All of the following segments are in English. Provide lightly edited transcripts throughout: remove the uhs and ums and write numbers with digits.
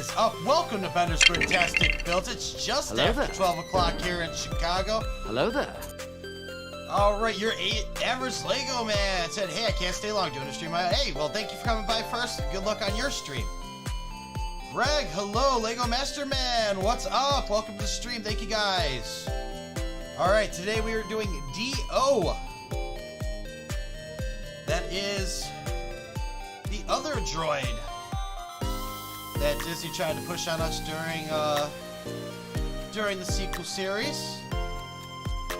is up? Welcome to Bender's Fantastic Builds. It's just after 12 o'clock here in Chicago. Hello there. Alright, your average Lego man said, hey, I can't stay long doing a stream. Hey, well, thank you for coming by first. Good luck on your stream. Greg, hello, Lego Master Man. What's up? Welcome to the stream. Thank you, guys. Alright, today we are doing DO. That is the other droid that Disney tried to push on us during the sequel series.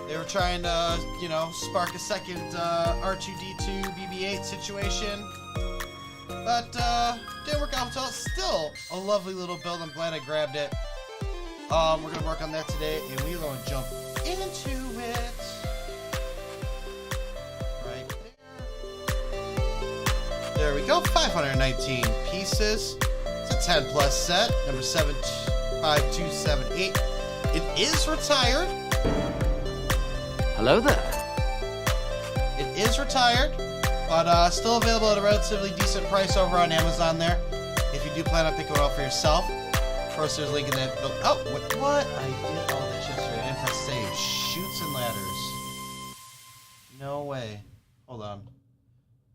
They were trying to, you know, spark a second R2-D2 BB-8 situation, but didn't work out. So it's still a lovely little build. I'm glad I grabbed it. We're gonna work on that today, and we're gonna jump into it right there. There we go. 519 pieces. It's a 10 plus set. Number 75278. It is retired. Hello there. It is retired, but still available at a relatively decent price over on Amazon there. If you do plan on picking one up for yourself. Of course, there's a link in that. Oh, what? I did all that yesterday. I didn't press save. Chutes and ladders. No way. Hold on.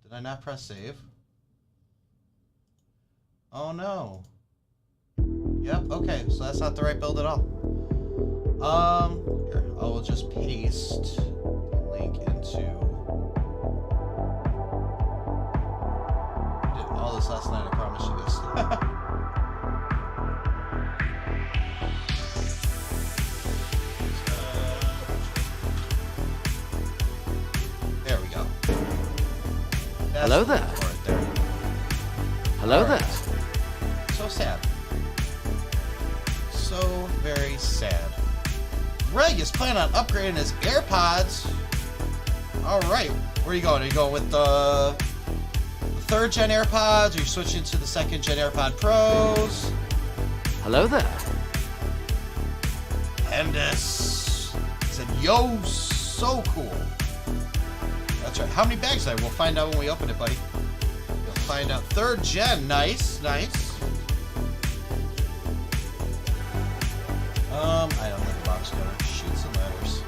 Did I not press save? Oh no. Yep, okay, so that's not the right build at all. Here, I will just paste the link into... I did all this last night, I promise you this. There we go. That's hello there. Right there. Hello right. there. So sad. So very sad. Greg is planning on upgrading his AirPods. Alright, where are you going? Are you going with the 3rd gen AirPods? Or are you switching to the 2nd gen AirPod Pros? Hello there. Hendis said, yo, so cool. That's right. How many bags are there? We'll find out when we open it, buddy. We'll find out. 3rd gen. Nice, nice. I don't think the box cutter. Shoots and ladders.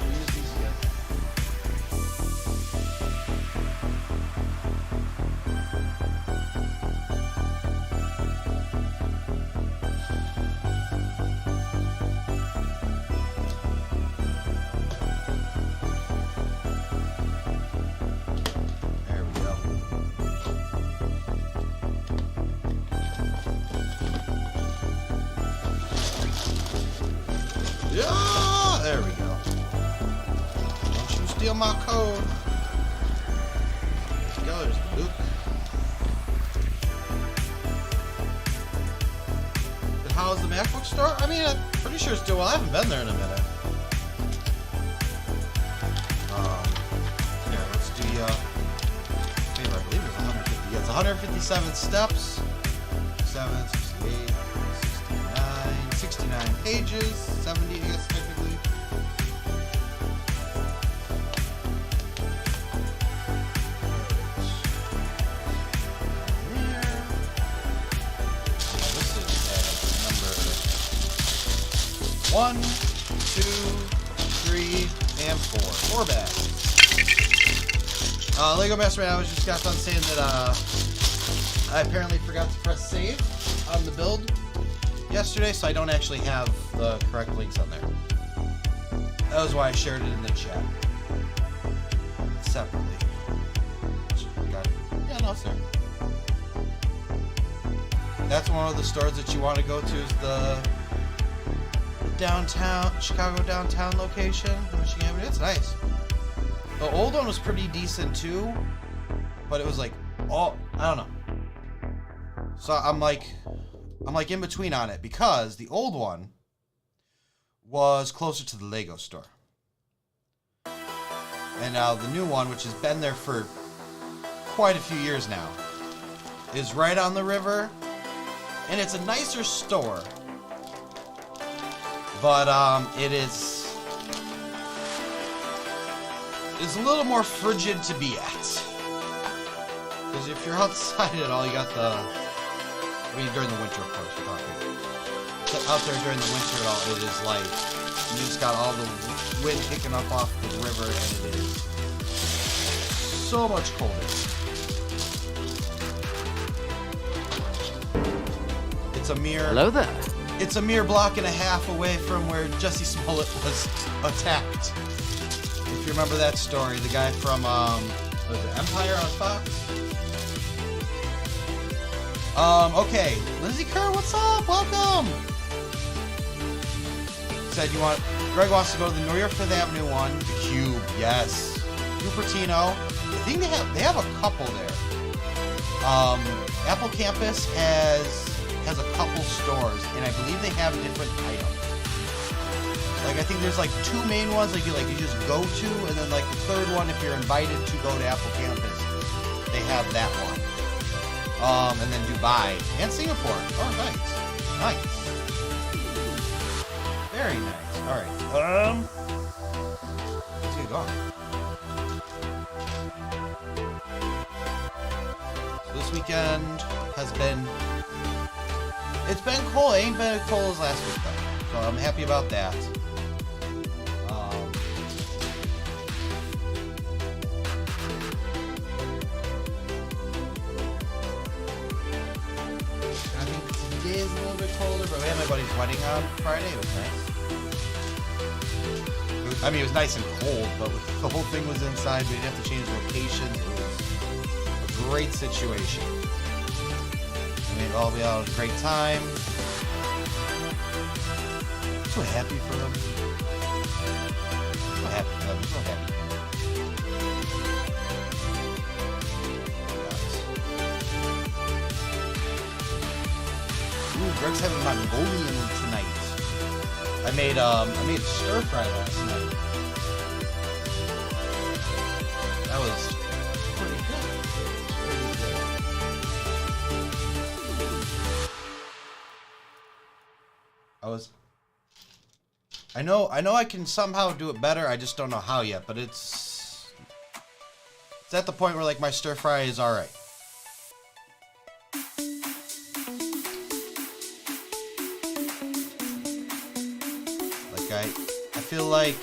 Use these again. There we go. Yeah, there we go. Don't you steal my code. Let's go, there's Luke. And how's the MacBook store? I mean, I'm pretty sure it's doing well. I haven't been there in a minute. Here, let's do I believe it's 150. Yeah, it's 157 steps. 7, 68, 69 pages, 70 I guess technically. There. This is number 1, 2, 3, and 4. 4 bags. Lego Master Man, I was just got done saying that I apparently forgot to press save on the build yesterday, so I don't actually have the correct links on there. That was why I shared it in the chat separately. Yeah, no, it's there. That's one of the stores that you want to go to, is the downtown, Chicago downtown location, the Michigan Avenue. It's nice. The old one was pretty decent too, but it was like, I don't know. So I'm like in between on it, because the old one was closer to the Lego store. And now the new one, which has been there for quite a few years now, is right on the river. And it's a nicer store. But it is a little more frigid to be at. Because if you're outside at all, you got the... I mean, during the winter, of course, we're talking. So out there during the winter at all, it is like... You just got all the wind kicking up off the river, and it is so much colder. It's a mere... Hello there. It's a mere block and a half away from where Jesse Smollett was attacked. If you remember that story, the guy from, was it Empire on Fox? Okay. Lindsay Kerr, what's up? Welcome! Said you want... Greg wants to go to the New York 5th Avenue one. The Cube, yes. Cupertino. I think they have a couple there. Apple Campus has a couple stores, and I believe they have different items. Like, I think there's like 2 main ones like you just go to, and then like the third one, if you're invited to go to Apple Campus, they have that one. And then Dubai and Singapore. Oh, nice. Nice. Very nice. All right. Let's get going. So this weekend has been... It's been cold. It ain't been as cold as last week, though. So I'm happy about that. I think today is a little bit colder, but we had my buddy's wedding on Friday. It was nice. I mean, it was nice and cold, but the whole thing was inside. We didn't have to change locations. It was a great situation. I mean, all we had a great time. I'm so happy for them. So happy for them. So happy. Ooh, Greg's having Mongolian tonight. I made stir fry last night. That was pretty good. I know I can somehow do it better. I just don't know how yet, but it's at the point where like my stir fry is all right. Like I feel like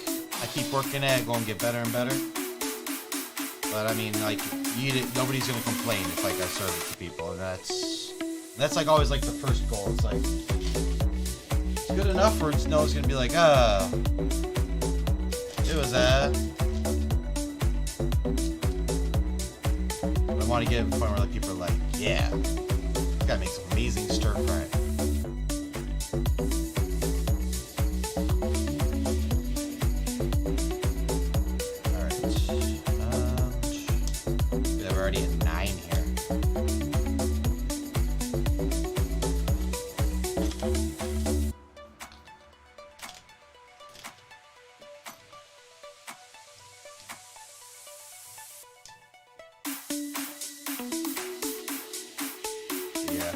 I keep working at it, going to get better and better. But I mean, like, you eat it, nobody's gonna complain if like I serve it to people, and that's like always like the first goal. It's like it's good enough, or no one's gonna be like, it was that. I want to get to the point where like people are like, yeah, this guy makes amazing stir fry. Already at 9 here. Yeah.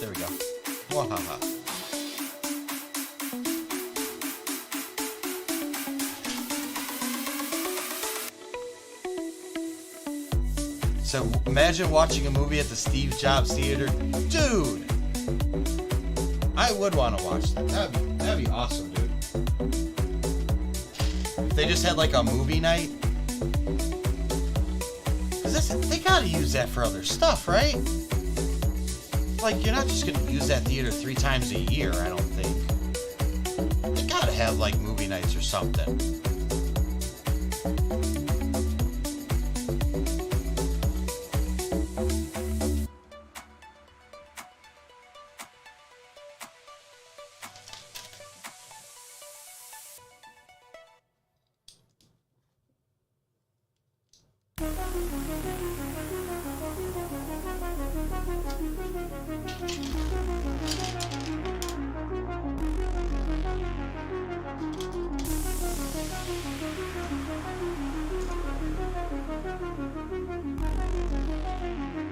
There we go. Wahaha. So imagine watching a movie at the Steve Jobs Theater. Dude! I would want to watch that. That'd be awesome, dude. If they just had like a movie night. Because they gotta use that for other stuff, right? Like, you're not just gonna use that theater 3 times a year, I don't think. They gotta have like movie nights or something.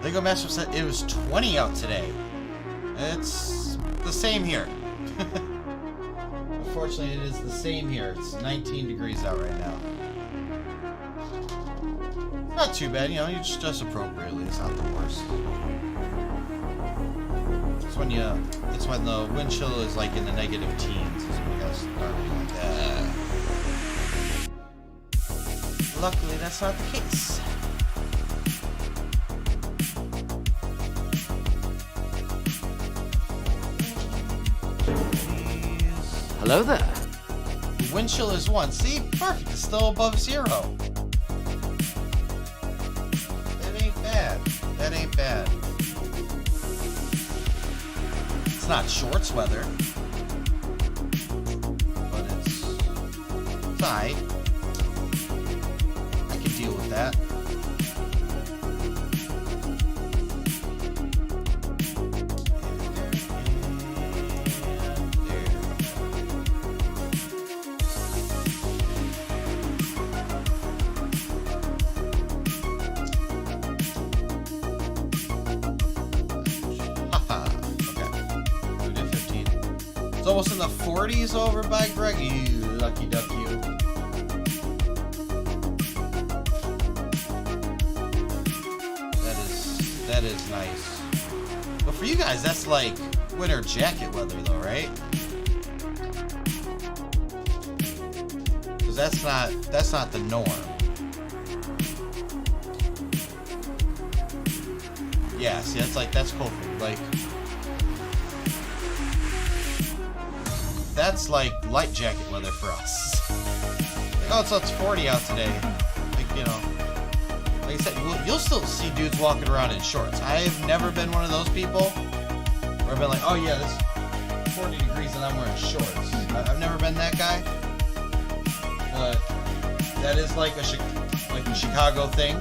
Lego Master said it was 20 out today. It's the same here. Unfortunately, it is the same here. It's 19 degrees out right now. Not too bad, you know, you just dress appropriately. It's not the worst. It's when the wind chill is like in the negative teens. Is when you gotta start doing like that. Luckily, that's not the case. Hello there. The wind chill is 1. See? Perfect. It's still above 0. That ain't bad. That ain't bad. It's not shorts weather. But it's alright. I can deal with that. It's almost in the 40s over by Greg. You lucky duck, you. That is nice. But for you guys, that's like winter jacket weather, though, right? Because that's not the norm. Yeah, see, that's cool for you. Like. That's like light jacket weather for us. Like, oh, it's 40 out today. Like, you know, like I said, you'll still see dudes walking around in shorts. I've never been one of those people where I've been like, oh yeah, this 40 degrees and I'm wearing shorts. I've never been that guy. But that is like a Chicago thing.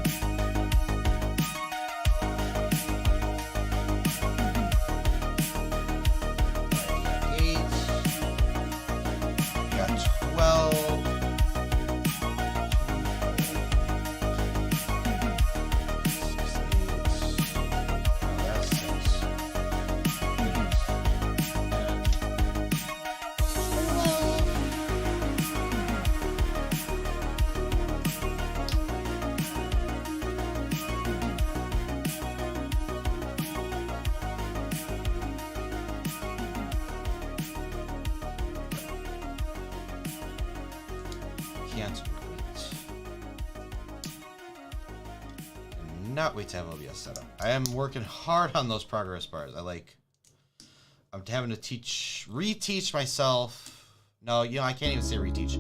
Not wait to have OBS set up. I am working hard on those progress bars. I'm having to reteach myself. No, you know, I can't even say reteach.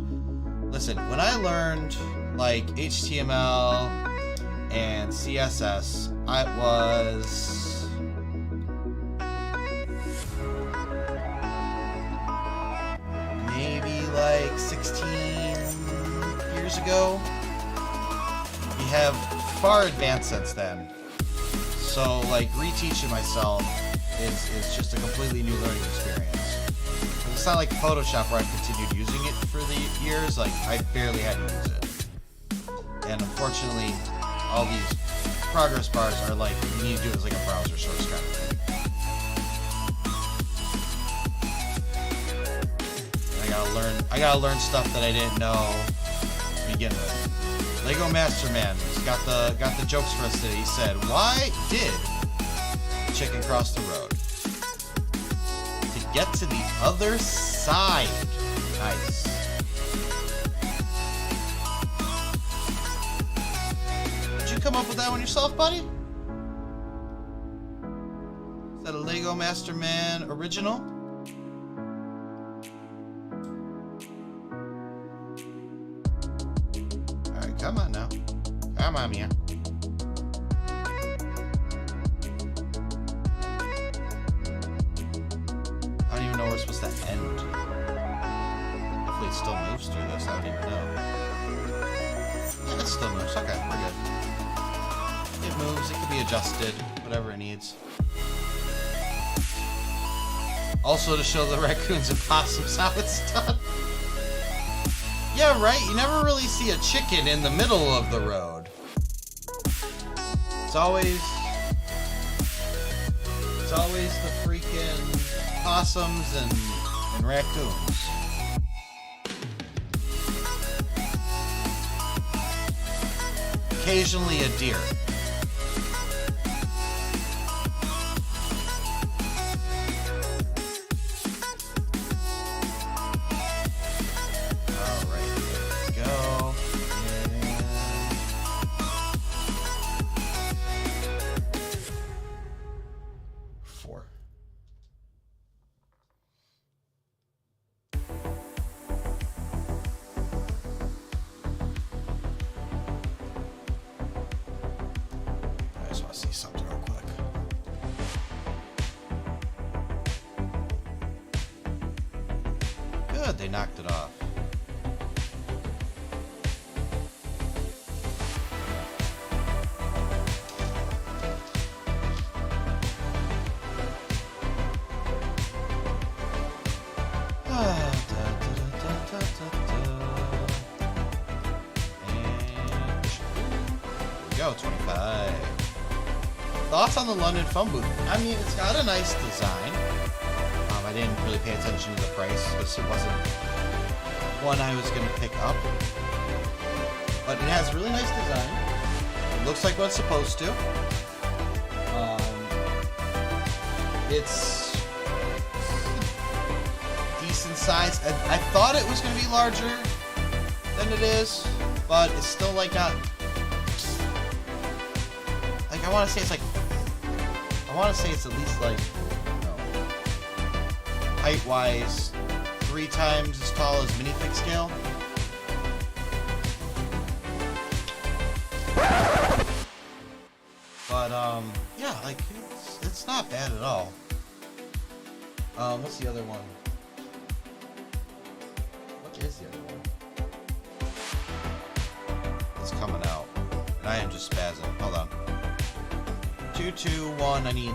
Listen, when I learned like HTML and CSS, I was maybe like 16 years ago. We have far advanced since then. So like reteaching myself is just a completely new learning experience. It's not like Photoshop where I've continued using it for the years. Like I barely had to use it. And unfortunately, all these progress bars are like you need to do it as like a browser source kind of thing. I gotta learn stuff that I didn't know to begin with. Lego Masterman got the jokes for us today. He said, "Why did the chicken cross the road? To get to the other side." Nice. Did you come up with that one yourself, buddy? Is that a Lego Masterman original? Come on now. Come on, Mia. I don't even know where we're supposed to end. Hopefully it still moves through this. I don't even know. Yeah, it still moves. Okay, we're good. It moves. It can be adjusted. Whatever it needs. Also to show the raccoons and possums how it's done. Yeah, right? You never really see a chicken in the middle of the road. It's always the freaking possums and raccoons. occasionally a deer. Something real quick. Good, they knocked it off. And go 25. Thoughts on the London phone booth? I mean, it's got a nice design. I didn't really pay attention to the price because it wasn't one I was going to pick up. But it has really nice design. It looks like what it's supposed to. It's decent size. I thought it was going to be larger than it is, but it's still like not. Like I want to say it's like. I want to say it's at least like, height-wise, 3 times as tall as minifig scale. But yeah, like it's not bad at all. What's the other one? What is the other one? It's coming out, and I am just spazzing. Hold on. 2, 2, 1. I need the.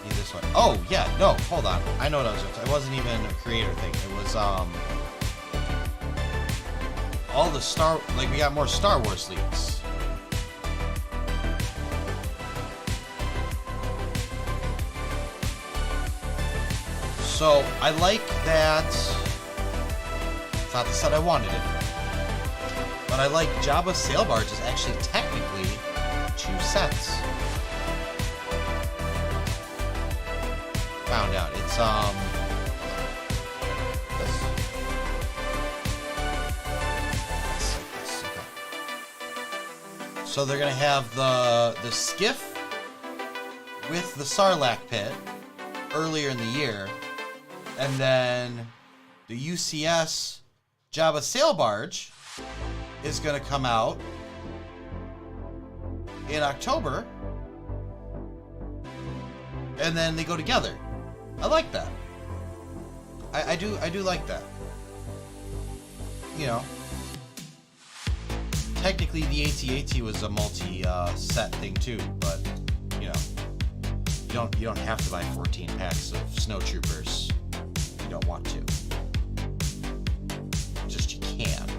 Need this one. Oh yeah, no, hold on. I know what I was. It wasn't even a creator thing. It was all the we got more Star Wars leaks. So I like that. It's not the set I wanted it. But I like Jabba's sail barge is actually technically 2 sets. Found out. It's So they're gonna have the skiff with the Sarlacc pit earlier in the year, and then the UCS Jabba sail barge is going to come out in October, and then they go together. I like that. I do like that. You know, technically the AT-AT was a multi-set thing too, but you know, you don't have to buy 14 packs of snowtroopers. You don't want to. Just you can.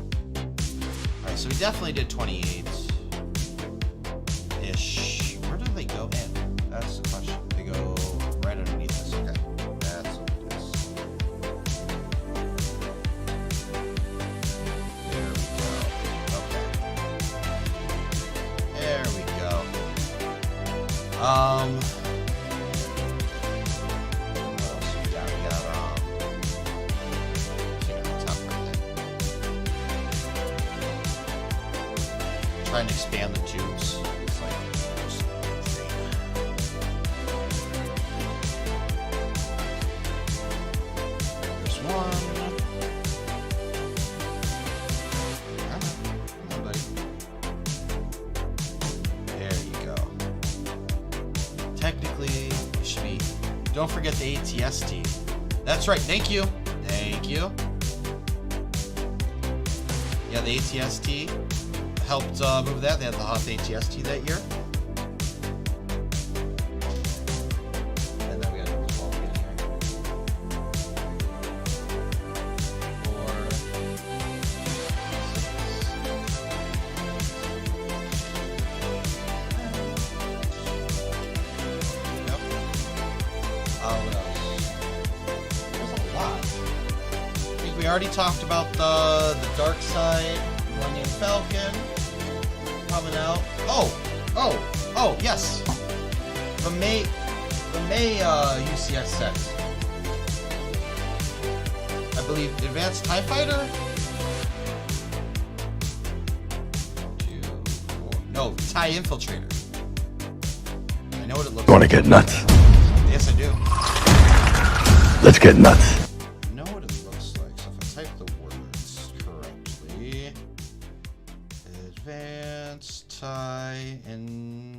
Alright, so we definitely did 28-ish. Where do they go in? That's the question. They go right underneath this. Okay. That's what it is. There we go. Okay. There we go. What else we got? We got, check the top right there. Trying to expand the tubes. It's like just insane. There's one. Come on, buddy. There you go. Technically, it should be. Don't forget the ATST. That's right. Thank you. Thank you. Yeah, the ATST helped move that. They had the Hoth ATST that year. And then we got the 12 in here. 4, 6. Yep. What else? There's a lot. already talked about the dark side Millennium Falcon coming out. Oh, yes. The May UCS set. I believe Advanced TIE Fighter? 2, 4. No, TIE Infiltrator. I know what it looks like. You want to get nuts? Yes, I do. Let's get nuts. I know what it looks like, so if I type the words correctly. Advanced TIE Infiltrator.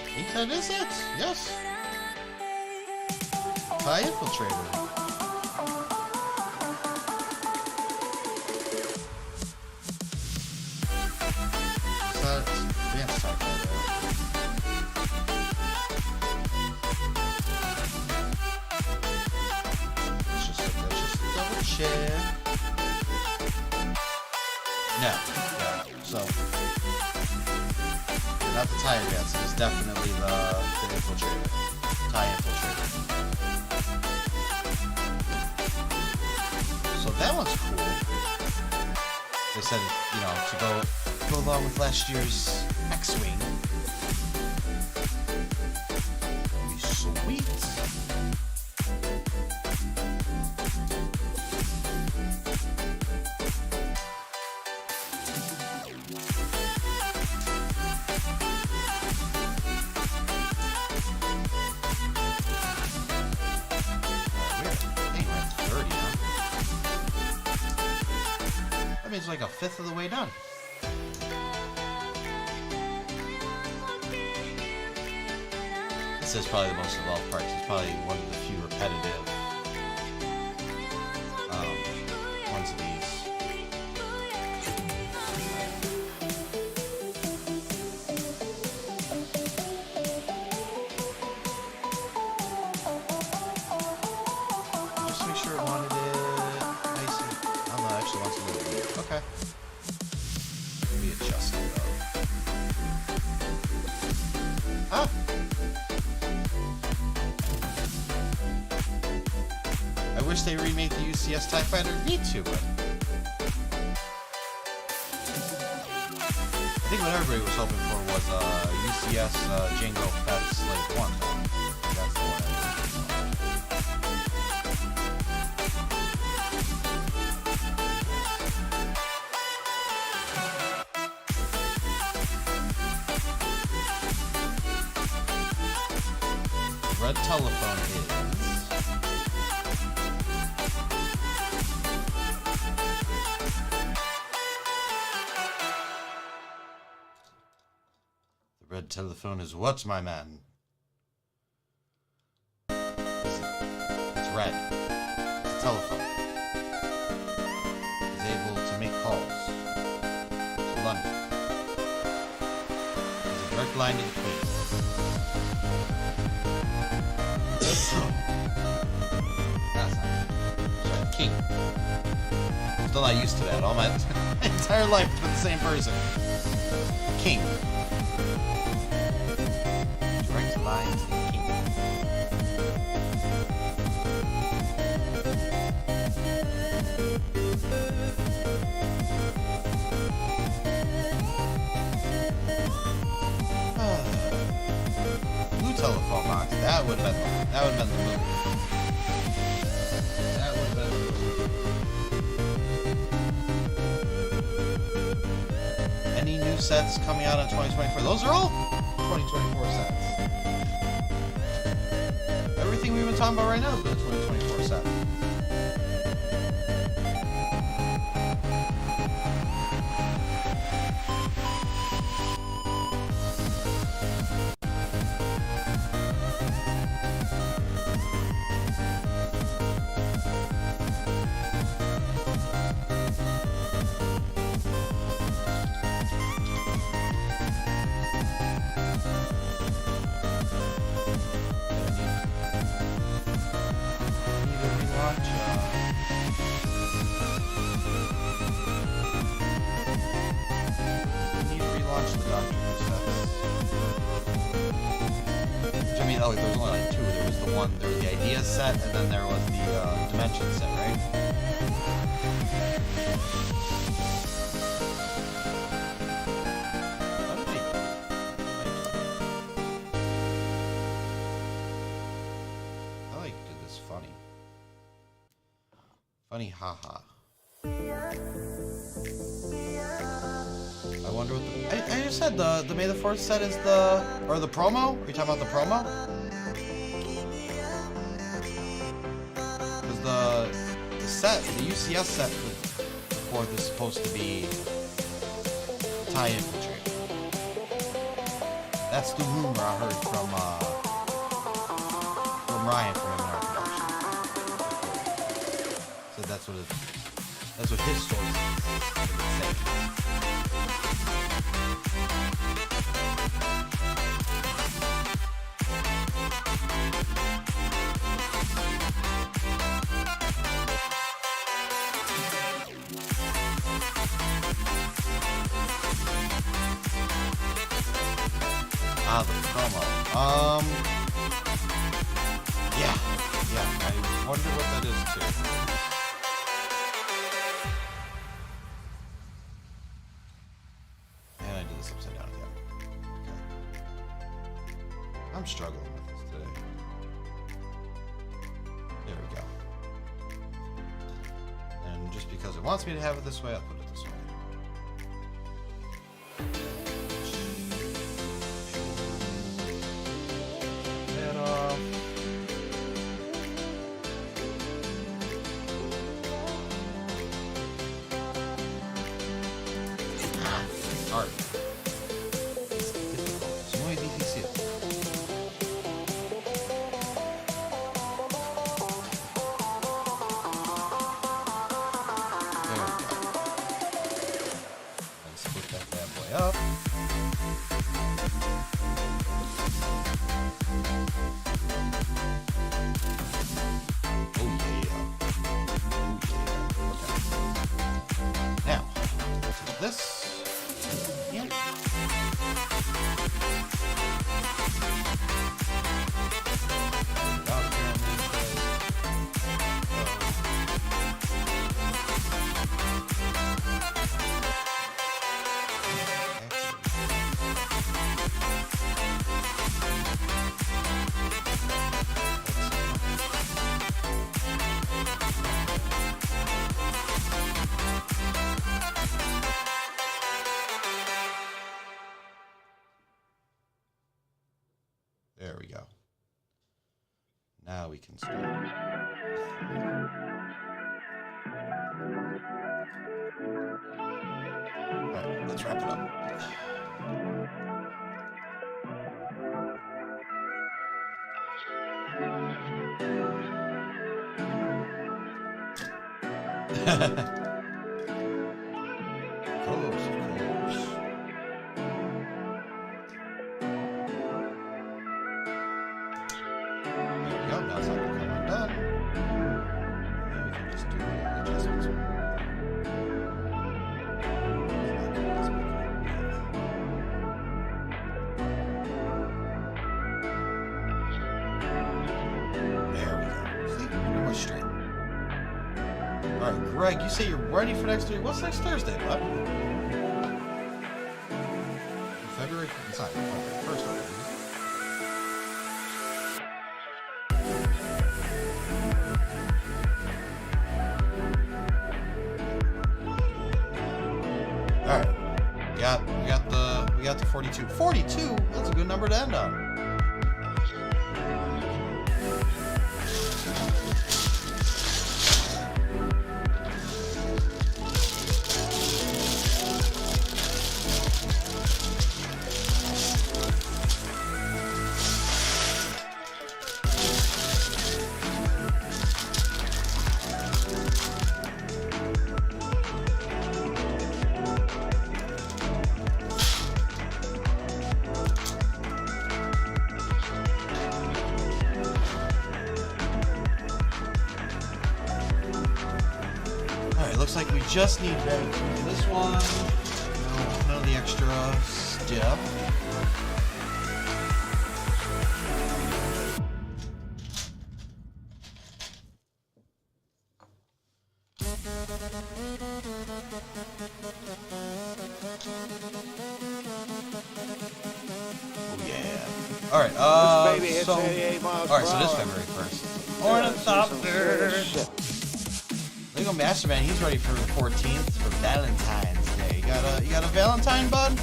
I think that is it. Yes. TIE Infiltrator. Is that advanced TIE Fighter? Let's just double check. No. Yeah. So. Not the TIE Advance, it is definitely the Infiltrator. TIE Infiltrator. So that one's cool. They said, you know, to go along with last year's X-Wing. That'd be sweet. It's like a fifth of the way done. This is probably the most involved part. It's probably one of the few repetitive ones of these. Just to make sure it wanted it nice and... I don't know, it actually wants a little weird. Okay. Maybe adjust it though. Ah! I wish they remade the UCS TIE Fighter. Me too, but... I think what everybody was hoping for was UCS Jango Fett Slave 1. That's the one I was red telephone is... The red telephone is what, my man? It's red. It's a telephone. It's able to make calls to London. It's a direct line to the Queen. That's not sorry, King. Still not used to that. All my entire life it's been the same person. King. Direct line to the King. Blue telephone box. That would have been the move. That would have been the move. Any new sets coming out in 2024? Those are all 2024 sets. Everything we've been talking about right now has been a 2024 set. Oh, wait, there was only like two. There was the idea set, and then there was the dimension set, right? I like did this funny. Funny haha. I wonder what the... I just said the May the 4th set is the... Or the promo? Are you talking about the promo? Because the set, the UCS set for the 4th is supposed to be TIE Infiltrator. That's the rumor I heard from Ryan from M&R Production. So that's what his source is saying. Ah, the promo. Yeah, I wonder what that is too. And I did this upside down again. Okay. I'm struggling with this today. There we go. And just because it wants me to have it this way, I'll put it this way. Art. It's difficult. Es muy difícil. There we go. Let's put that bad boy up. Oh yeah. Okay. Now, take this. Yep. There we go. Now we can start. Alright, let's wrap it up. Of course. Now it's not going to come undone. And then we can just do adjustments. There we go. See? Pretty much straight. Alright, Greg, you say you're ready for next week. What's next Thursday, bud? February? It's not February 1st already. Alright. We got the 42. 42? That's a good number to end on. Looks like we just need this one. None of the extra stuff. Alright, This baby hits 88 miles alright, per so this hour. February 1st. Ornithopter! Lego Masterman, he's ready for the 14th for Valentine's Day. You got a Valentine, bud?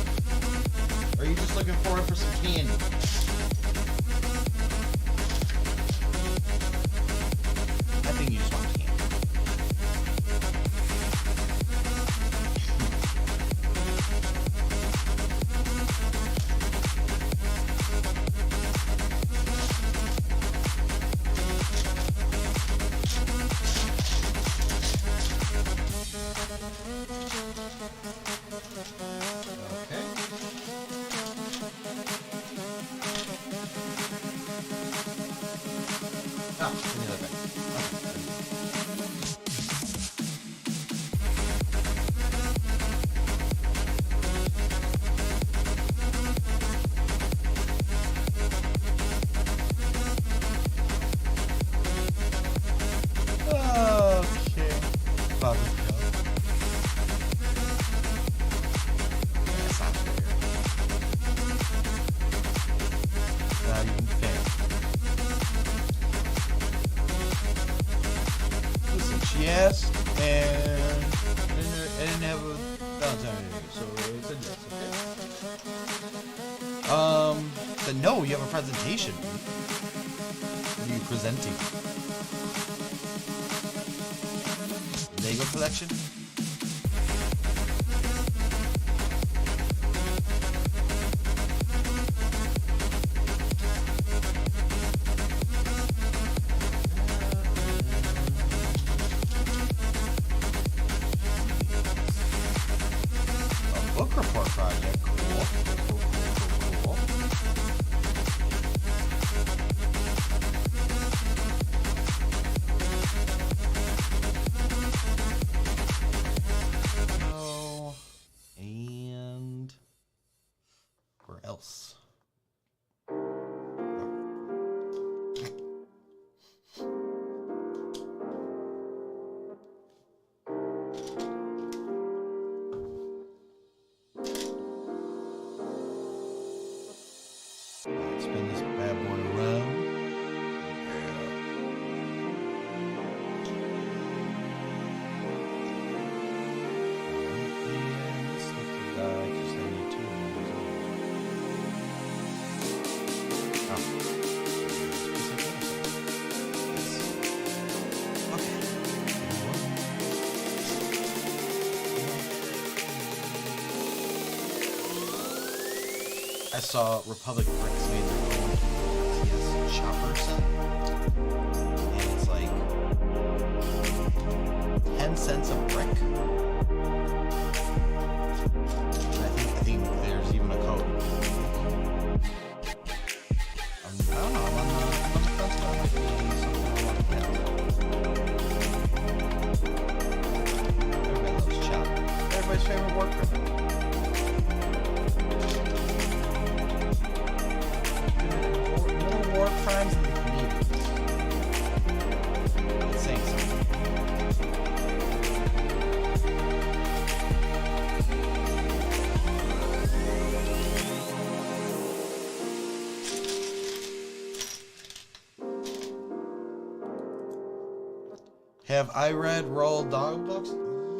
Or are you just looking forward for some candy? I think you just want candy. Okay. Ah, in the other bag. Okay. Bobby. That's not fair. Not even fair. Listen, she asked, and I didn't have a Valentine Day, so it's a yes, okay? But no, you have a presentation. What are you presenting? Lego collection? A book report project. Cool. Cool. Oh, and where else? Spin this bad boy around. And this looks like just I need two of those. Oh. Okay. I saw Republic Bricks made their own enthusiast chopper set, and it's like 10 cents a brick. And I think there's even a code. I don't know. I'm on the fence, but it might be something I want to get. Everybody loves chopper. Everybody's favorite work criminal. More war crimes in the community. It's saying something. Have I read Roald Dahl books?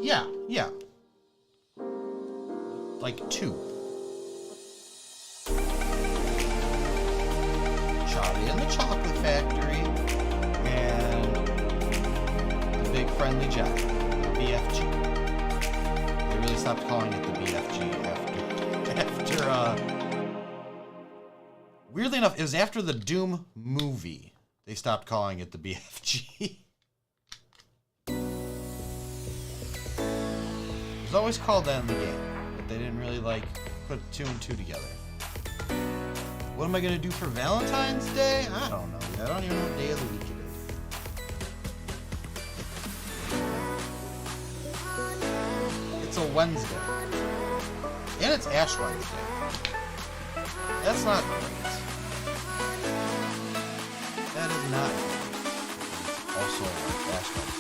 Yeah. Like 2. Charlie and the Chocolate Factory, and The Big Friendly Giant, BFG. They really stopped calling it the BFG after weirdly enough, it was after the Doom movie. They stopped calling it the BFG. It was always called that in the game, but they didn't really put 2 and 2 together. What am I gonna do for Valentine's Day? I don't know. I don't even know what day of the week it is. It's a Wednesday. And it's Ash Wednesday. That's not great. That is not great. Also Ash Wednesday.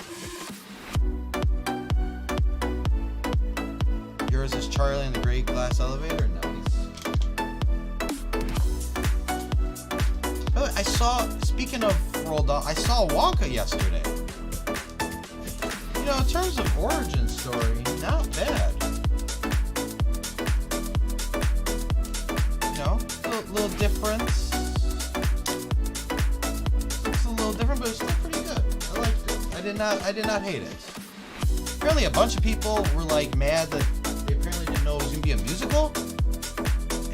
Yours is Charlie in the Great Glass Elevator? Nice. speaking of Roald Dahl, I saw Wonka yesterday. You know, in terms of origin story, not bad. You know, a little difference. It's a little different, but it's still pretty good. I liked it. I did not hate it. Apparently a bunch of people were like mad that they apparently didn't know it was gonna be a musical.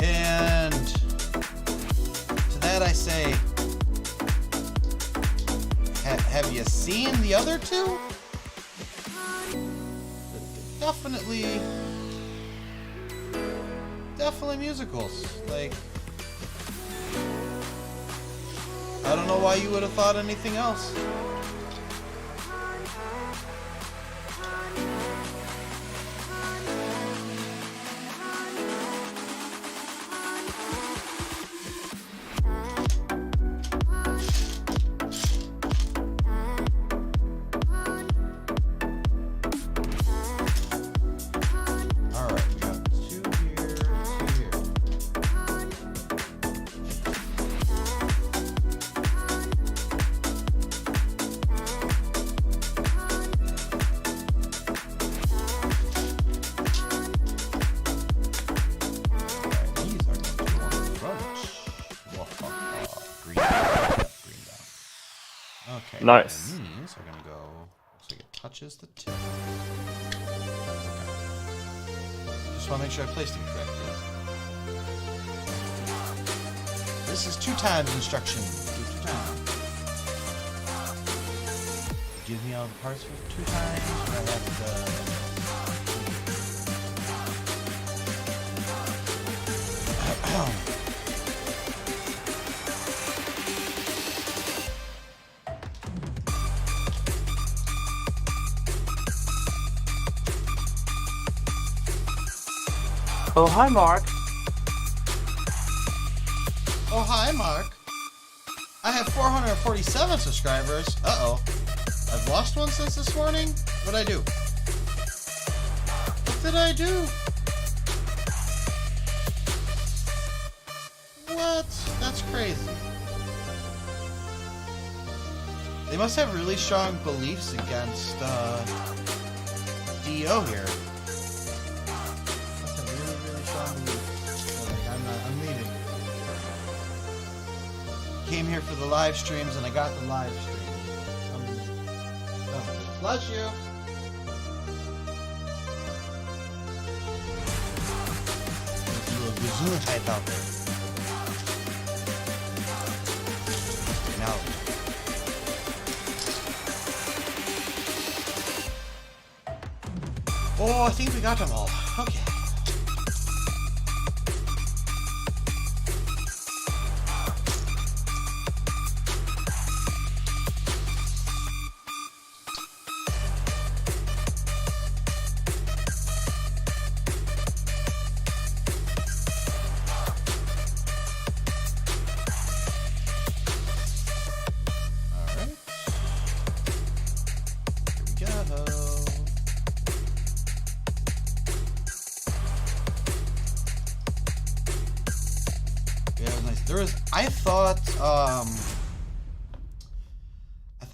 And to that I say, have you seen the other two? Definitely musicals. Like, I don't know why you would have thought anything else. Okay. Nice. And these are gonna go. Looks like it touches the tip. Okay. Just want to make sure I placed them correctly. This is 2 times instruction. Do 2 times. Give me all the parts for 2 times. I have to. Oh, hi, Mark. Oh, hi, Mark. I have 447 subscribers. Uh-oh. I've lost one since this morning? What'd I do? What did I do? What? That's crazy. They must have really strong beliefs against, DO here. I'm leaving. Came here for the live streams and I got the live stream. Bless you. There's a little Gazoo type out there. Now. Oh, I think we got them all. Okay.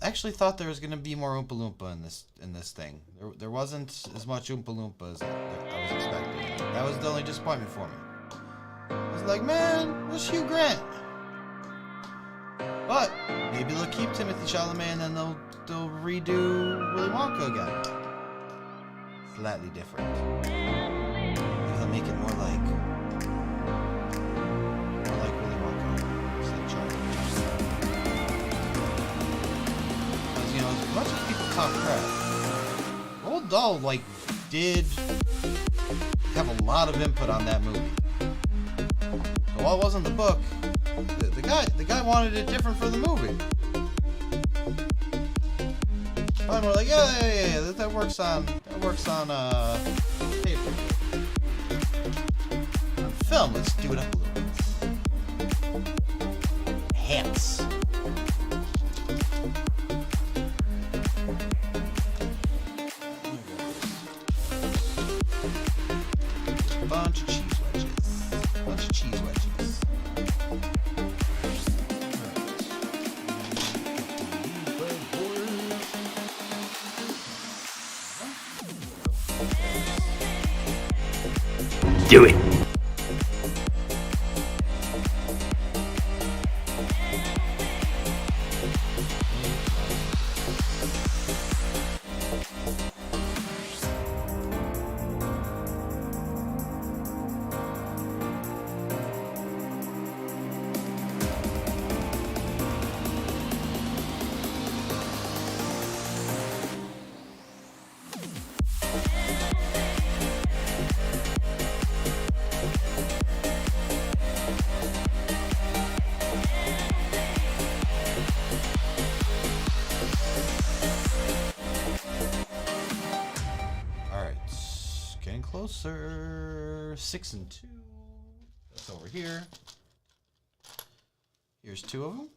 I actually thought there was gonna be more Oompa Loompa in this thing. There wasn't as much Oompa Loompa as I was expecting. That was the only disappointment for me. I was like, man, where's Hugh Grant? But maybe they'll keep Timothy Chalamet and then they'll redo Willy Wonka again. Slightly different. Maybe they'll make it more like Willy Wonka. You know, as much as people talk crap, Roald Dahl did have a lot of input on that movie. So while it wasn't the book, the guy wanted it different for the movie. Probably more like, yeah, that works on paper. On film, let's do it up a little bit. Hats. Bunch of cheese wedges. do it. Closer. 6 and 2. That's over here. Here's 2 of them.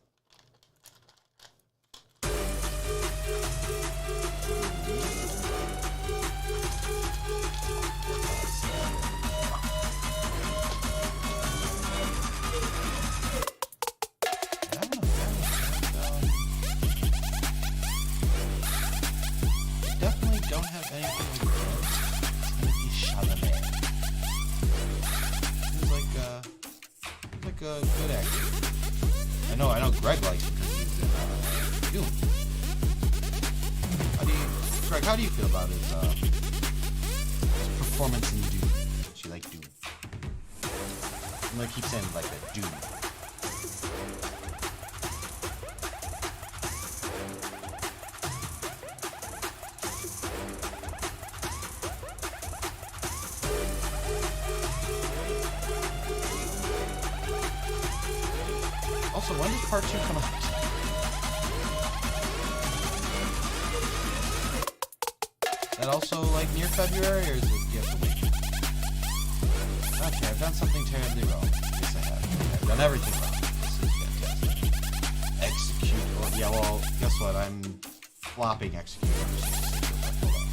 Definitely don't have anything like a good actor. I know Greg likes it because he's in Doom. Greg, how do you feel about his performance in Doom? Don't you like Doom? I'm gonna keep saying like that, Doom. Also, when does part 2 come out? That also like near February, or is it you have to wait? Okay, I've done something terribly wrong. Yes, I have. I've done everything wrong. This is fantastic. Execute. Well, yeah, well, guess what? I'm flopping execute. Hold on.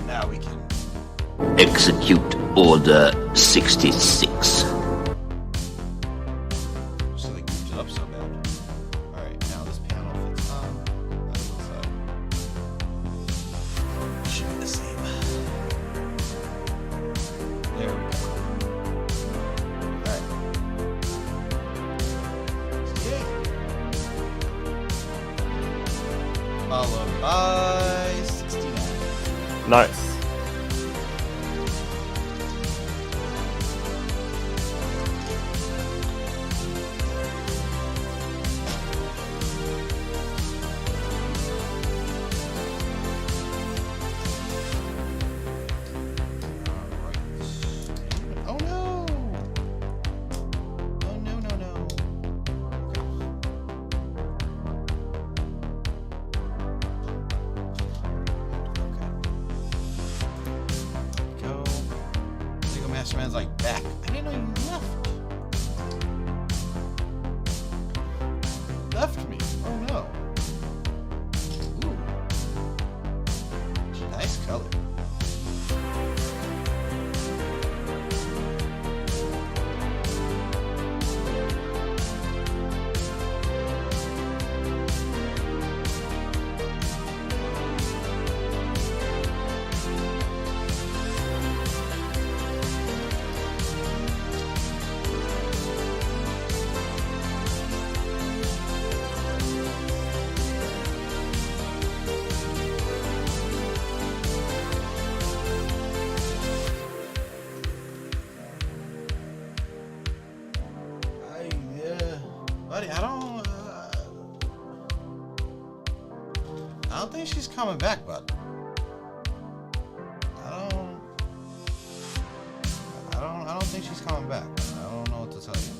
Now we can Execute Order 66. So they goofed it up so bad. Alright, now this panel fits on. That side. Should be the same. There we go. Alright. 68. Followed by 69. Nice. Man's like back. I didn't know you left me. Oh no. Ooh. Nice color. I don't think she's coming back, bud. I don't think she's coming back. I don't know what to tell you.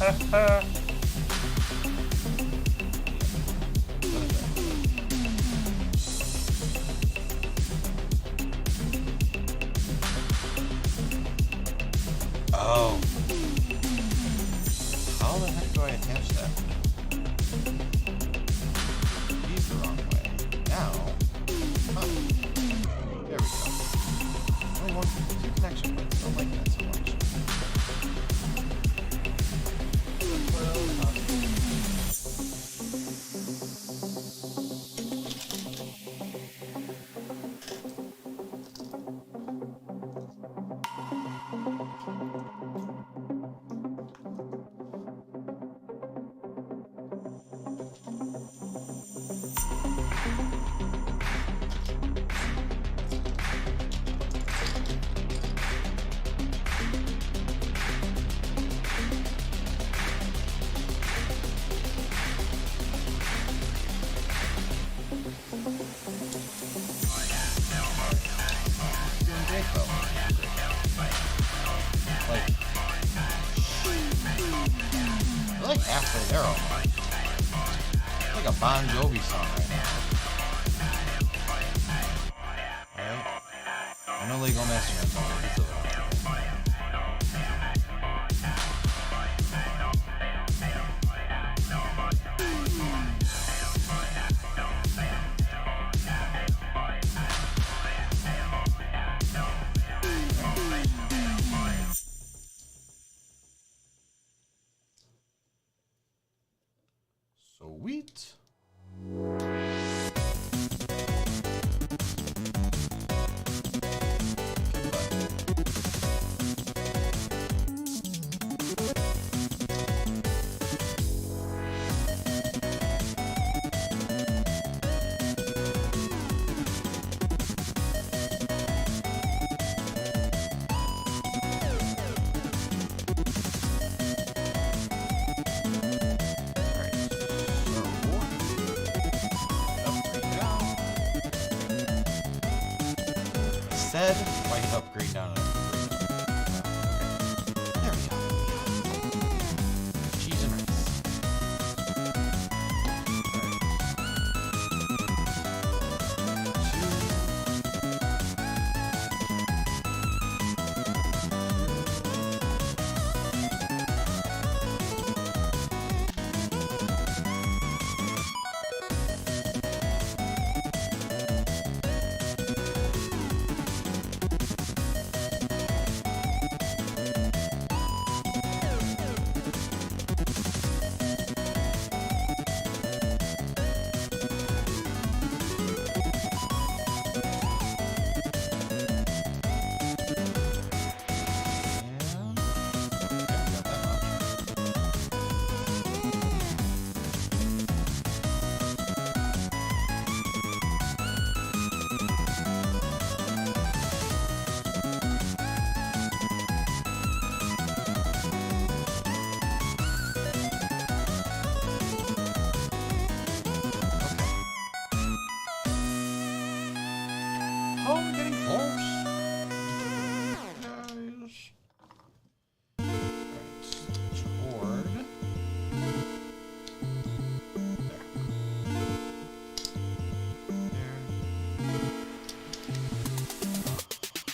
Oh. How the heck do I attach that? He's the wrong way. Now. Huh. There we go. Only one, two connection points. Don't like that so much. We're like halfway there almost. It's like a Bon Jovi song right now. Alright. I know Lego Master Rank already. It's a little. Sweet. Said why you upgrade down and there we go. Cheese and rice. Oh, we're getting close. Guys. Alright. Toward. There.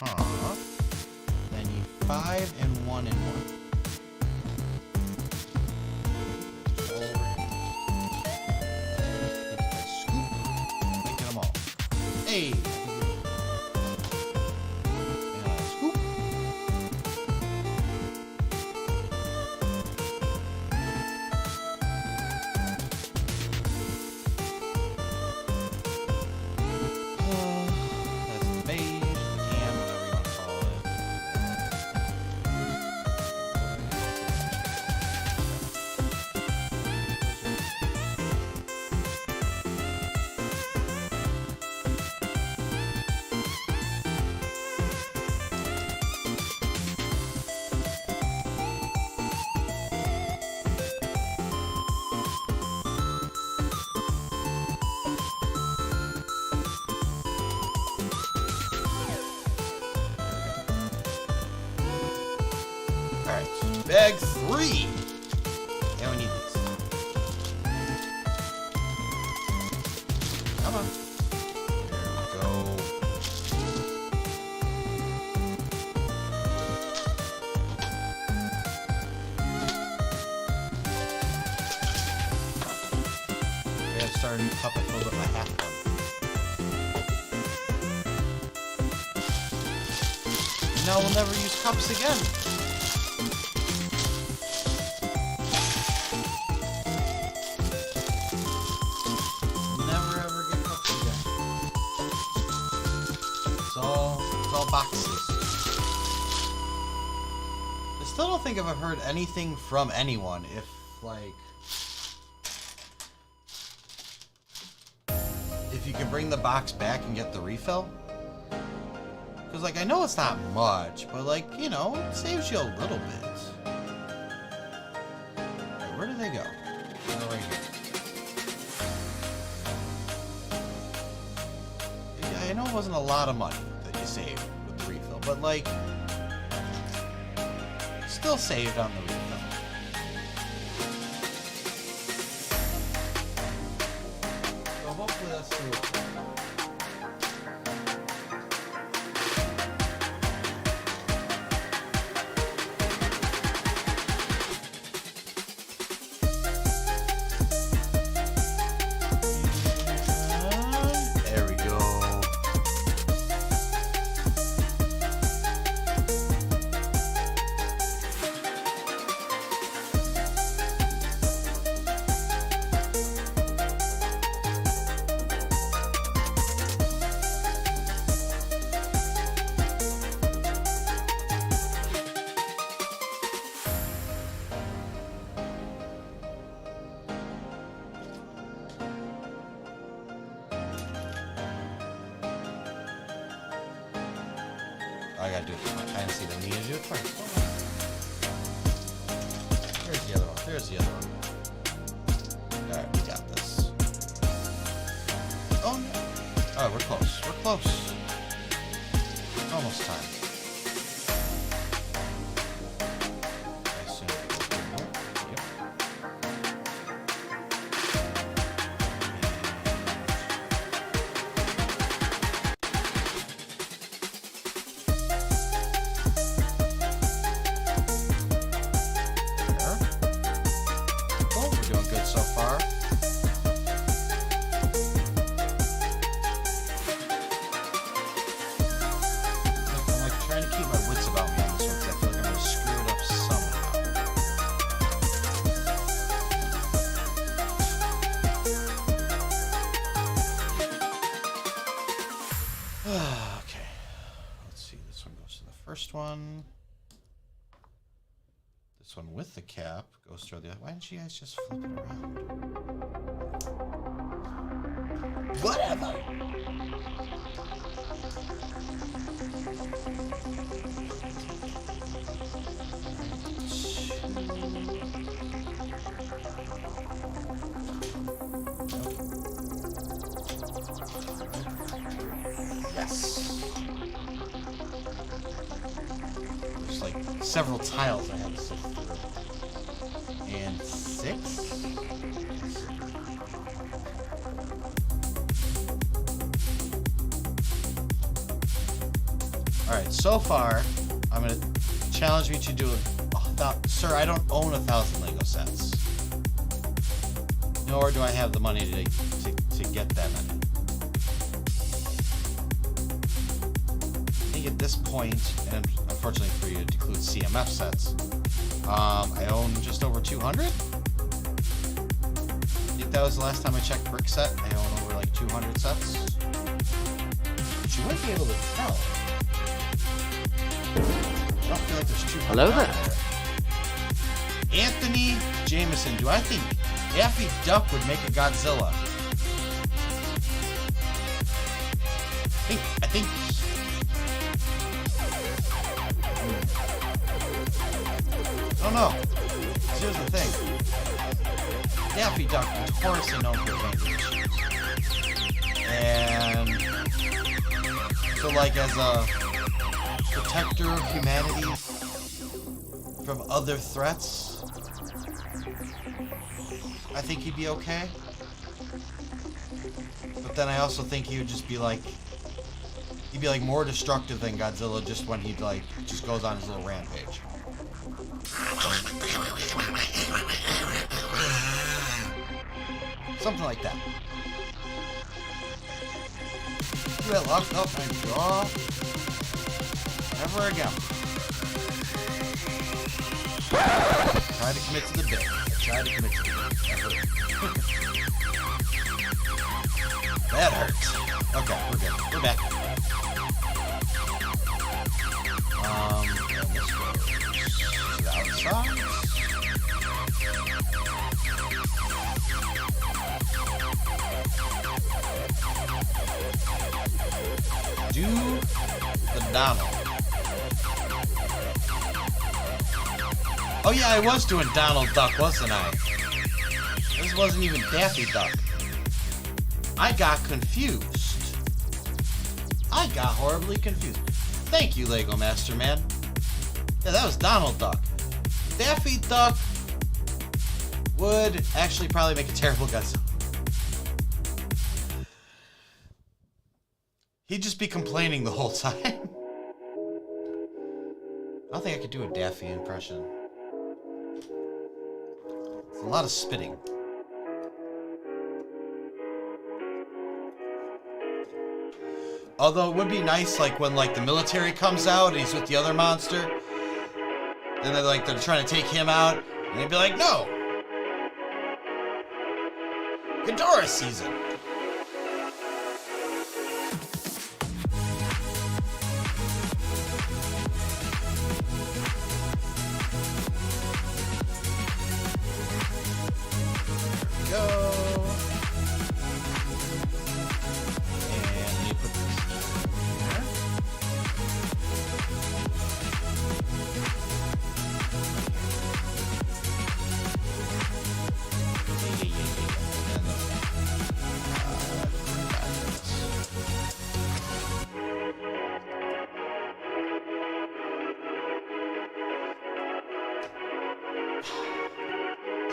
Huh. I need 5 and 1 and 1. Scoop. Get them all. Hey. Alright, bag 3. Come on. There we go. We have started a new cup. I filled up my half one. Now we'll never use cups again. Never ever get cups again. It's all boxes. I still don't think I've heard anything from anyone if, like, if you can bring the box back and get the refill. Because, like, I know it's not much, but, like, you know, it saves you a little bit. Right, where did they go? They're right here. Yeah, I know it wasn't a lot of money that you saved with the refill, but, like, still saved on the refill. So hopefully that's doable. I gotta do it first. I didn't see the need to do it first. There's the other one. There's the other one. Alright, we got this. Oh no. Alright, we're close. We're close. Almost time. I assume we go here. Yep. So far. I'm like trying to keep my wits about me on this one because I feel like I'm going to screw it up somehow. Okay. Let's see. This one goes to the first one. This one with the cap goes through the other. Why didn't you guys just flip it around? Whatever. Yes. There's like several tiles I have to sift through. And 6? Alright, so far, I'm going to challenge me to do it. Sir, I don't own 1,000 Lego sets. Nor do I have the money to get that many. I think at this point, and unfortunately for you, it includes CMF sets, I own just over 200. I think that was the last time I checked brick set. I own over like 200 sets. But you wouldn't be able to tell. I don't feel like there's 200. Hello there. Anthony Jameson. Do I think Daffy Duck would make a Godzilla? I think. I don't know. Here's the thing. Daffy Duck is notoriously known for language. And so, like, as a protector of humanity from other threats, I think he'd be okay. But then I also think he would just be like, he'd be like more destructive than Godzilla just when he like just goes on his little rampage. Something like that. You get locked up and draw. Never again. Try to commit to the bit. Try to commit to the bit. That hurts. Okay, we're good. We're back. This goes to the outside. Do the Donald. Oh yeah, I was doing Donald Duck, wasn't I? This wasn't even Daffy Duck. I got confused. I got horribly confused. Thank you, Lego Master Man. Yeah, that was Donald Duck. Daffy Duck would actually probably make a terrible Godzilla. He'd just be complaining the whole time. I don't think I could do a Daffy impression. It's a lot of spitting. Although it would be nice, like when like the military comes out and he's with the other monster, and they're trying to take him out, and they'd be like, "No, Ghidorah season."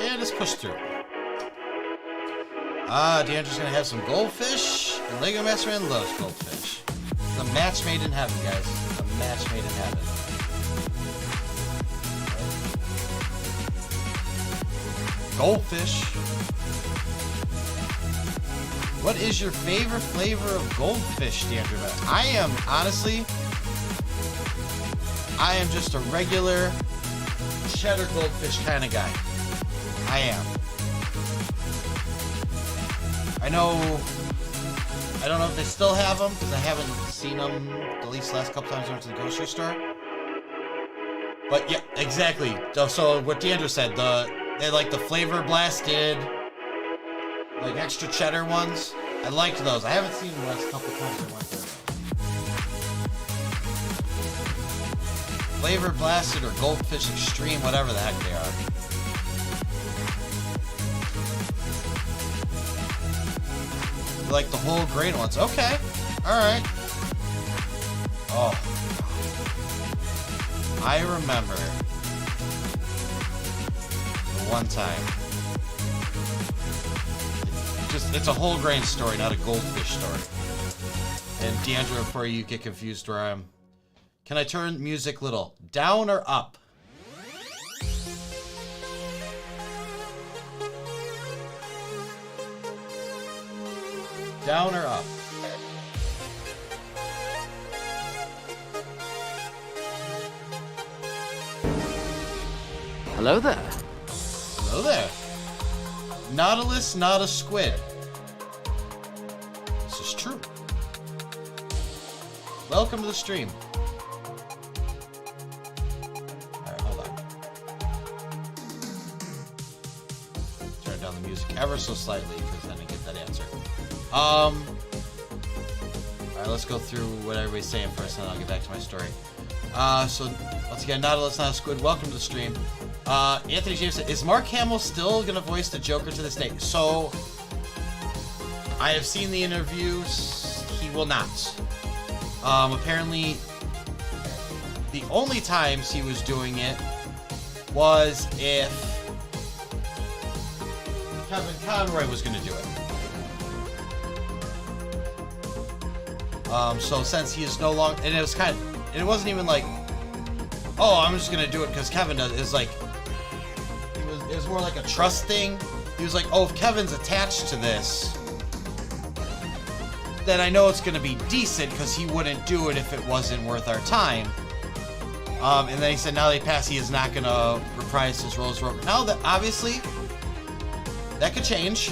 And let's push through. Deandre's gonna have some goldfish, and Lego Master Man loves goldfish. It's a match made in heaven, guys. It's a match made in heaven. Goldfish. What is your favorite flavor of goldfish, Deandre? I am just a regular cheddar goldfish kind of guy. I am. I don't know if they still have them, because I haven't seen them at least the last couple times I went to the grocery store. But yeah, exactly. So what Deandre said, they like the flavor blasted, like extra cheddar ones. I liked those. I haven't seen them the last couple times I went there. Flavor blasted or goldfish extreme, whatever the heck they are. Like the whole grain ones. Okay. Alright. Oh. I remember the one time. It's a whole grain story, not a goldfish story. And Deandra, before you get confused where I'm... Can I turn music little? Down or up? Down or up? Hello there. Hello there. Nautilus, not a squid. This is true. Welcome to the stream. Alright, hold on. Turn down the music ever so slightly because then I get that answer. Alright, let's go through what everybody's saying first, and then I'll get back to my story. So, once again, Nautilus, not a squid, welcome to the stream. Anthony James said, is Mark Hamill still gonna voice the Joker to this day? So, I have seen the interviews, he will not. Apparently, the only times he was doing it was if Kevin Conroy was gonna do it. So since he is no longer, and it was kind of, it wasn't even like, oh, I'm just gonna do it because Kevin does. It was like, it was more like a trust thing. He was like, oh, if Kevin's attached to this, then I know it's gonna be decent because he wouldn't do it if it wasn't worth our time. And then he said, now they pass, he is not gonna reprise his role as Rover. Now that obviously that could change.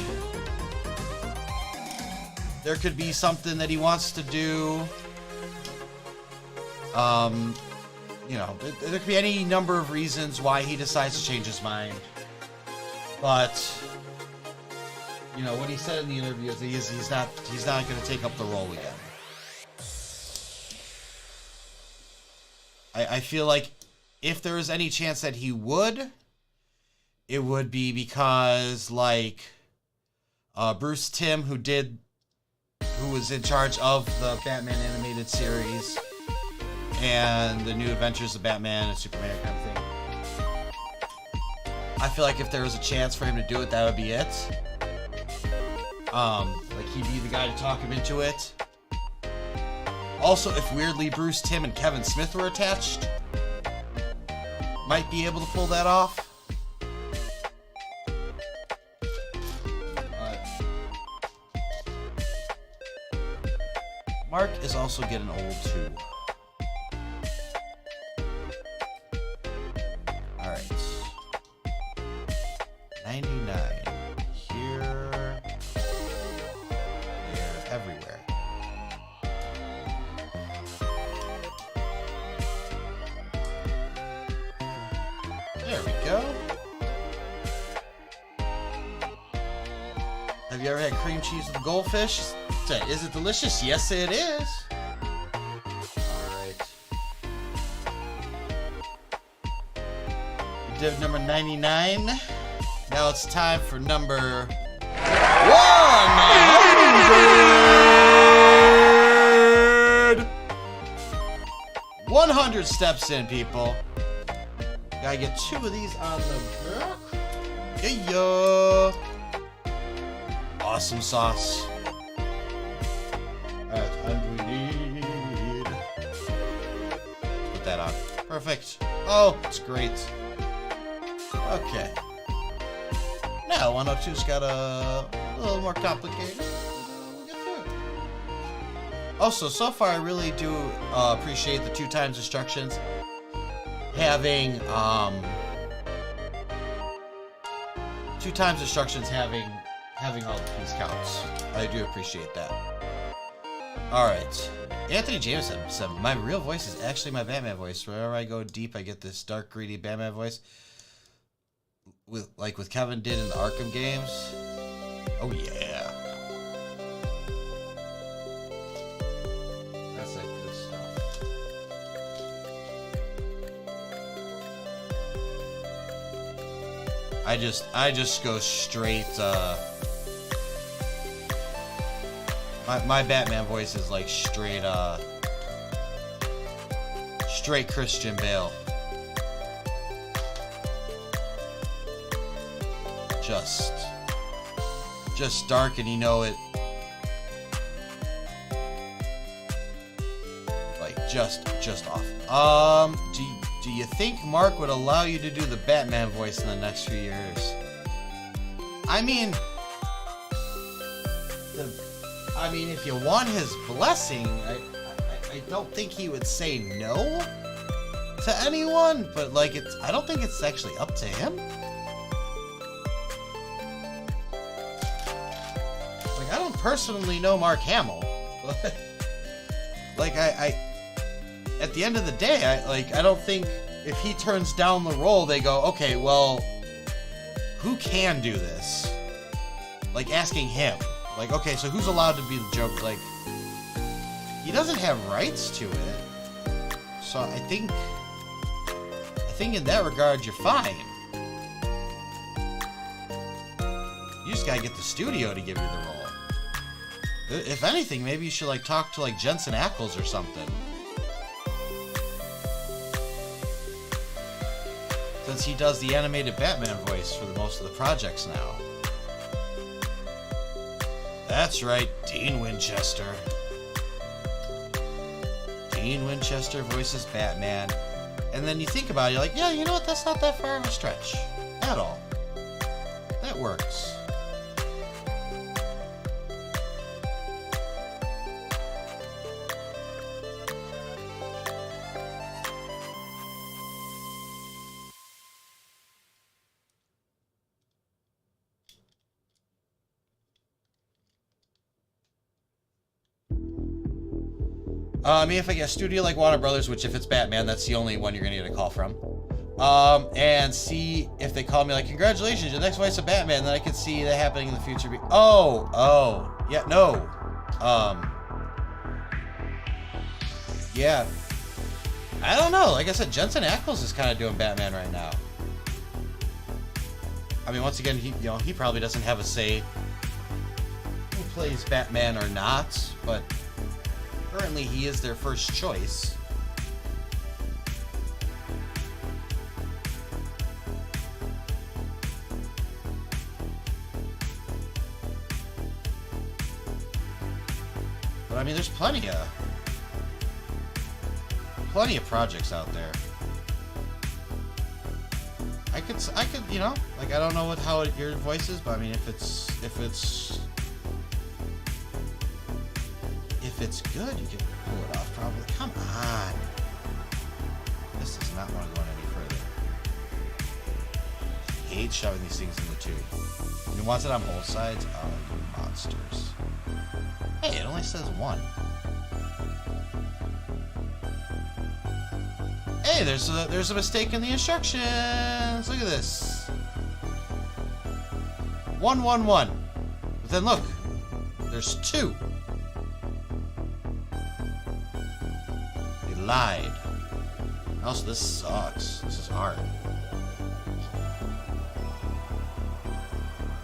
There could be something that he wants to do. You know, there could be any number of reasons why he decides to change his mind. But, you know, what he said in the interview is he's not going to take up the role again. I feel like if there was any chance that he would, it would be because, like, Bruce Timm, who was in charge of the Batman animated series and the New Adventures of Batman and Superman kind of thing. I feel like if there was a chance for him to do it, that would be it. Like he'd be the guy to talk him into it. Also, if weirdly Bruce Timm and Kevin Smith were attached, might be able to pull that off. Mark is also getting old too. Alright. 99. Here. There. Everywhere. There we go. Have you ever had cream cheese with goldfish? Is it delicious? Yes, it is. Alright. We did number 99. Now it's time for number 100! 100 steps in, people. Gotta get 2 of these on the back. Yeah. Awesome sauce. Alright, and we need... Put that on. Perfect. Oh, it's great. Okay. Now, 102's got a little more complicated. We'll get through it. Also, so far I really do appreciate the 2 times instructions. Having, 2 times instructions having all the piece counts. I do appreciate that. Alright. Anthony Jameson said, my real voice is actually my Batman voice. Whenever I go deep, I get this dark, greedy Batman voice. Like with Kevin did in the Arkham games. Oh, yeah. That's like good stuff. I just go straight, My Batman voice is like straight Christian Bale. Just dark, and you know it. Like just off. Do you think Mark would allow you to do the Batman voice in the next few years? I mean, if you want his blessing, I don't think he would say no to anyone, but like I don't think it's actually up to him. Like I don't personally know Mark Hamill, but like I at the end of the day, I don't think if he turns down the role, they go, okay, well, who can do this? Like asking him. Like, okay, so who's allowed to be the Joker? Like, he doesn't have rights to it. So I think in that regard, you're fine. You just gotta get the studio to give you the role. If anything, maybe you should like talk to like Jensen Ackles or something. Since he does the animated Batman voice for most of the projects now. That's right, Dean Winchester. Ian Winchester voices Batman. And then you think about it, you're like, yeah, you know what? That's not that far of a stretch. At all. That works. I mean, if I get a studio like Warner Brothers, which if it's Batman, that's the only one you're gonna get a call from. And see if they call me like, congratulations, your next voice of Batman, then I could see that happening in the future. Yeah, no. Yeah. I don't know. Like I said, Jensen Ackles is kind of doing Batman right now. I mean, once again, he probably doesn't have a say who plays Batman or not, but currently he is their first choice. But I mean, there's plenty of projects out there. I could, you know, like, I don't know how your voice is, but I mean, if it's good, you can pull it off, probably. Come on. This does not want to go any further. I hate shoving these things in the tube. And it wants it on both sides? Oh, you monsters. Hey, it only says one. Hey, there's a mistake in the instructions. Look at this. 111. But then look, there's 2. They lied. Also, this sucks. This is hard.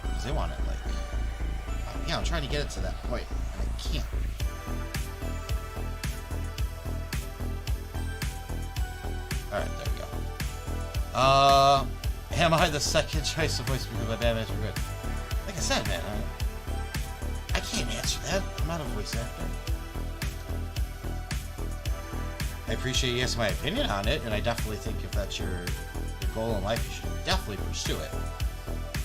Because they want it like... yeah, I'm trying to get it to that point. And I can't. Alright, there we go. Am I the second choice of voice because my Batman's were good? Like I said, man, I can't answer that. I'm not a voice actor. I appreciate you asking my opinion on it, and I definitely think if that's your goal in life, you should definitely pursue it.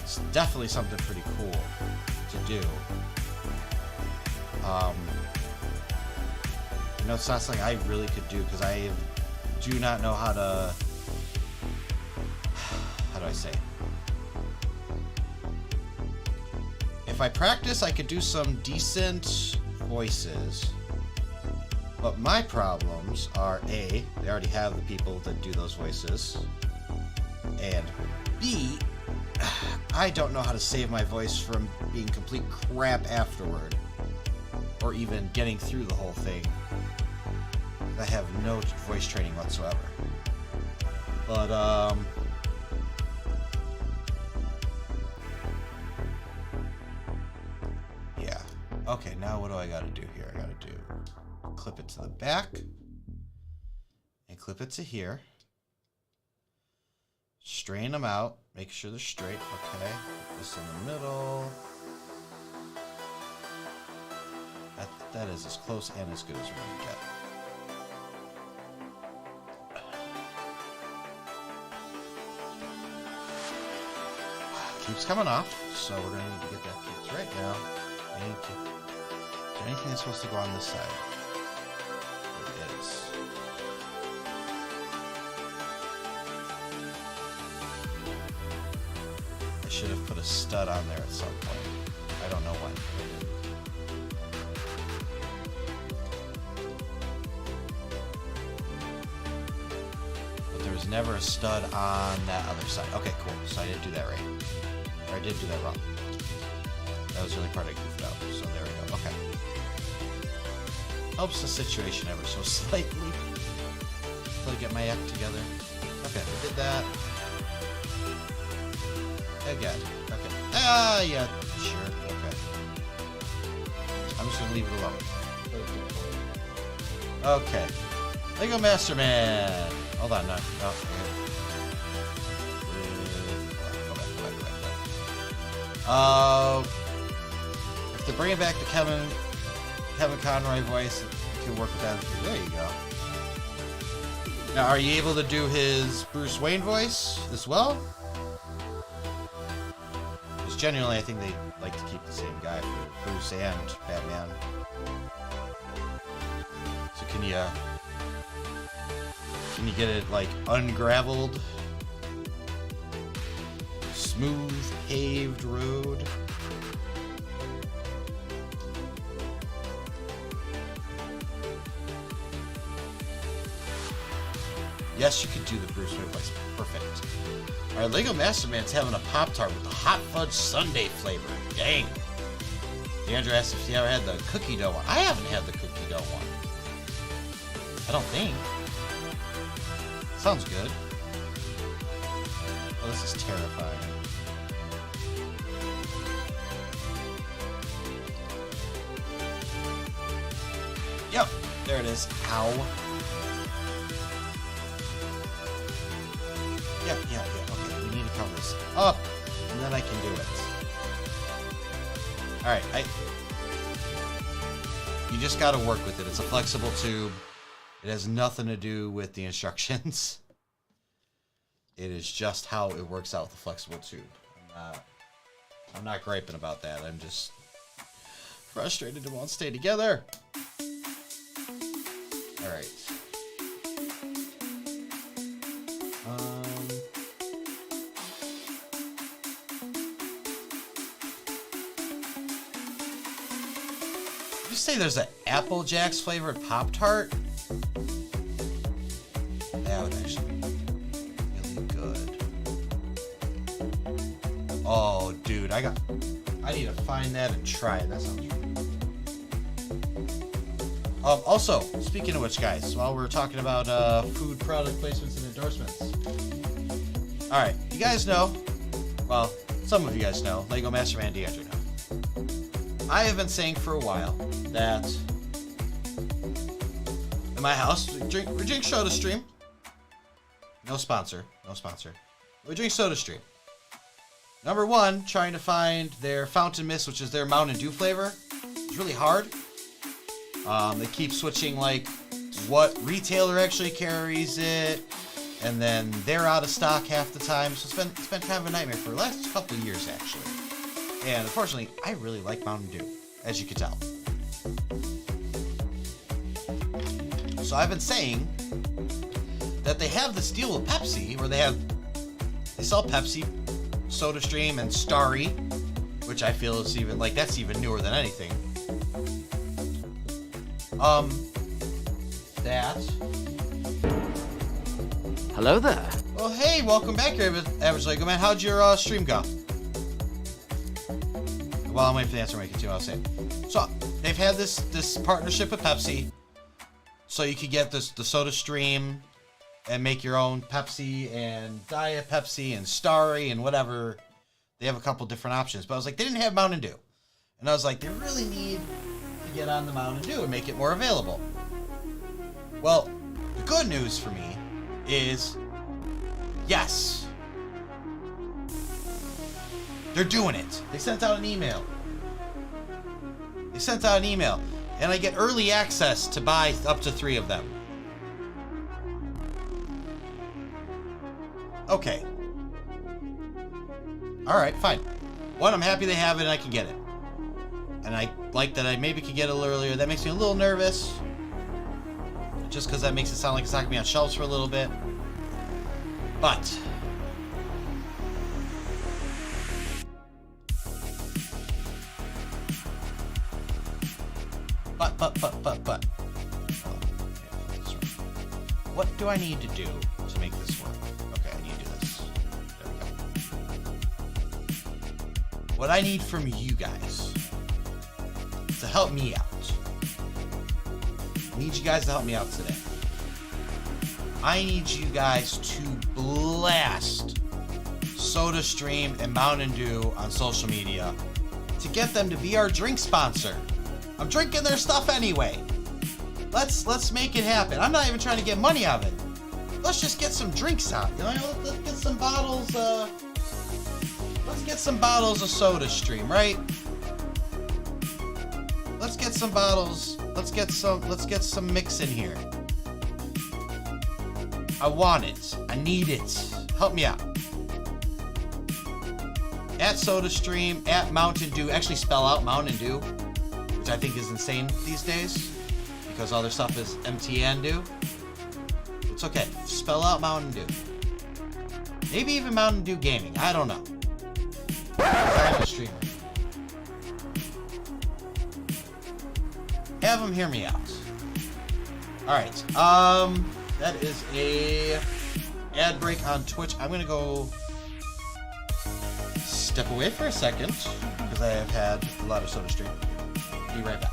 It's definitely something pretty cool to do. You know, it's not something I really could do because I do not know how to... how do I say? If I practice, I could do some decent voices. But my problems are A, they already have the people that do those voices. And B, I don't know how to save my voice from being complete crap afterward. Or even getting through the whole thing. I have no voice training whatsoever. But, yeah. Okay, now what do I gotta do here? I gotta do... clip it to the back. And clip it to here. Straighten them out. Make sure they're straight. Okay. Put this in the middle. That is as close and as good as we're gonna get. Keeps coming off, so we're gonna need to get that fixed right now. Thank you. Is there anything that's supposed to go on this side? It is. I should have put a stud on there at some point. I don't know when. But there was never a stud on that other side. Okay, cool. So I didn't do that right. Or I did do that wrong. That was the only part I goofed out. So there we go. Okay. Helps the situation ever so slightly. Until I get my act together. Okay, I did that. Again. Okay. Ah, yeah. Sure. Okay. I'm just gonna leave it alone. Okay. Lego Master Man. Hold on, no. Oh, if they're bringing back the Kevin Conroy voice, you can work with that. There you go. Now, are you able to do his Bruce Wayne voice as well? Because genuinely, I think they like to keep the same guy for Bruce and Batman. So can you get it like ungraveled, smooth paved road? Yes, you could do the Bruce Wayne voice. Perfect. Our Lego Masterman's having a Pop-Tart with the hot fudge sundae flavor. Dang. Andrew asked if you ever had the cookie dough one. I haven't had the cookie dough one. I don't think. Sounds good. Oh, this is terrifying. Yep, there it is. Ow. Yeah, okay, we need to cover this up, and then I can do it. Alright, you just gotta work with it. It's a flexible tube. It has nothing to do with the instructions. It is just how it works out with the flexible tube. I'm not griping about that. I'm just frustrated it won't stay together. Alright. Did you say there's an Apple Jacks flavored Pop-Tart? That would actually be really good. Oh, dude, I need to find that and try it. That sounds really good. Also, speaking of which, guys, while we're talking about food product placements and endorsements. Alright, you guys know, well, some of you guys know, Lego Masterman DeAndre know. I have been saying for a while that in my house, we drink SodaStream. No sponsor. We drink SodaStream. Number one, trying to find their Fountain Mist, which is their Mountain Dew flavor. It's really hard. They keep switching, like, what retailer actually carries it, and then they're out of stock half the time. So it's been kind of a nightmare for the last couple of years, actually. And unfortunately, I really like Mountain Dew, as you can tell. So I've been saying that they have this deal with Pepsi, where they sell Pepsi, SodaStream, and Starry, which I feel is even, like, that's even newer than anything. Hello there. Well, hey, welcome back here, Average Lego Man. How'd your stream go? Well, I'm waiting for the answer. Make it too. I'll say. So they've had this partnership with Pepsi, so you could get the SodaStream and make your own Pepsi and Diet Pepsi and Starry and whatever. They have a couple different options, but I was like, they didn't have Mountain Dew, and I was like, they really need to get on the Mountain Dew and make it more available. Well, the good news for me is, yes, they're doing it. They sent out an email. And I get early access to buy up to 3 of them. Okay. Alright, fine. One, I'm happy they have it and I can get it. And I like that I maybe could get it a little earlier. That makes me a little nervous. Just because that makes it sound like it's not going to be on shelves for a little bit. But what do I need to do to make this work? Okay, I need to do this. There we go. What I need from you guys to help me out. I need you guys to help me out today. I need you guys to blast SodaStream and Mountain Dew on social media to get them to be our drink sponsor. I'm drinking their stuff anyway. Let's make it happen. I'm not even trying to get money out of it. Let's just get some drinks out. You know, let's get some bottles. Let's get some bottles of SodaStream, right? Let's get some bottles. Let's get some mix in here. I want it. I need it. Help me out. At SodaStream, at Mountain Dew. Actually spell out Mountain Dew, which I think is insane these days because all their stuff is MTN Dew. It's okay. Spell out Mountain Dew. Maybe even Mountain Dew Gaming. I don't know. I'm a streamer. Have them hear me out. Alright. That is a ad break on Twitch. I'm gonna go step away for a second because I have had a lot of SodaStream. Be right back.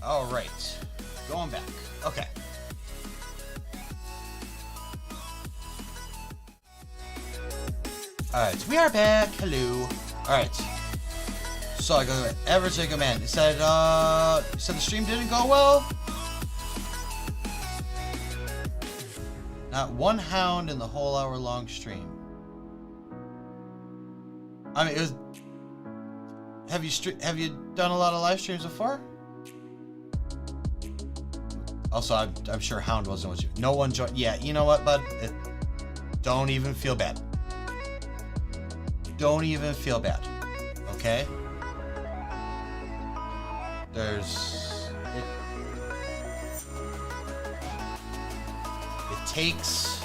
All right, going back. Okay. All right, we are back. Hello. All right. So I go ever to command. It said the stream didn't go well. Not one hound in the whole hour-long stream. I mean, it was. Have you done a lot of live streams before? Also, I'm sure Hound wasn't with you. No one joined. Yeah, you know what, bud? Don't even feel bad. Don't even feel bad. Okay? It takes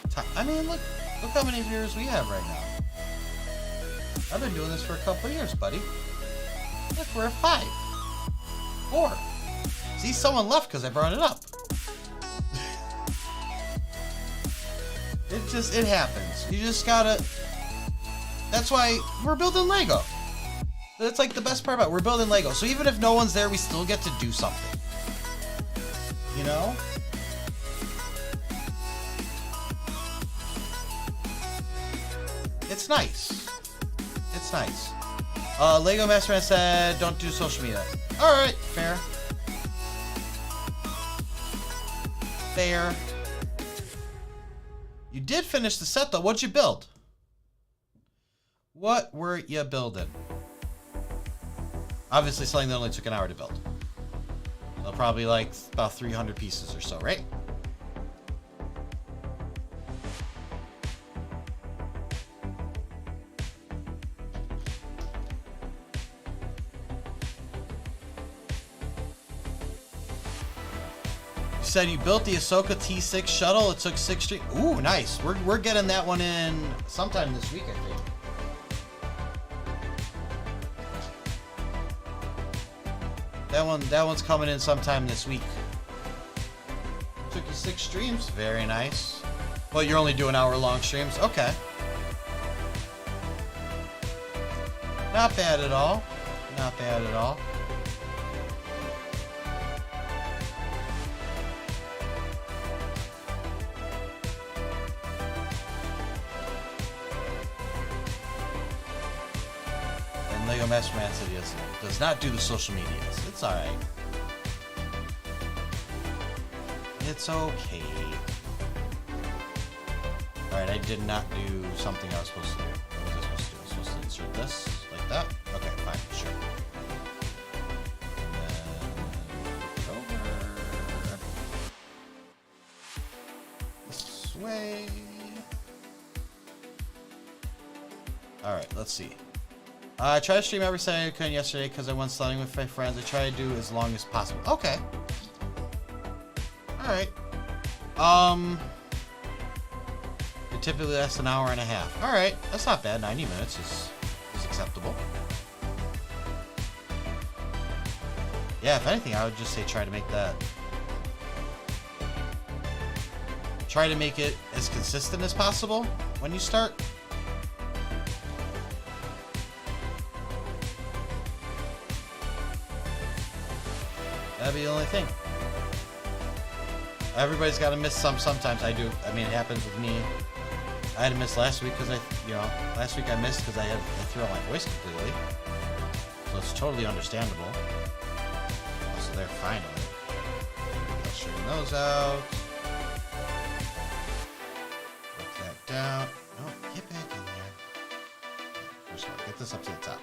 time. I mean, look how many viewers we have right now. I've been doing this for a couple of years, buddy. Look, we're at 5. 4. See, someone left because I brought it up. It happens. You just gotta... That's why we're building Lego. That's like the best part about it. We're building Lego. So even if no one's there, we still get to do something. You know? It's nice. It's nice. Lego Masterman said, don't do social media. Alright, fair. Fair. You did finish the set though. What'd you build? What were you building? Obviously something that only took an hour to build. So probably like about 300 pieces or so, right? Said you built the Ahsoka T6 shuttle. It took 6 streams. Ooh, nice. We're getting that one in sometime this week, I think. That one's coming in sometime this week. Took you 6 streams. Very nice. Well, you're only doing hour-long streams. Okay. Not bad at all. Not bad at all. And Lego Master Man said he does not do the social medias. It's alright. It's okay. Alright, I did not do something I was supposed to do. What was I supposed to do? I was supposed to insert this like that? Okay, fine, sure. And then over. This way. Alright, let's see. I tried to stream every Saturday I couldn't yesterday because I went sledding with my friends. I try to do as long as possible. Okay. Alright. It typically lasts an hour and a half. Alright, that's not bad. 90 minutes is acceptable. Yeah, if anything, I would just say try to make that... Try to make it as consistent as possible when you start. That'd be the only thing. Everybody's got to miss sometimes. I do. I mean, it happens with me. I had to miss last week because last week I missed because I threw out my voice completely. So it's totally understandable. So they're fine with it. I'll straighten those out. Put that down. No, get back in there. First of all, get this up to the top.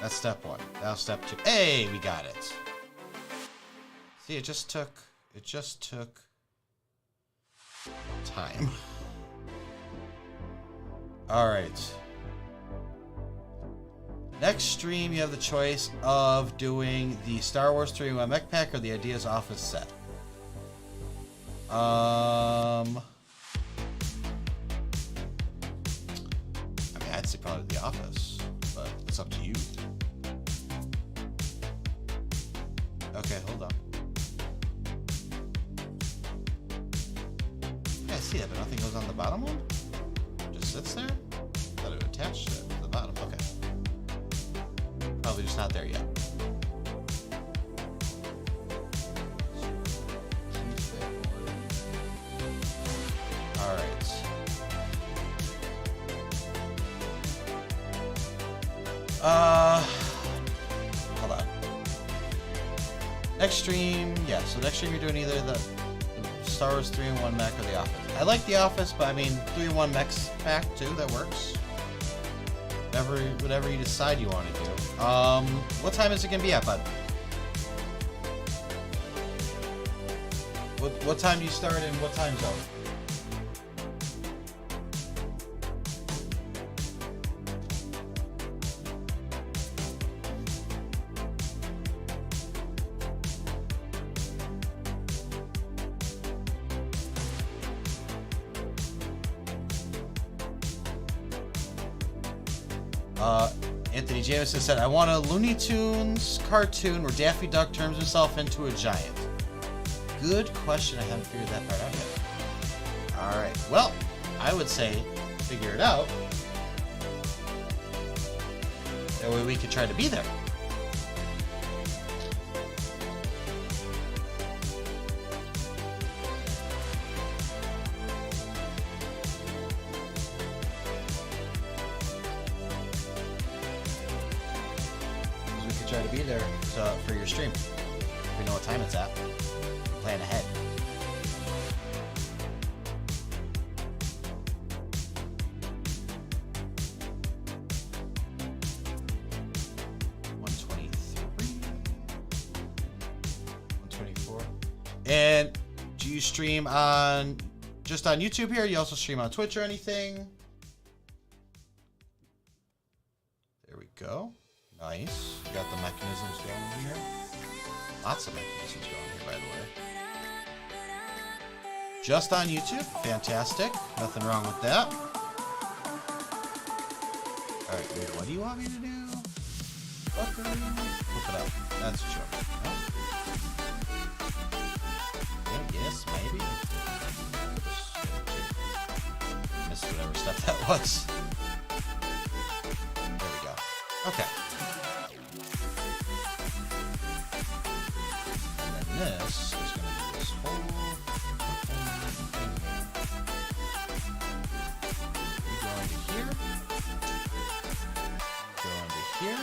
That's step one. Now step two. Hey, we got it. See, it just took time. Alright. Next stream, you have the choice of doing the Star Wars 3-in-1 mech pack or the Ideas Office set. I mean, I'd say probably the Office, but it's up to you. Okay, hold on. Yeah, I see that, but nothing goes on the bottom one? Just sits there? Thought it would attach to the bottom. Okay. Probably just not there yet. Alright. Hold on. Next stream, yeah, so next stream you're doing either the Star Wars 3-in-1 mech or the Office. I like the Office, but I mean 3-in-1 mechs pack too, that works. Whatever you decide you want to do. What time is it gonna be at, bud? What time do you start and what time zone? Anthony Jameson said, I want a Looney Tunes cartoon where Daffy Duck turns himself into a giant. Good question. I haven't figured that part out yet. Alright. Well, I would say figure it out. That way we could try to be there. Try to be there for your stream. We know what time it's at. Plan ahead. And do you stream just on YouTube here? You also stream on Twitch or anything? There we go. Nice. You got the mechanisms going here. Lots of mechanisms going here, by the way. Just on YouTube. Fantastic. Nothing wrong with that. Alright, wait, what do you want me to do? Flip it up. That's true. No? Yes, maybe. Missed whatever step that was. There we go. Okay. And then this is going to be this whole thing here. Go into here.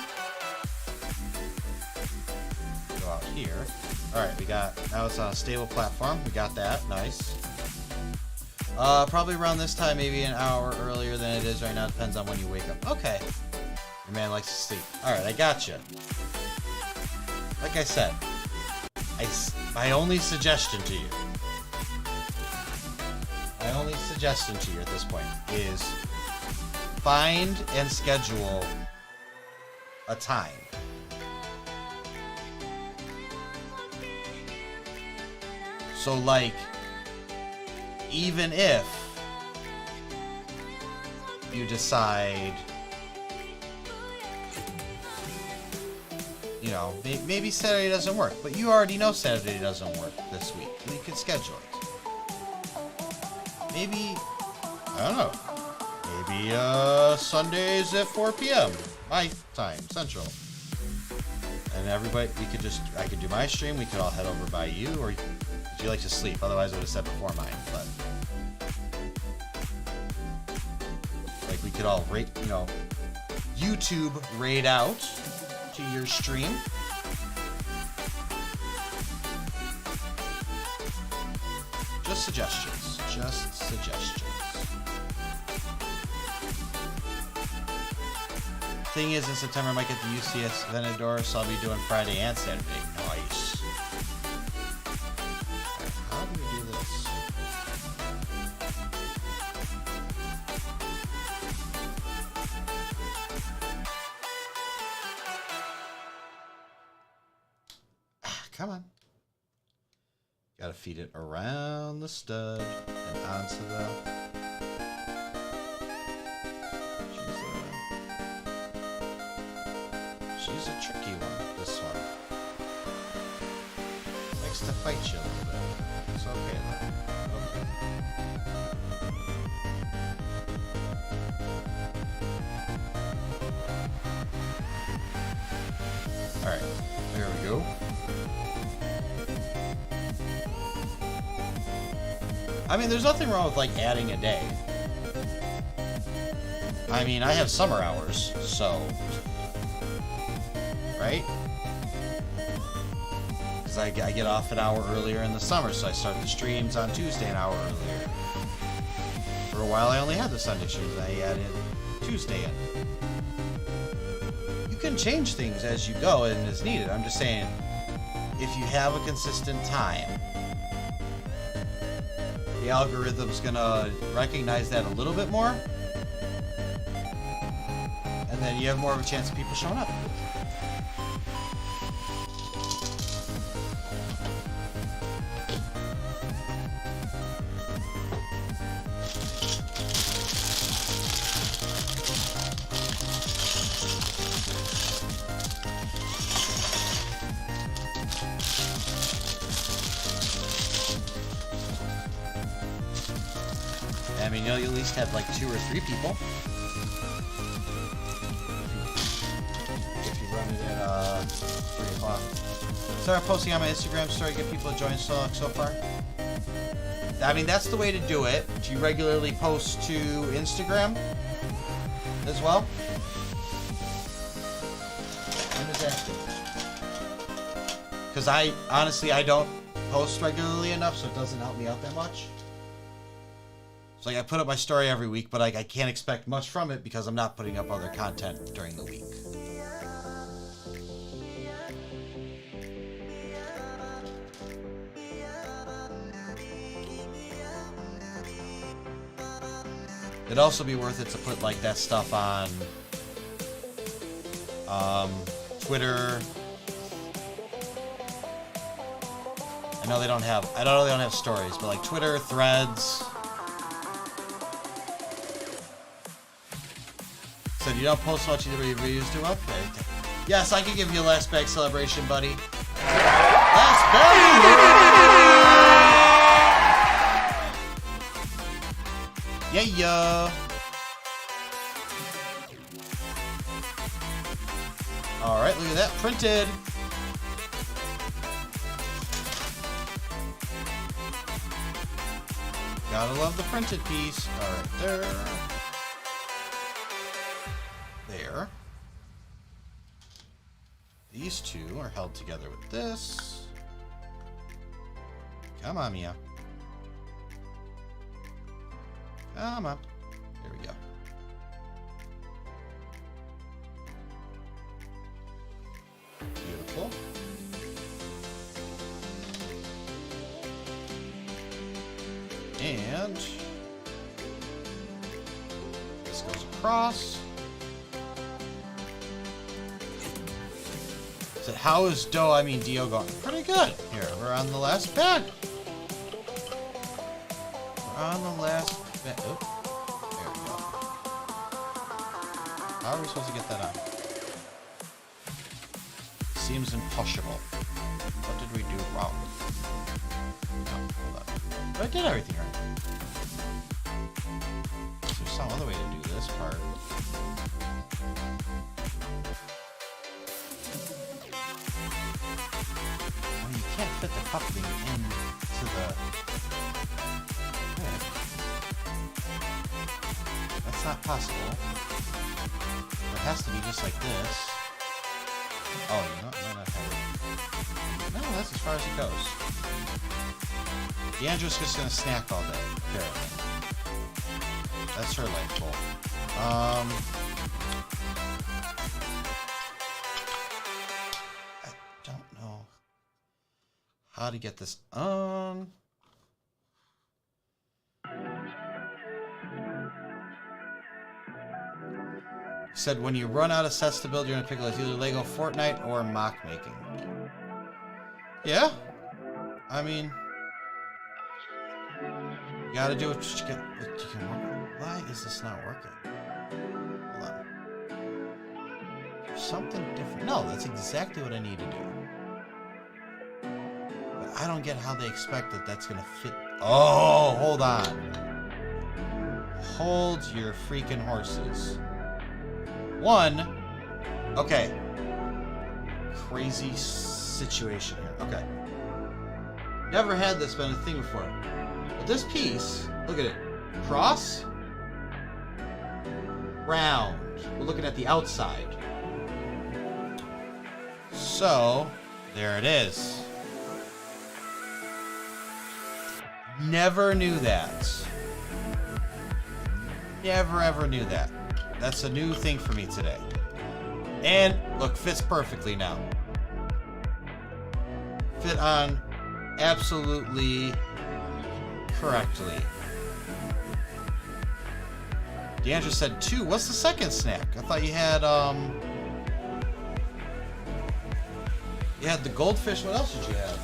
Go out here. Alright, we got, now it's on a stable platform. We got that. Nice. Probably around this time, maybe an hour earlier than it is right now. Depends on when you wake up. Okay. Your man likes to sleep. Alright, I gotcha. Like I said, my only suggestion to you, at this point is find and schedule a time. So, like, even if you decide, you know, maybe Saturday doesn't work, but you already know Saturday doesn't work this week. You can schedule it. Maybe, I don't know, maybe Sundays at 4 p.m. my time, Central. And everybody, I could do my stream, we could all head over by you, or if you like to sleep, otherwise I would have said before mine, but like we could all rate, you know, YouTube raid out to your stream. Just suggestions. Thing is, in September I might get the UCS Venador, so I'll be doing Friday and Saturday. Nice. How do we do this? Come on. Gotta feed it around the stud and onto the... She's a tricky one, this one. Likes to fight you a little bit. It's okay though. Okay. Alright, there we go. I mean, there's nothing wrong with, like, adding a day. I mean, I have summer hours, so... Right? Because I get off an hour earlier in the summer, so I start the streams on Tuesday an hour earlier. For a while, I only had the Sunday streams. I added Tuesday in. You can change things as you go and as needed. I'm just saying, if you have a consistent time, the algorithm's gonna recognize that a little bit more, and then you have more of a chance of people showing up. I mean, you'll at least have like 2 or 3 people. If you run it at 3 o'clock. Start posting on my Instagram story, get people to join so far. I mean, that's the way to do it. Do you regularly post to Instagram as well? When is that? Because I don't post regularly enough, so it doesn't help me out that much. So like I put up my story every week, but I can't expect much from it because I'm not putting up other content during the week. It'd also be worth it to put like that stuff on Twitter. I know they don't have stories, but like Twitter, Threads. So you don't post much either, but you used to? Okay. Yes, I can give you a last bag celebration, buddy. Last bag! Yeah. Alright, look at that. Printed. Gotta love the printed piece. Alright, there. There. These two are held together with this. Come on, Mia. Come on. There we go. Beautiful. And this goes across. So how is DO going? Pretty good. Here, we're on the last bed. We're on the last bed. Oh, there we go. How are we supposed to get that on? Seems impossible. What did we do wrong? No, hold on. But I did everything right. There's some other way to do this part. I mean, you can't fit the coupling into the head. That's not possible. It has to be just like this. Oh, you know, might not have it. No, that's as far as it goes. Deandra's just gonna snack all day, apparently. That's her life goal. I don't know how to get this on. Said when you run out of sets to build, you're gonna pick like either Lego Fortnite or mock making. Yeah, I mean, you gotta do what you can work. Why is this not working? Hold on. There's something different. No, that's exactly what I need to do. But I don't get how they expect that that's gonna fit. Oh, hold on. Hold your freaking horses. One, okay, crazy situation here. Okay, never had this been a thing before. But this piece, look at it, cross, round. We're looking at the outside. So, there it is. Never knew that. Never ever knew that. That's a new thing for me today. And, look, fits perfectly now. Fit on absolutely correctly. Deandra said 2. What's the second snack? I thought you had, you had the goldfish. What else did you have?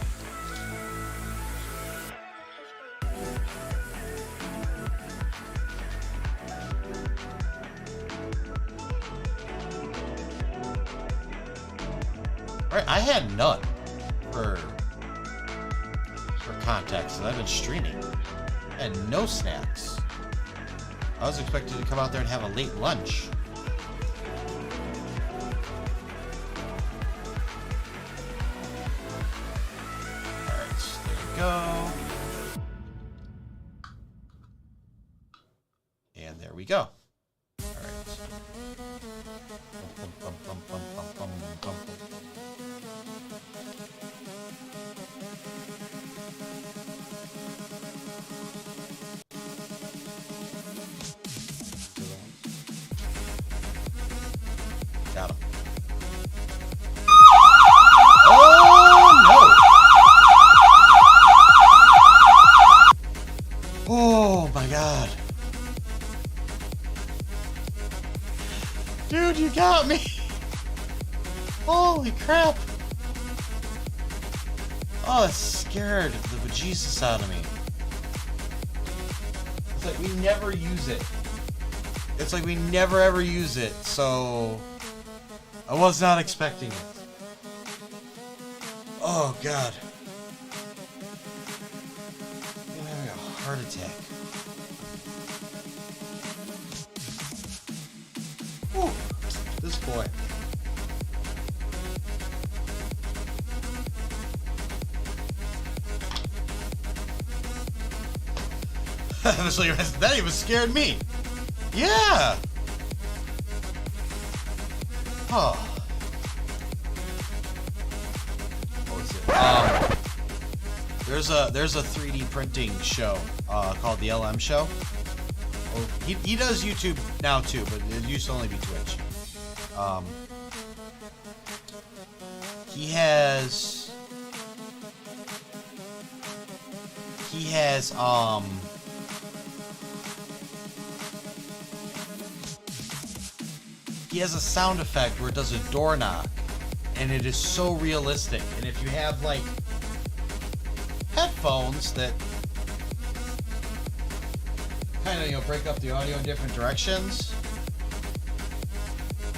Right, I had none for context, and I've been streaming. I had no snacks. I was expected to come out there and have a late lunch. Alright, there we go. And there we go. Alright. Bum, bum, bum, bum, bum, bum, bum, bum. Got him. Oh no! Oh my god. Dude, you got me! Holy crap! Oh, it scared the bejesus out of me. It's like we never use it. It's like we never ever use it, so I was not expecting it. Oh god. I'm having a heart attack. Whew. This boy. That even scared me. Yeah. Oh. What was it? There's a 3D printing show called the LM Show. Well, he does YouTube now too, but it used to only be Twitch. He has a sound effect where it does a door knock, and it is so realistic. And if you have like headphones that kind of break up the audio in different directions,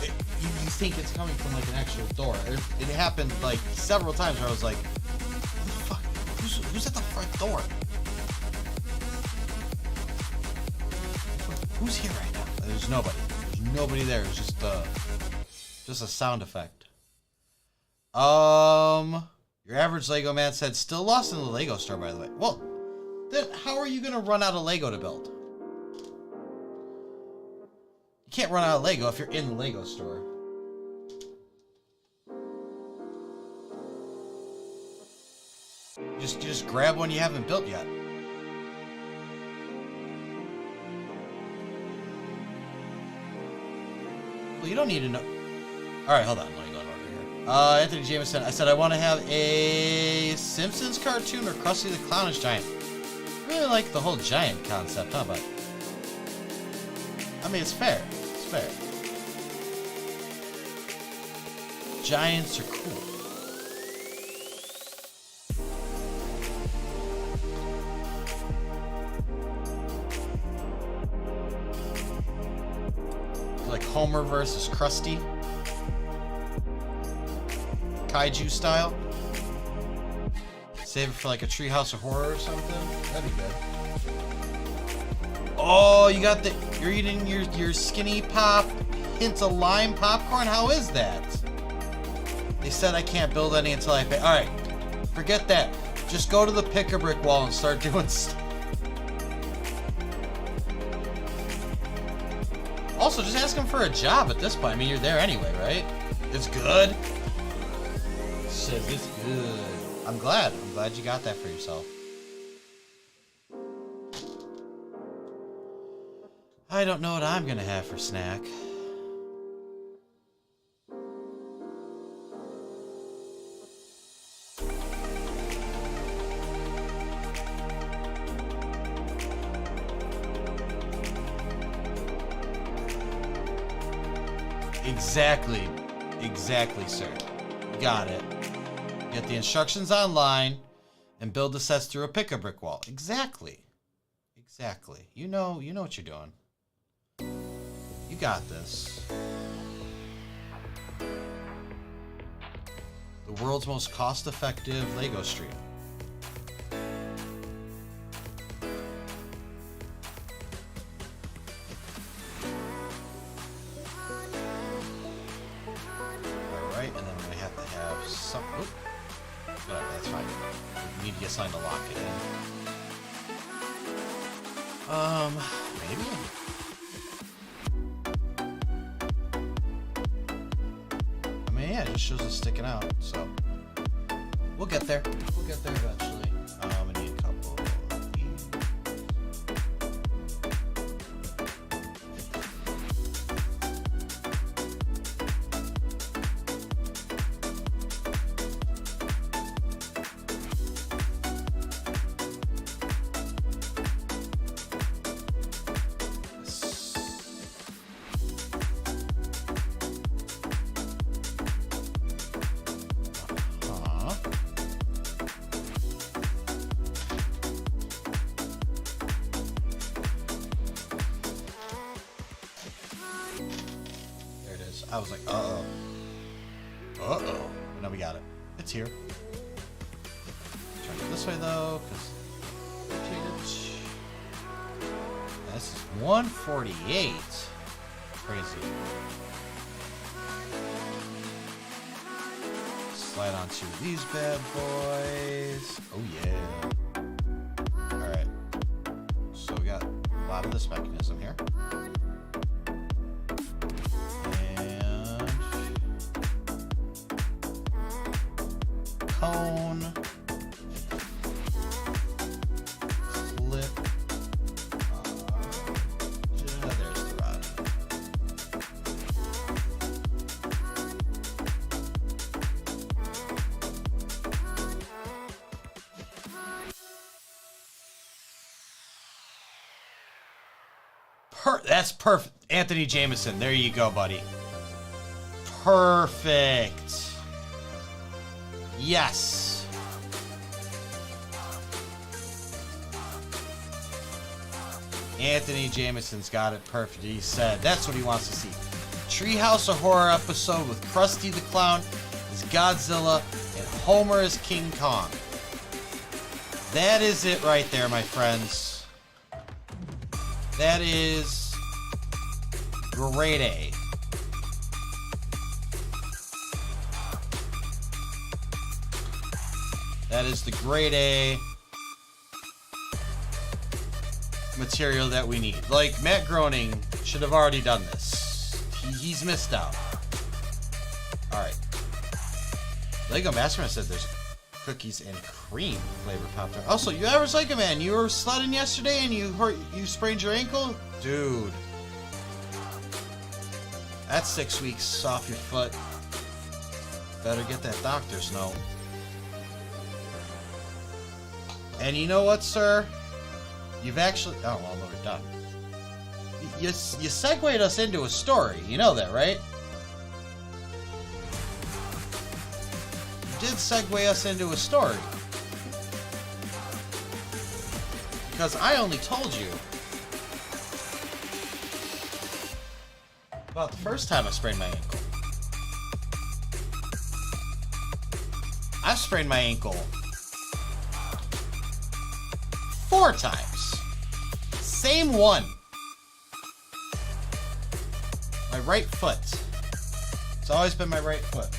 you think it's coming from like an actual door. It happened like several times where I was like, "Who the fuck? Who's at the front door? Who's here right now?" There's nobody. There's nobody there. It's just a sound effect. Your average Lego man said, "Still lost in the Lego store, by the way." Well, then how are you gonna run out of Lego to build? You can't run out of Lego if you're in the Lego store. You just grab one you haven't built yet. Well, you don't need to know. All right, hold on. Let me go over here. Anthony Jameson. I said I want to have a Simpsons cartoon or Krusty the Clown as Giant. I really like the whole giant concept, huh? But I mean, it's fair. It's fair. Giants are cool. Like Homer versus Krusty. Kaiju style. Save it for like a Treehouse of Horror or something. That'd be good. Oh, you got you're eating your Skinny Pop hint of lime popcorn? How is that? They said I can't build any until I pay. Alright, forget that. Just go to the pick-a-brick wall and start doing stuff. Also, just ask him for a job at this point. I mean, you're there anyway, right? It's good. Says it's good. I'm glad you got that for yourself. I don't know what I'm gonna have for snack. Exactly, sir. Got it. Get the instructions online and build the sets through a pick-a-brick wall. Exactly. You know what you're doing. You got this. The world's most cost-effective Lego stream. That's fine. We need to get something to lock it in. Maybe? I mean, yeah, it just shows us sticking out, so we'll get there. We'll get there eventually. I need a couple of these. I was like, uh-oh. Uh-oh. No, we got it. It's here. Turn it this way, though, because... This is 148. Crazy. Slide onto these bad boys. Oh, yeah. Alright. So we got top of this mechanism here. And cone. Clip. There's the rod. That's perfect. Anthony Jameson. There you go, buddy. Perfect. Yes. Anthony Jameson's got it perfect. He said that's what he wants to see. Treehouse of Horror episode with Krusty the Clown as Godzilla and Homer as King Kong. That is it right there, my friends. That is grade A. That is the grade A material that we need. Like, Matt Groening should have already done this. He's missed out. Alright. Lego Masterman said there's cookies and cream flavored Pop-Tart. Also, you average Lego Man, you were sledding yesterday and you sprained your ankle? Dude. That's 6 weeks off your foot. Better get that doctor's note. And you know what, sir? You've actually... Oh, well, we're done. You segued us into a story. You know that, right? You did segue us into a story. Because I only told you about the first time I sprained my ankle. I've sprained my ankle 4 times. Same one. My right foot. It's always been my right foot.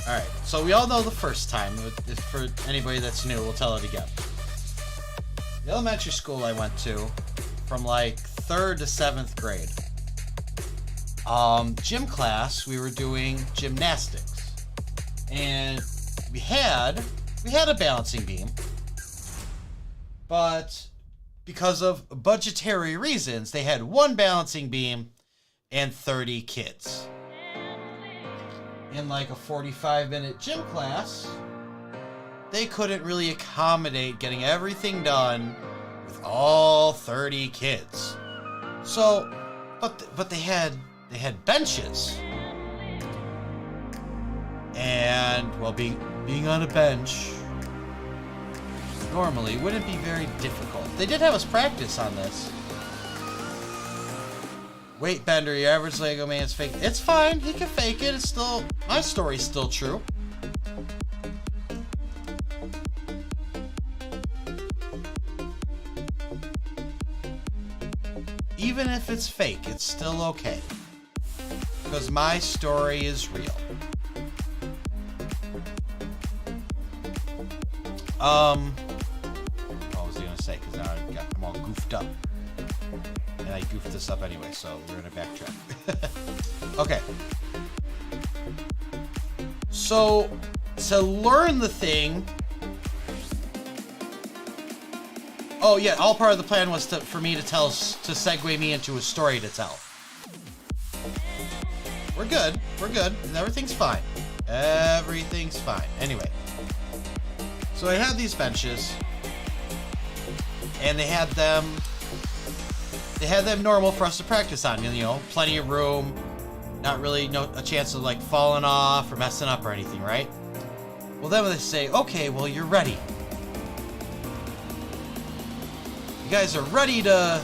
Alright, so we all know the first time. For anybody that's new, we'll tell it again. The elementary school I went to, from like 3rd to 7th grade. Gym class, we were doing gymnastics. And we had a balancing beam. But because of budgetary reasons, they had 1 balancing beam and 30 kids. In like a 45-minute gym class, they couldn't really accommodate getting everything done with all 30 kids. So, but they had benches. And, well, being on a bench normally wouldn't be very difficult. They did have us practice on this. Wait, Bender, your average Lego man's fake. It's fine, he can fake it. It's still, my story's still true. Even if it's fake, it's still okay. Because my story is real. What was I gonna say? Because now I'm all goofed up. And I goofed this up anyway, so we're gonna backtrack. Okay. So, to learn the thing... Oh yeah, all part of the plan was for me to segue me into a story to tell. We're good. Everything's fine. Everything's fine. Anyway. So I had these benches. And they had them normal for us to practice on. You know, plenty of room. Not really a chance of like falling off or messing up or anything, right? Well, then when they say, okay, well, you're ready. You guys are ready to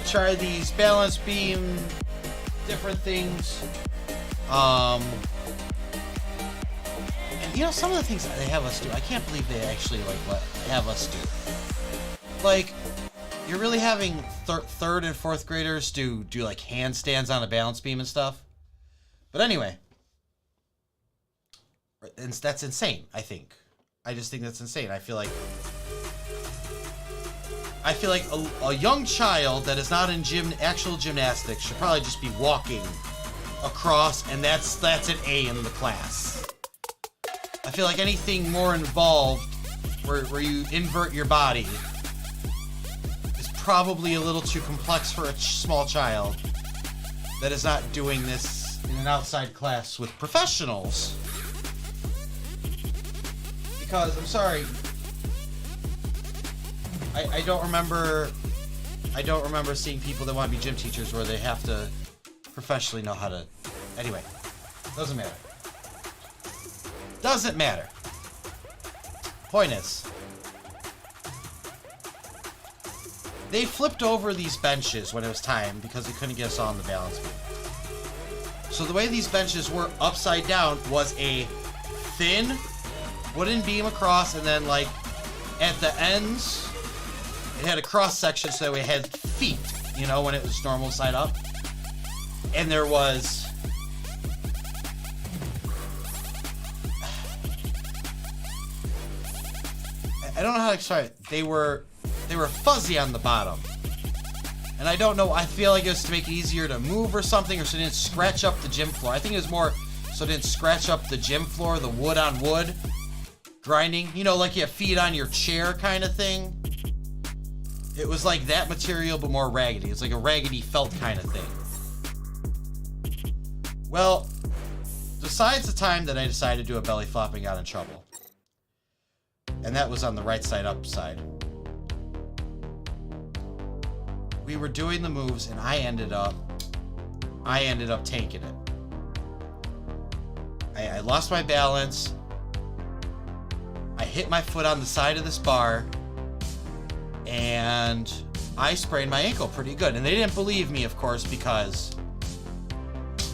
try these balance beam, different things. And you know, some of the things that they have us do, I can't believe they actually have us do. Like, you're really having 3rd and 4th graders do like handstands on a balance beam and stuff. But anyway, and that's insane, I think. I just think that's insane. I feel like I feel like a young child that is not in actual gymnastics should probably just be walking across, and that's an A in the class. I feel like anything more involved where you invert your body is probably a little too complex for a small child that is not doing this in an outside class with professionals. Because, I'm sorry, I don't remember seeing people that want to be gym teachers where they have to professionally know how to... Anyway, doesn't matter. Doesn't matter. Point is, they flipped over these benches when it was time because they couldn't get us all on the balance beam. So the way these benches were upside down was a thin wooden beam across, and then like at the ends it had a cross section so that we had feet, you know, when it was normal side up. And there was I don't know how to explain it. They were fuzzy on the bottom. And I don't know, I feel like it was to make it easier to move or something, or so it didn't scratch up the gym floor. I think it was more so it didn't scratch up the gym floor, the wood on wood grinding. You know, like you have feet on your chair kind of thing. It was like that material, but more raggedy. It's like a raggedy felt kind of thing. Well, besides the time that I decided to do a belly flop and got in trouble. And that was on the right side up side. We were doing the moves and I ended up tanking it. I lost my balance. I hit my foot on the side of this bar and I sprained my ankle pretty good. And they didn't believe me, of course, because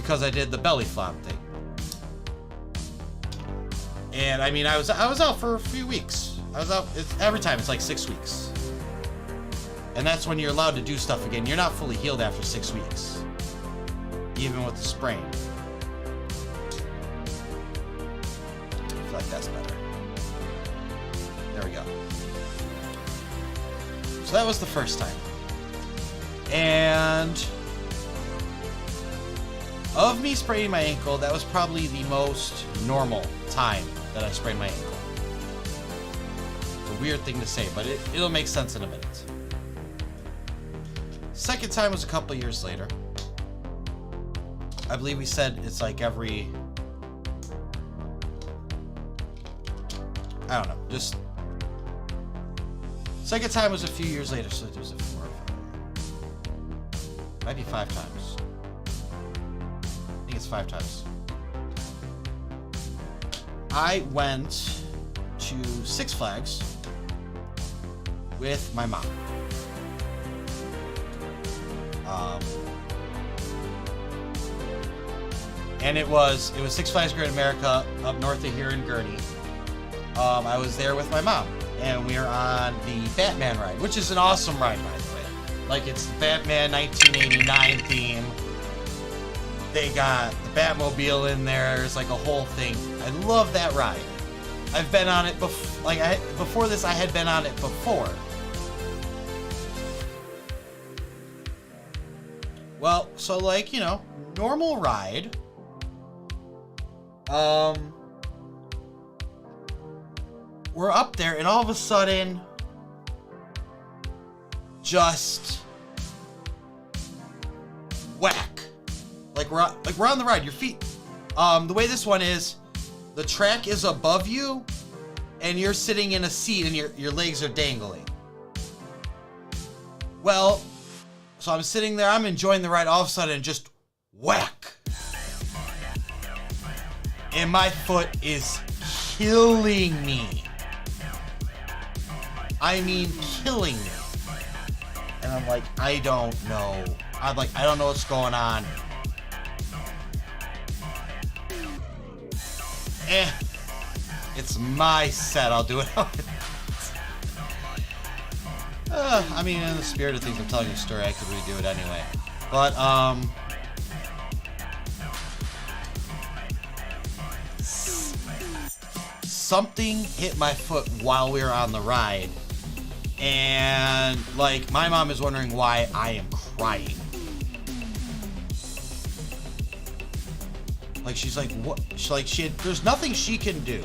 I did the belly flop thing. And I mean, I was out for a few weeks. I was out, every time it's like 6 weeks. And that's when you're allowed to do stuff again. You're not fully healed after 6 weeks, even with the sprain. I feel like that's better. There we go. So that was the first time. And of me spraining my ankle, that was probably the most normal time that I sprained my ankle. It's a weird thing to say, but it'll make sense in a minute. Second time was a couple years later. I believe we said it's like every... I don't know, just... Second time was a few years later, so there's a 4 or 5. Might be 5 times. I think it's 5 times. I went to Six Flags with my mom. And it was Six Flags Great America up north of here in Gurney. I was there with my mom, and we were on the Batman ride, which is an awesome ride, by the way. Like, it's the Batman 1989 theme. They got the Batmobile in there. It's like a whole thing. I love that ride. I've been on it before. Before this, I had been on it before. Well, so like, you know, normal ride. We're up there, and all of a sudden, just whack. Like we're on the ride. Your feet. The way this one is, the track is above you, and you're sitting in a seat, and your legs are dangling. Well, so I'm sitting there. I'm enjoying the ride. All of a sudden, just whack. And my foot is killing me. I mean, killing me. And I'm like, I don't know. I don't know what's going on. It's my set. I'll do it. I mean, in the spirit of things, I'm telling you a story. I could redo it anyway. But, something hit my foot while we were on the ride, And, like, my mom is wondering why I am crying. Like, she's like, what? She's like, there's nothing she can do.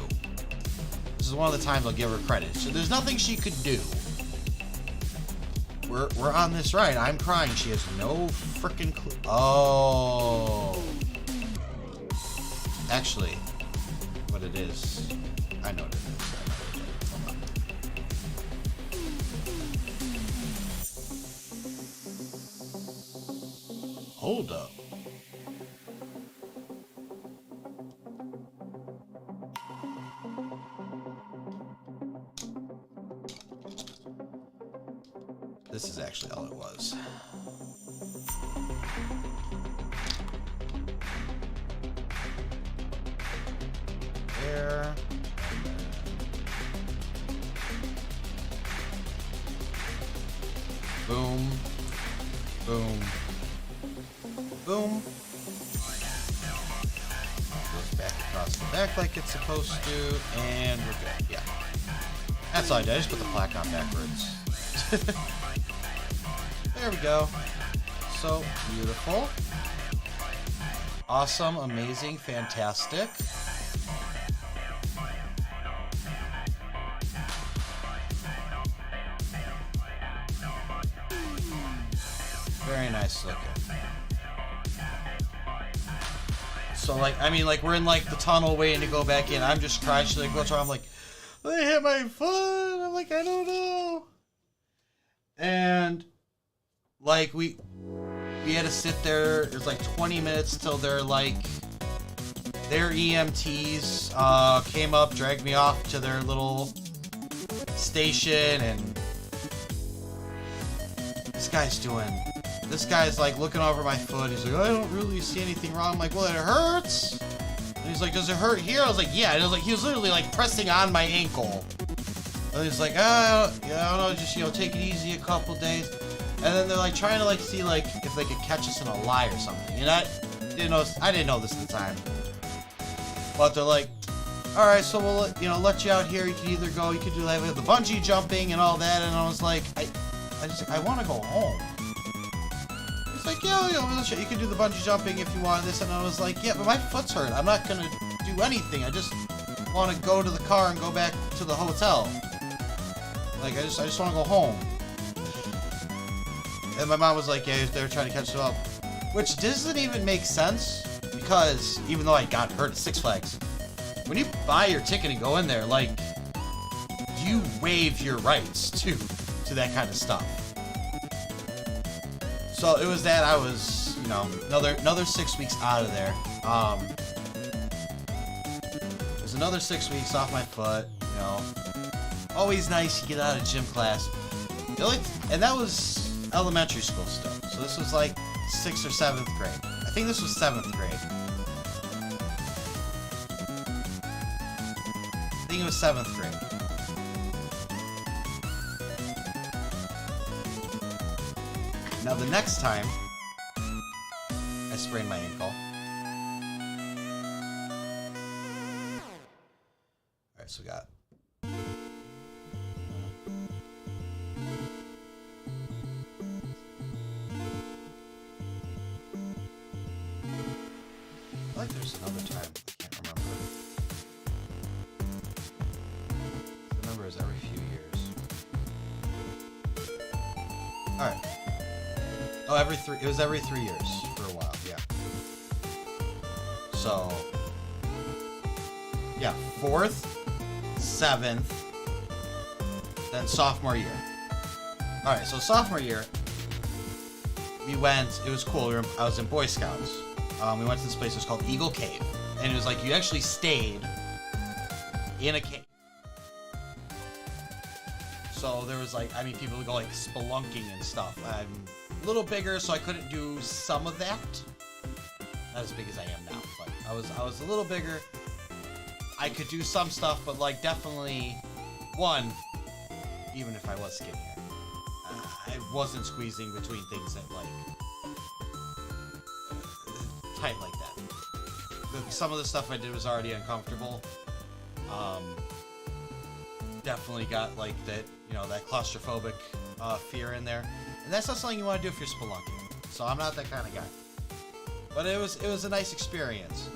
This is one of the times I'll give her credit. So there's nothing she could do. We're on this ride. I'm crying. She has no freaking clue. Oh. Actually, what it is, I know what it is. Hold up. This is actually all it was. There. Boom. Boom. Boom. Goes back across the back like it's supposed to, and we're good. Yeah. That's all I did. I just put the plaque on backwards. There we go. So beautiful. Awesome, amazing, fantastic. Very nice looking. So, like, I mean, like, we're in, like, the tunnel waiting to go back in. I'm just crying. She's like, what's wrong? I'm like, they hit my foot. I'm like, I don't know. And, like, we had to sit there. It was, like, 20 minutes till their EMTs came up, dragged me off to their little station, and this guy's like looking over my foot. He's like, I don't really see anything wrong. I'm like, well, it hurts. And he's like, does it hurt here? I was like, yeah. And it was like, he was literally like pressing on my ankle. And he's like, yeah, I don't know, just, take it easy a couple days. And then they're like trying to like see like if they could catch us in a lie or something. And I didn't know this at the time. But they're like, all right, so we'll let you out here. You can either go, you can do like the bungee jumping and all that. And I was like, I want to go home. He's like, yeah, you can do the bungee jumping if you want this. And I was like, yeah, but my foot's hurt. I'm not going to do anything. I just want to go to the car and go back to the hotel. Like, I just want to go home. And my mom was like, yeah, they were trying to catch it up. Which doesn't even make sense, because even though I got hurt at Six Flags, when you buy your ticket and go in there, like, you waive your rights to that kind of stuff. So it was that I was, another 6 weeks out of there. It was another 6 weeks off my foot, Always nice, you get out of gym class. And that was elementary school stuff. So this was like 6th or 7th grade. I think this was 7th grade. I think it was 7th grade. Now the next time I sprained my ankle. Alright, so we got I feel like there's another time. I can't remember. The number is every few years. Alright. Oh, it was every 3 years for a while, yeah. So, yeah, 4th, 7th, then sophomore year. Alright, so sophomore year, we went, it was cool, I was in Boy Scouts. We went to this place, it was called Eagle Cave. And it was like, you actually stayed in a cave. So there was like, people would go like spelunking and stuff. I'm a little bigger, so I couldn't do some of that. Not as big as I am now, but I was a little bigger. I could do some stuff, but like definitely, even if I was skinnier, I wasn't squeezing between things that like, tight like that. Some of the stuff I did was already uncomfortable. definitely got like that, you know, that claustrophobic fear in there, and that's not something you want to do if you're spelunking. So I'm not that kind of guy. But it was a nice experience.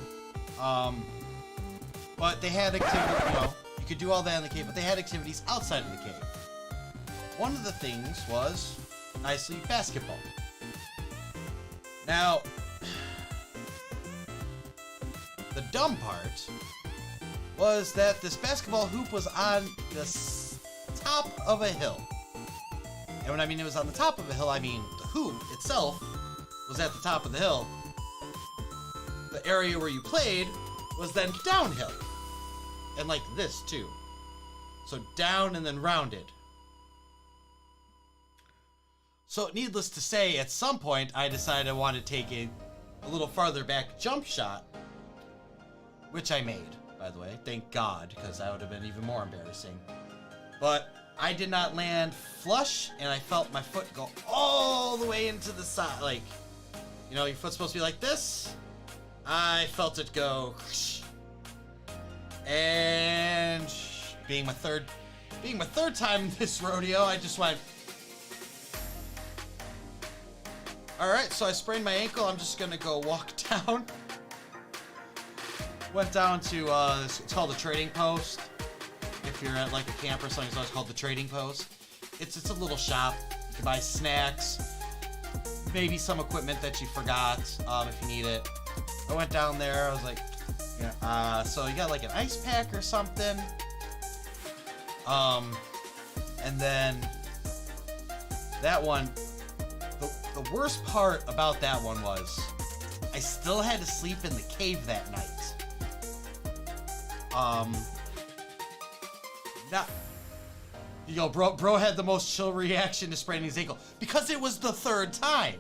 But they had activity, you know, you could do all that in the cave, but they had activities outside of the cave. One of the things was nicely basketball. Now, the dumb part was that this basketball hoop was on the top of a hill. And when I mean it was on the top of a hill, I mean the hoop itself was at the top of the hill. The area where you played was then downhill. And like this too. So down and then rounded. So needless to say, at some point I decided I wanted to take a little farther back jump shot, which I made, by the way. Thank God, because that would have been even more embarrassing. But I did not land flush, and I felt my foot go all the way into the side. Like, you know, your foot's supposed to be like this. I felt it go. And being my third time in this rodeo, I just went. Alright, so I sprained my ankle. I'm just gonna go walk down. Went down to, it's called the trading post. If you're at like a camp or something, it's always called the trading post. It's a little shop. You can buy snacks, maybe some equipment that you forgot, if you need it. I went down there, I was like, yeah, so you got like an ice pack or something. And then that one, the worst part about that one was I still had to sleep in the cave that night. Now, you know, bro had the most chill reaction to spraining his ankle because it was the third time.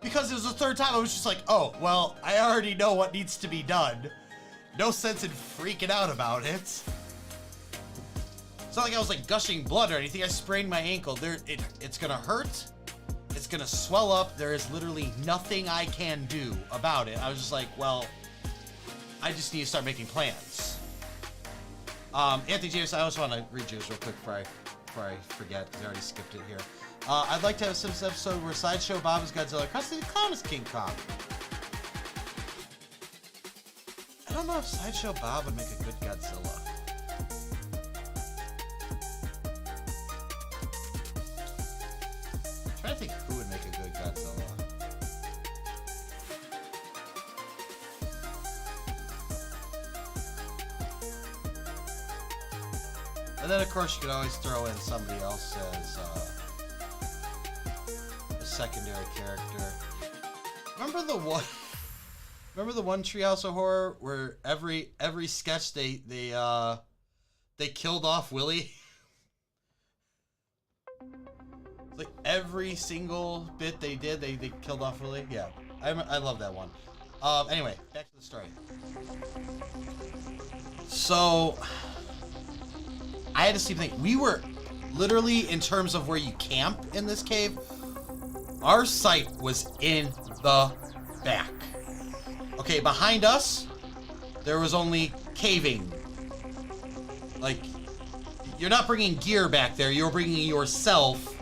Because it was the third time, I was just like, oh, well, I already know what needs to be done. No sense in freaking out about it. It's not like I was like gushing blood or anything. I sprained my ankle. It's gonna hurt. It's gonna swell up. There is literally nothing I can do about it. I was just like, well, I just need to start making plans. Anthony James, I also want to read yours real quick before I forget, because I already skipped it here. I'd like to have a Simpsons episode where Sideshow Bob is Godzilla, Krusty the Clown is King Kong. I don't know if Sideshow Bob would make a good Godzilla. I'm trying to think who would make a good Godzilla. And then, of course, you could always throw in somebody else as a secondary character. Remember the one Treehouse of Horror where every sketch they killed off Willie? Like every single bit they did, they killed off Willie. Yeah, I love that one. Anyway, back to the story. So I had to sleep. We were literally, in terms of where you camp in this cave, our site was in the back. Okay, behind us, there was only caving. Like, you're not bringing gear back there. You're bringing yourself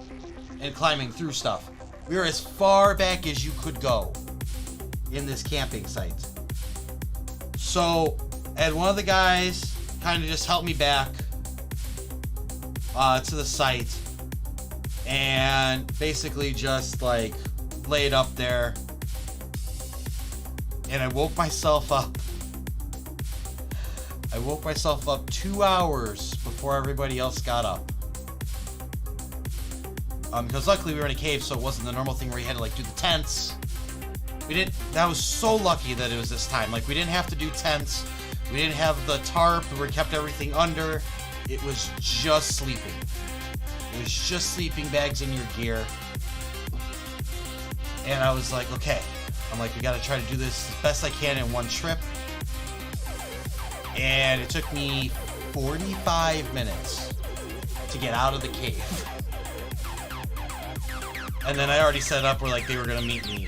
and climbing through stuff. We were as far back as you could go in this camping site. So, and one of the guys kind of just helped me back to the site and basically just like laid up there, and I woke myself up. I woke myself up 2 hours before everybody else got up. Because luckily we were in a cave, so it wasn't the normal thing where you had to like do the tents. That was so lucky that it was this time. Like, we didn't have to do tents. We didn't have the tarp where we kept everything under. It was just sleeping. It was just sleeping bags in your gear. And I was like, okay. I'm like, we gotta try to do this as best I can in one trip. And it took me 45 minutes to get out of the cave. And then I already set up where like they were gonna meet me.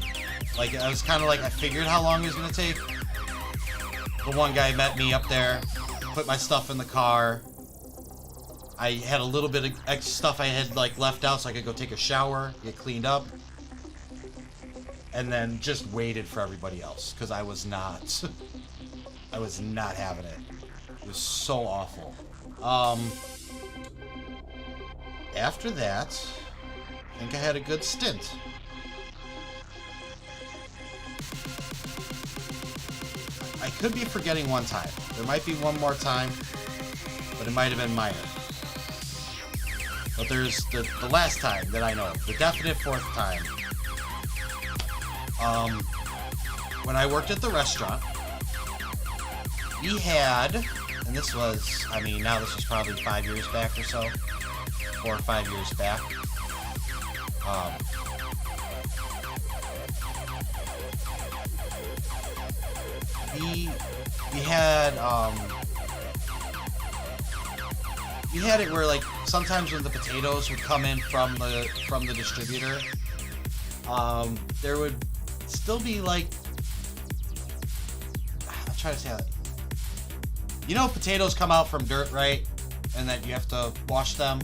Like, I was kind of like, I figured how long it was gonna take. The one guy met me up there, put my stuff in the car. I had a little bit of extra stuff I had like left out so I could go take a shower, get cleaned up, and then just waited for everybody else because I was not having it. It was so awful. After that, I think I had a good stint. I could be forgetting one time. There might be one more time, but it might have been minor. But there's the last time that I know of, the definite fourth time. When I worked at the restaurant, we had, and this was, I mean, now this was probably 5 years back or so, 4 or 5 years back. We had it where like sometimes when the potatoes would come in from the distributor, there would still be like, I'm trying to say that. You know, potatoes come out from dirt, right? And that you have to wash them.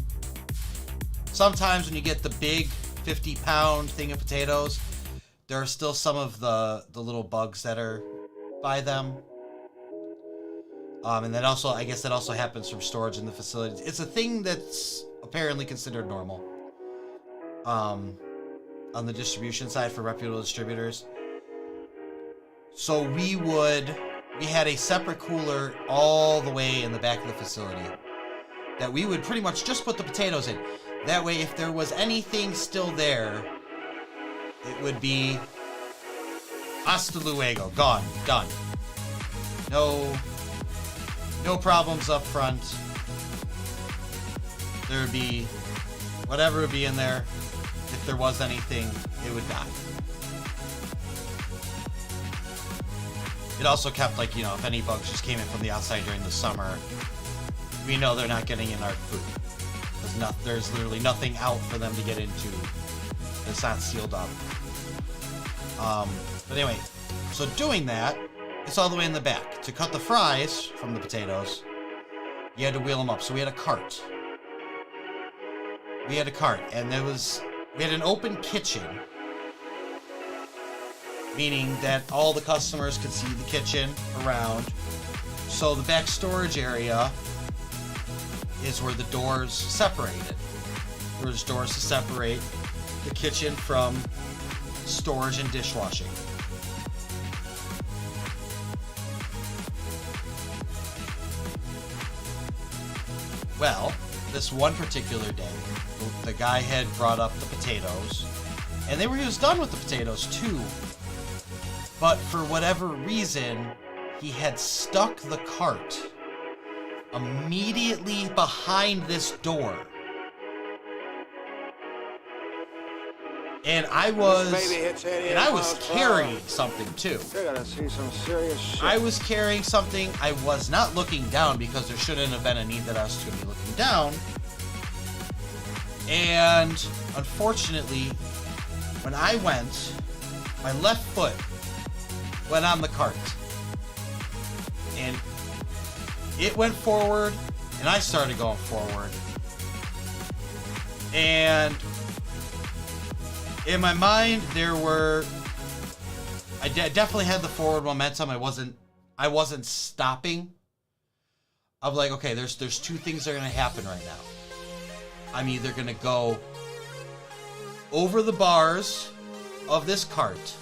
Sometimes when you get the big 50-pound thing of potatoes, there are still some of the little bugs that are by them. And then also, I guess that also happens from storage in the facilities. It's a thing that's apparently considered normal. On the distribution side for reputable distributors. So we had a separate cooler all the way in the back of the facility that we would pretty much just put the potatoes in. That way, if there was anything still there, it would be hasta luego, gone, done. No problems up front. There would be whatever would be in there. If there was anything, it would die. It also kept, like, you know, if any bugs just came in from the outside during the summer, we know they're not getting in our food. There's literally nothing out for them to get into that's not sealed up. But anyway, so doing that, it's all the way in the back. To cut the fries from the potatoes, you had to wheel them up. So we had a cart. And we had an open kitchen, meaning that all the customers could see the kitchen around. So the back storage area is where the doors separated. There's doors to separate the kitchen from storage and dishwashing. Well, this one particular day, the guy had brought up the potatoes, and he was done with the potatoes too. But for whatever reason, he had stuck the cart immediately behind this door. And I was carrying something too. You're gonna see some serious shit. I was carrying something. I was not looking down because there shouldn't have been a need that I was going to be looking down. And unfortunately, when I went, my left foot went on the cart. And it went forward, and I started going forward. And in my mind, I definitely had the forward momentum. I wasn't stopping. I'm like, okay, there's two things that are going to happen right now. I'm either going to go over the bars of this cart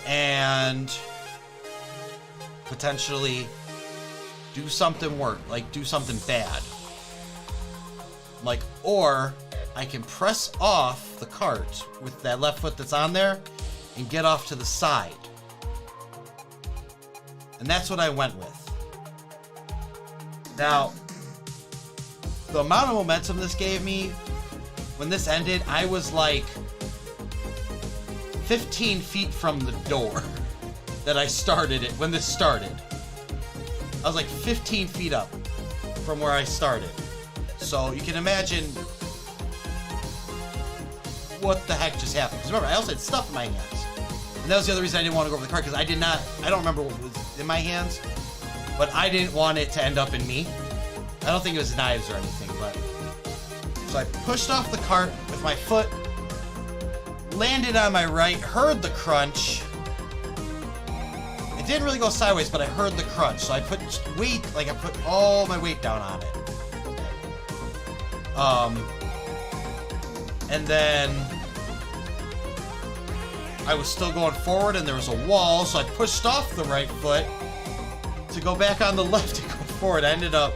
and potentially do something do something bad. Or I can press off the cart with that left foot that's on there and get off to the side. And that's what I went with. Now, the amount of momentum this gave me, when this ended, I was like 15 feet from the door that I started it, when this started. I was like 15 feet up from where I started. So you can imagine what the heck just happened. Because remember, I also had stuff in my hands. And that was the other reason I didn't want to go over the cart, because I don't remember what was in my hands. but I didn't want it to end up in me. I don't think it was knives or anything, but... So I pushed off the cart with my foot, landed on my right, heard the crunch. It didn't really go sideways, but I heard the crunch. So I put weight, like I put all my weight down on it. And then I was still going forward and there was a wall, so I pushed off the right foot to go back on the left to go forward. I ended up,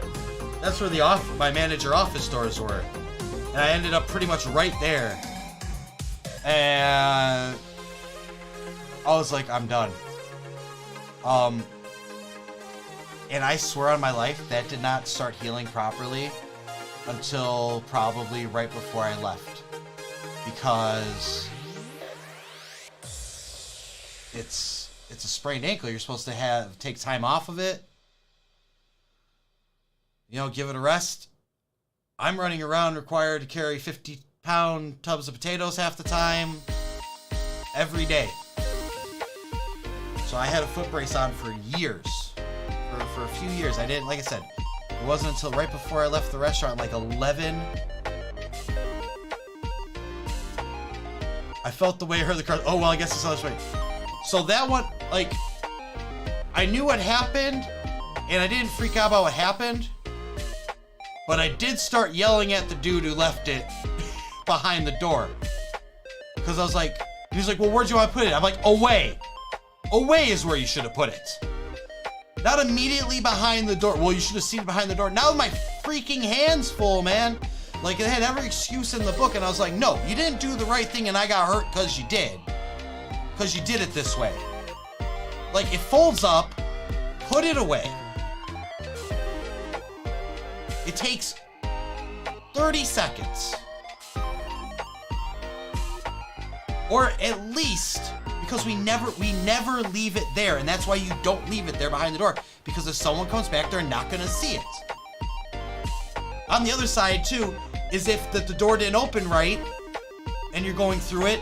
that's where the my manager office doors were. And I ended up pretty much right there. And I was like, I'm done. And I swear on my life, that did not start healing properly until probably right before I left. Because it's a sprained ankle. You're supposed to take time off of it. You know, give it a rest. I'm running around required to carry 50-pound tubs of potatoes half the time, every day. So I had a foot brace on for years. For a few years. I didn't, like I said, it wasn't until right before I left the restaurant, like 11. I felt the way I heard the car. Oh, well, I guess it's this way. So that one, like, I knew what happened, and I didn't freak out about what happened, but I did start yelling at the dude who left it behind the door. Because I was like, he was like, well, where'd you want to put it? I'm like, away. Away is where you should have put it. Not immediately behind the door. Well, you should have seen it behind the door. Now my freaking hands full, man. Like, it had every excuse in the book, and I was like, no, you didn't do the right thing, and I got hurt because you did. Because you did it this way. Like, it folds up, put it away. It takes 30 seconds. Or at least, because we never leave it there, and that's why you don't leave it there behind the door, because if someone comes back, they're not gonna see it. On the other side, too, is if the door didn't open right, and you're going through it,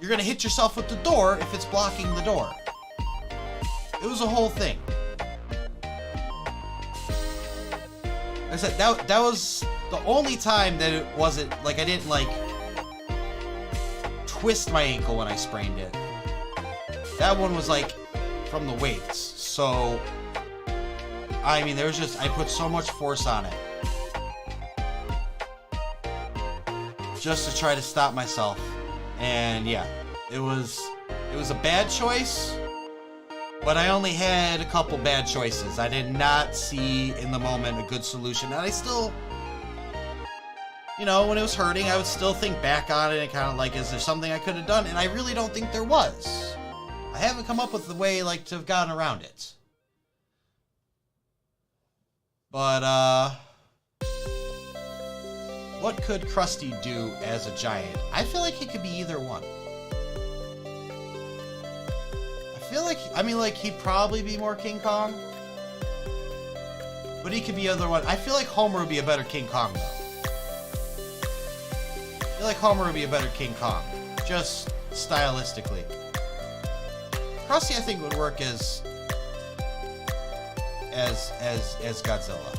you're gonna hit yourself with the door if it's blocking the door. It was a whole thing. Like I said, that was the only time that it wasn't, like, I didn't, like, twist my ankle when I sprained it. That one was, like, from the weights. So, I mean, there was just, I put so much force on it. Just to try to stop myself. And yeah, it was a bad choice, but I only had a couple bad choices. I did not see in the moment a good solution. And I still, you know, when it was hurting, I would still think back on it and kind of like, is there something I could have done? And I really don't think there was. I haven't come up with the way, like, to have gotten around it. But, what could Krusty do as a giant? I feel like he could be either one. I feel like, I mean, like, he'd probably be more King Kong. But he could be either one. I feel like Homer would be a better King Kong, though. I feel like Homer would be a better King Kong. Just stylistically. Krusty, I think, would work as Godzilla.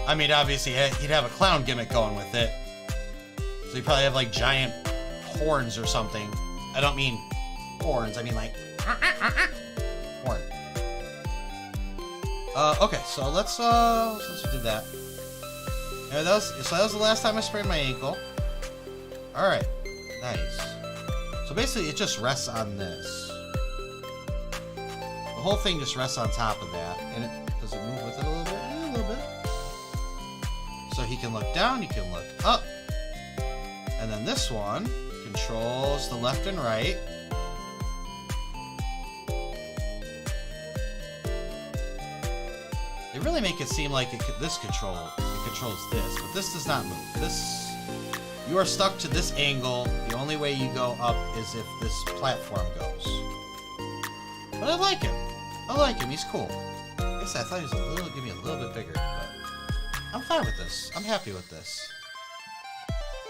I mean, obviously, he'd have a clown gimmick going with it. So he'd probably have, like, giant horns or something. I don't mean horns, I mean, like, horn. Okay, so let's, since we did that. Yeah, that was the last time I sprained my ankle. Alright, nice. So basically, it just rests on this. The whole thing just rests on top of that. And does it move with it a little bit? Yeah, a little bit. So he can look down, he can look up. And then this one controls the left and right. They really make it seem like it controls this, but this does not move. You are stuck to this angle. The only way you go up is if this platform goes. But I like him. I like him. He's cool. I guess I thought he was give me a little bit bigger, but I'm fine with this. I'm happy with this.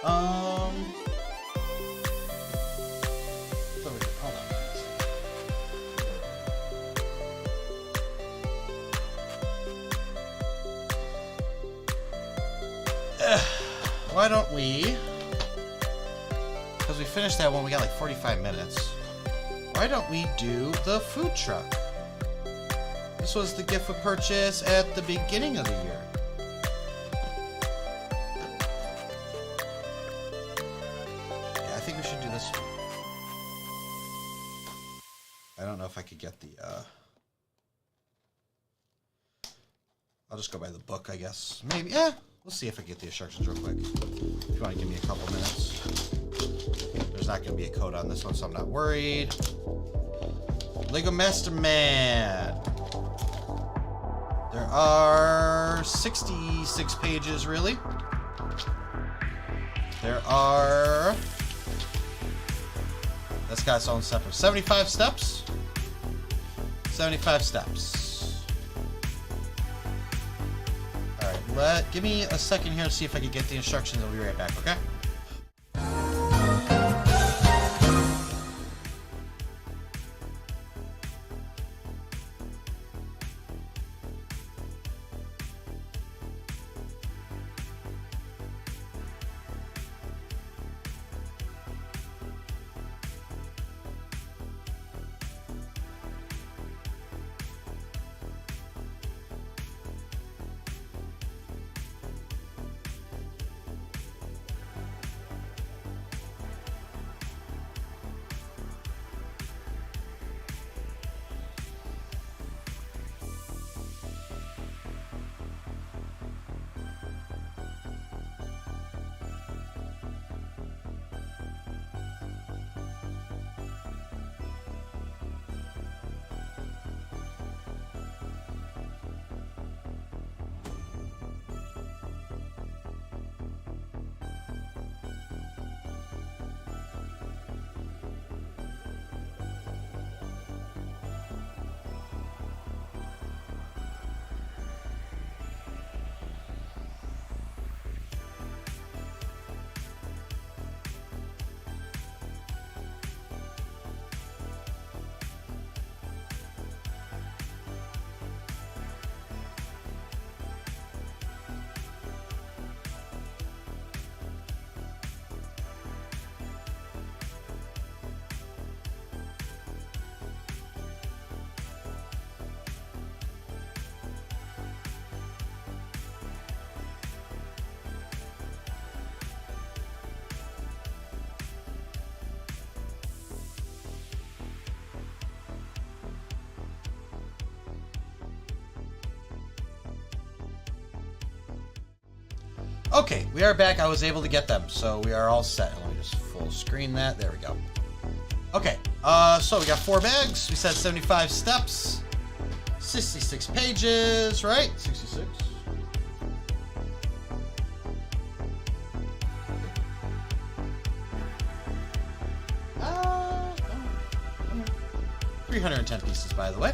Hold on. why don't we, because we finished that one, we got like 45 minutes. Why don't we do the food truck? This was the gift of purchase at the beginning of the year. Yeah, I think we should do this one. I don't know if I could get the, I'll just go by the book, I guess. Maybe, yeah. We'll see if I get the instructions real quick. If you want to give me a couple minutes. There's not going to be a code on this one, so I'm not worried. Lego Master Man. There are 66 pages, really. There are... That's got its own separate. 75 steps. 75 steps. Alright, give me a second here to see if I can get the instructions. I'll be right back, okay? Okay, we are back. I was able to get them, so we are all set. Let me just full screen that. There we go. Okay, so we got 4 bags. We said 75 steps, 66 pages, right? 66. Oh. 310 pieces, by the way.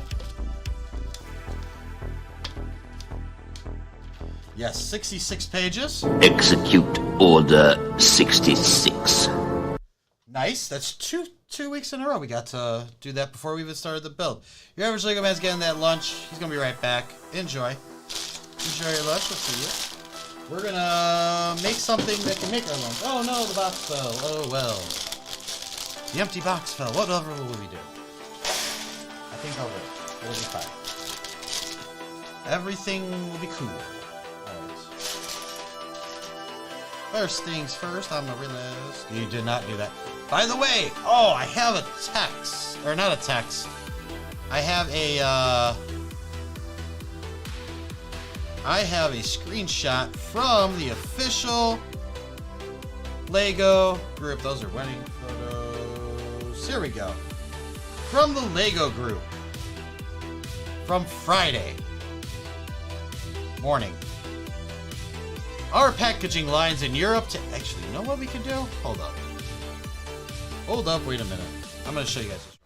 Yes, 66 pages. Execute Order 66. Nice. That's two weeks in a row. We got to do that before we even started the build. Your average Lego man's getting that lunch. He's going to be right back. Enjoy. Enjoy your lunch. We'll see you. We're going to make something that can make our lunch. Oh, no, the box fell. Oh, well. The empty box fell. Whatever will we do? I think I'll live. It'll be fine. Everything will be cool. First things first on the list. You did not do that. By the way, oh, I have a text. Or not a text. I have a screenshot from the official Lego group. Those are wedding photos. Here we go. From the Lego group. From Friday morning. Our packaging lines in Europe to... Actually, you know what we could do? Hold up. Hold up, wait a minute. I'm going to show you guys this.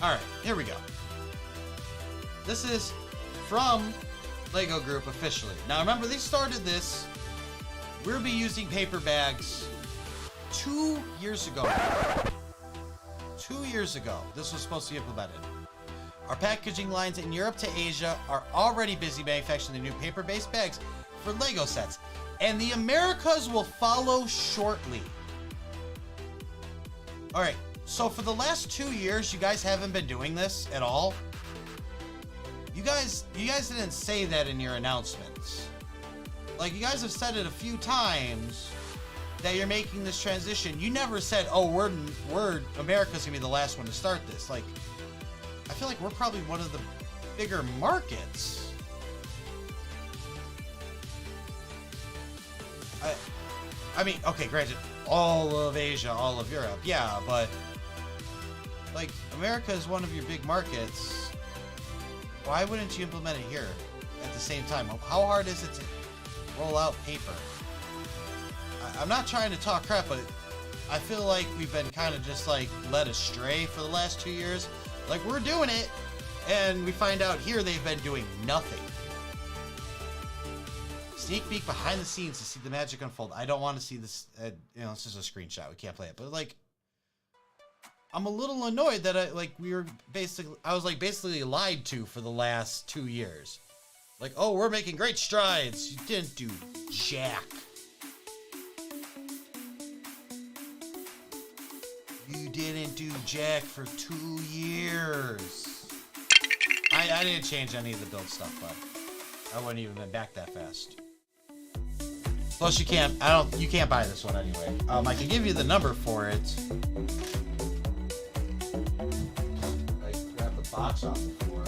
Alright, here we go. This is from Lego group officially. Now remember, they started this. We'll be using paper bags 2 years ago. 2 years ago, this was supposed to be implemented. Our packaging lines in Europe to Asia are already busy manufacturing the new paper-based bags for Lego sets, and the Americas will follow shortly. All right, so for the last 2 years, you guys haven't been doing this at all. You guys didn't say that in your announcements. Like, you guys have said it a few times that you're making this transition. You never said, "Oh, America's gonna be the last one to start this." Like, I feel like we're probably one of the bigger markets. I mean, okay, granted, all of Asia, all of Europe, yeah, but like, America is one of your big markets. Why wouldn't you implement it here at the same time? How hard is it to roll out paper? I'm not trying to talk crap, but I feel like we've been kind of just like led astray for the last 2 years. Like, we're doing it, and we find out here they've been doing nothing. Sneak peek behind the scenes to see the magic unfold. I don't want to see this. It's just a screenshot. We can't play it, but like, I'm a little annoyed that I was basically lied to for the last 2 years. Like, oh, we're making great strides. You didn't do jack. You didn't do jack for 2 years. I didn't change any of the build stuff, but I wouldn't even been back that fast. Plus, you can't buy this one anyway. I can give you the number for it. I grab the box off the floor.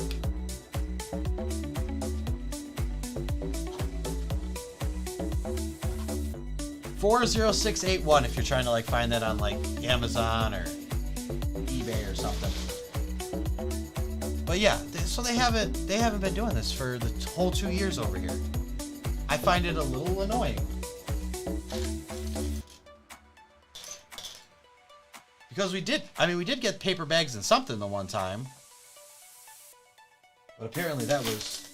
$40681 if you're trying to like find that on like Amazon or eBay or something. But yeah, so they haven't been doing this for the whole 2 years over here. I find it a little annoying. Because we did get paper bags and something the one time. But apparently that was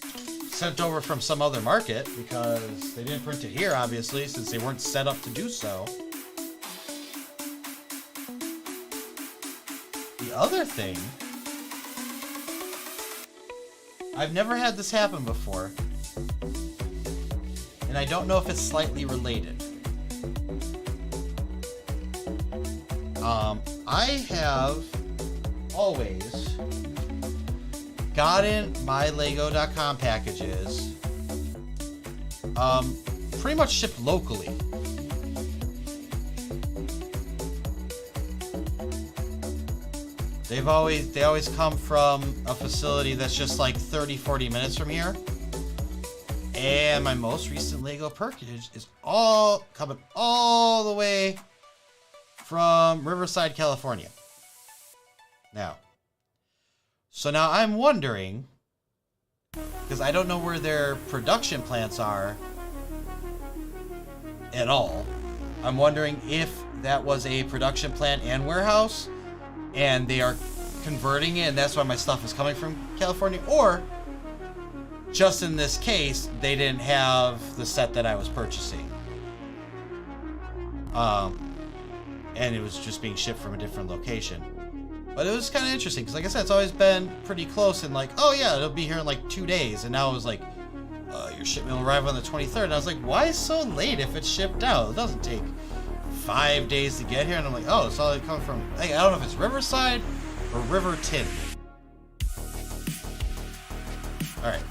sent over from some other market because they didn't print it here, obviously, since they weren't set up to do so. The other thing, I've never had this happen before, and I don't know if it's slightly related. I have always gotten my Lego.com packages pretty much shipped locally. They always come from a facility that's just like 30-40 minutes from here. And my most recent Lego package is all coming all the way from Riverside, California. Now I'm wondering, because I don't know where their production plants are at all. I'm wondering if that was a production plant and warehouse, and they are converting it, and that's why my stuff is coming from California, or just in this case, they didn't have the set that I was purchasing. And it was just being shipped from a different location. But it was kind of interesting, because like I said, it's always been pretty close, and like, oh yeah, it'll be here in like 2 days, and now it was like, your shipment will arrive on the 23rd, and I was like, why so late if it's shipped out? It doesn't take 5 days to get here, and I'm like, oh, it's all coming from, I don't know if it's Riverside or Riverton. Alright,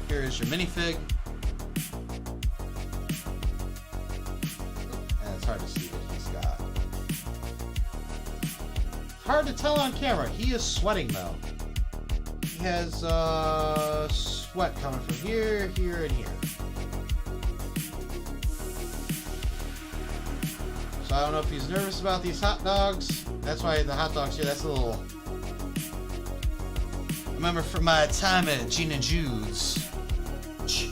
here is your minifig. And it's hard to see what he's got. It's hard to tell on camera. He is sweating though. He has sweat coming from here, here, and here. So I don't know if he's nervous about these hot dogs. That's why the hot dogs here, that's a little... I remember from my time at Gene and Jude's. You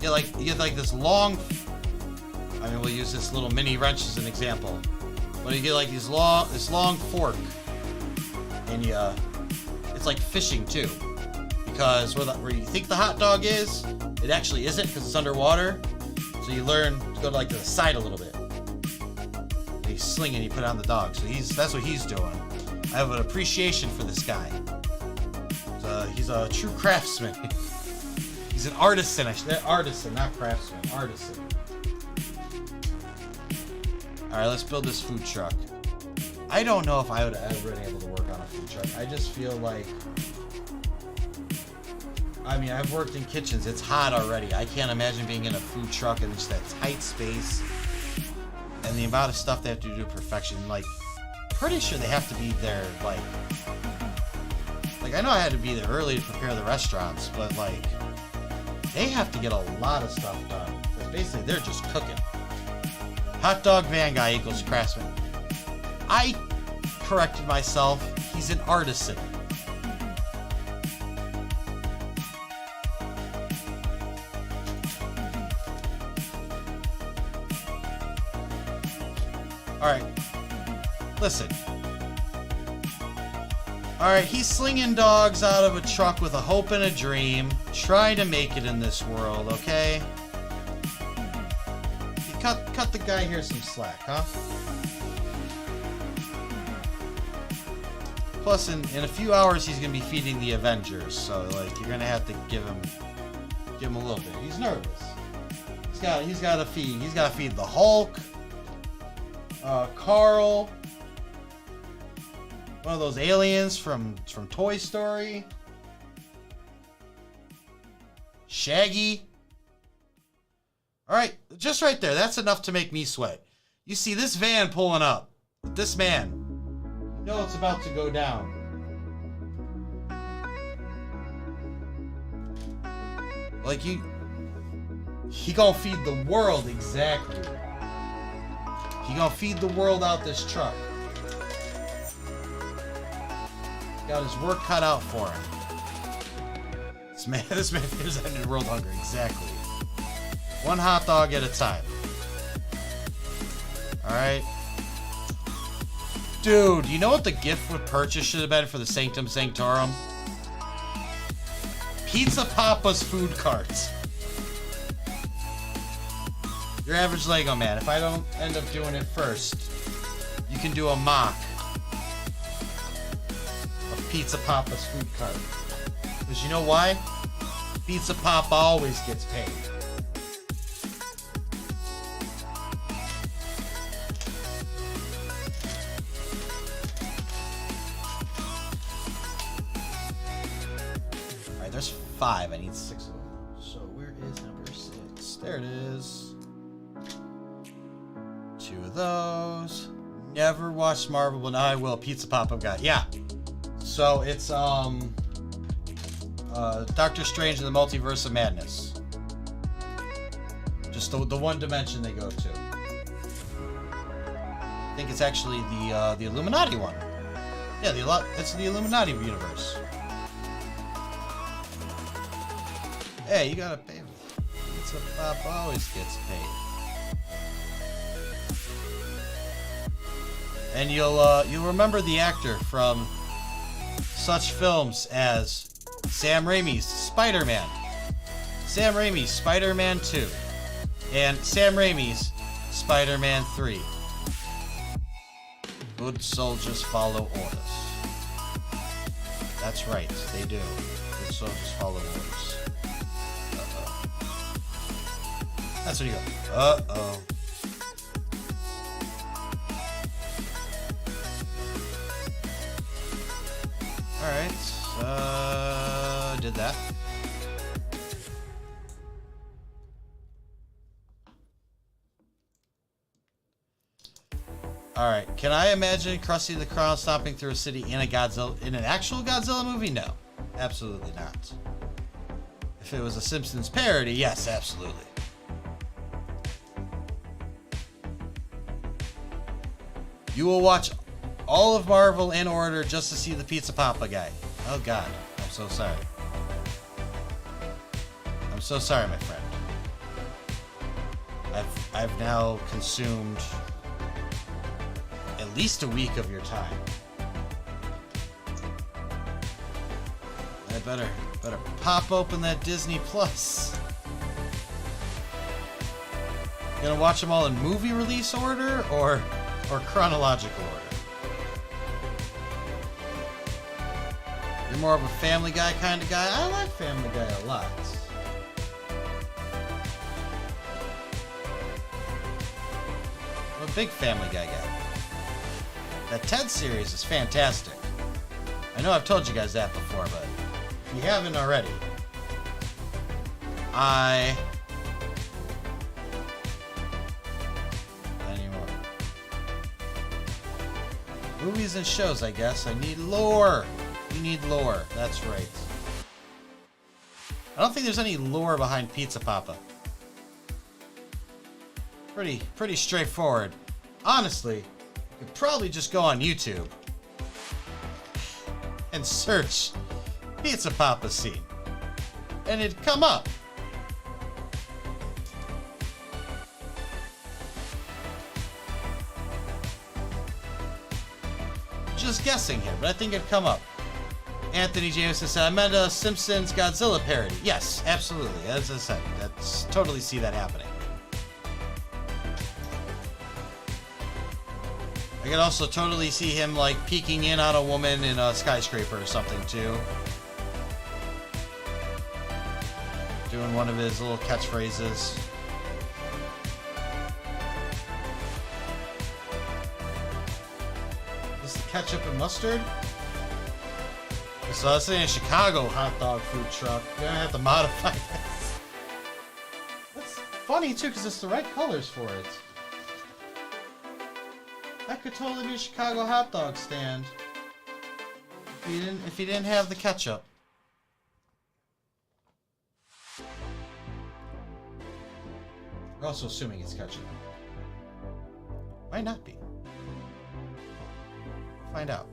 get like this long... I mean, we'll use this little mini wrench as an example. But you get like this long fork. And it's like fishing too. because where you think the hot dog is, it actually isn't because it's underwater. So you learn to go to the side a little bit. And you sling and you put it on the dog. So that's what he's doing. I have an appreciation for this guy. He's a true craftsman. He's an artisan. Artisan, not craftsman. Artisan. Alright, let's build this food truck. I don't know if I would have ever been able to work on a food truck. I just feel like... I mean, I've worked in kitchens. It's hot already. I can't imagine being in a food truck in just that tight space. And the amount of stuff they have to do to perfection. Pretty sure they have to be there, I know I had to be there early to prepare the restaurants, but, they have to get a lot of stuff done. Because basically, they're just cooking. Hot dog van guy equals craftsman. I corrected myself. He's an artisan. Alright. Listen. Alright, he's slinging dogs out of a truck with a hope and a dream, trying to make it in this world, okay? You cut the guy here some slack, huh? Plus, in a few hours, he's gonna be feeding the Avengers, so you're gonna have to give him a little bit. He's nervous. He's got to feed. He's got to feed the Hulk, Carl. One of those aliens from Toy Story. Shaggy. Alright, just right there. That's enough to make me sweat. You see this van pulling up. This man. You know it's about to go down. He gonna feed the world, exactly. He gonna feed the world out this truck. Got his work cut out for him. This man is ending world hunger, exactly. One hot dog at a time. Alright. Dude, you know what the gift with purchase should have been for the Sanctum Sanctorum? Pizza Papa's food carts. Your average Lego man. If I don't end up doing it first, you can do a mock of Pizza Papa's food cart. Because you know why? Pizza Papa always gets paid. Alright, there's 5. I need 6 of them. So where is number 6? There it is. 2 of those. Never watched Marvel, but now I will. Pizza Papa got. Yeah. So it's Doctor Strange and the Multiverse of Madness. Just the one dimension they go to. I think it's actually the Illuminati one. Yeah, it's the Illuminati universe. Hey, you gotta pay. Pizza Papa always gets paid. And you'll remember the actor from such films as Sam Raimi's Spider-Man, Sam Raimi's Spider-Man 2, and Sam Raimi's Spider-Man 3. Good soldiers follow orders. That's right, they do. Good soldiers follow orders. Uh-oh. That's what you go. Uh-oh. Alright, did that. Alright, can I imagine Krusty the Clown stomping through a city in an actual Godzilla movie? No, absolutely not. If it was a Simpsons parody, yes, absolutely. You will watch all of Marvel in order just to see the Pizza Papa guy. Oh God, I'm so sorry. I'm so sorry, my friend. I've now consumed at least a week of your time. better pop open that Disney Plus. You gonna watch them all in movie release order or chronological order? You're more of a Family Guy kind of guy. I like Family Guy a lot. I'm a big Family Guy guy. That Ted series is fantastic. I know I've told you guys that before, but if you haven't already, not anymore. Movies and shows, I guess. I need lore. You need lore. That's right. I don't think there's any lore behind Pizza Papa. Pretty straightforward. Honestly, you could probably just go on YouTube and search Pizza Papa scene, and it'd come up. Just guessing here, but I think it'd come up. Anthony Jameson said, I meant a Simpsons Godzilla parody. Yes, absolutely. As I said, that's totally see that happening. I could also totally see him like peeking in on a woman in a skyscraper or something too. Doing one of his little catchphrases. Is this the ketchup and mustard? So I was saying a Chicago hot dog food truck. You're gonna have to modify this. That's funny too, because it's the right colors for it. That could totally be a Chicago hot dog stand. If you didn't have the ketchup. We're also assuming it's ketchup. Might not be. Find out.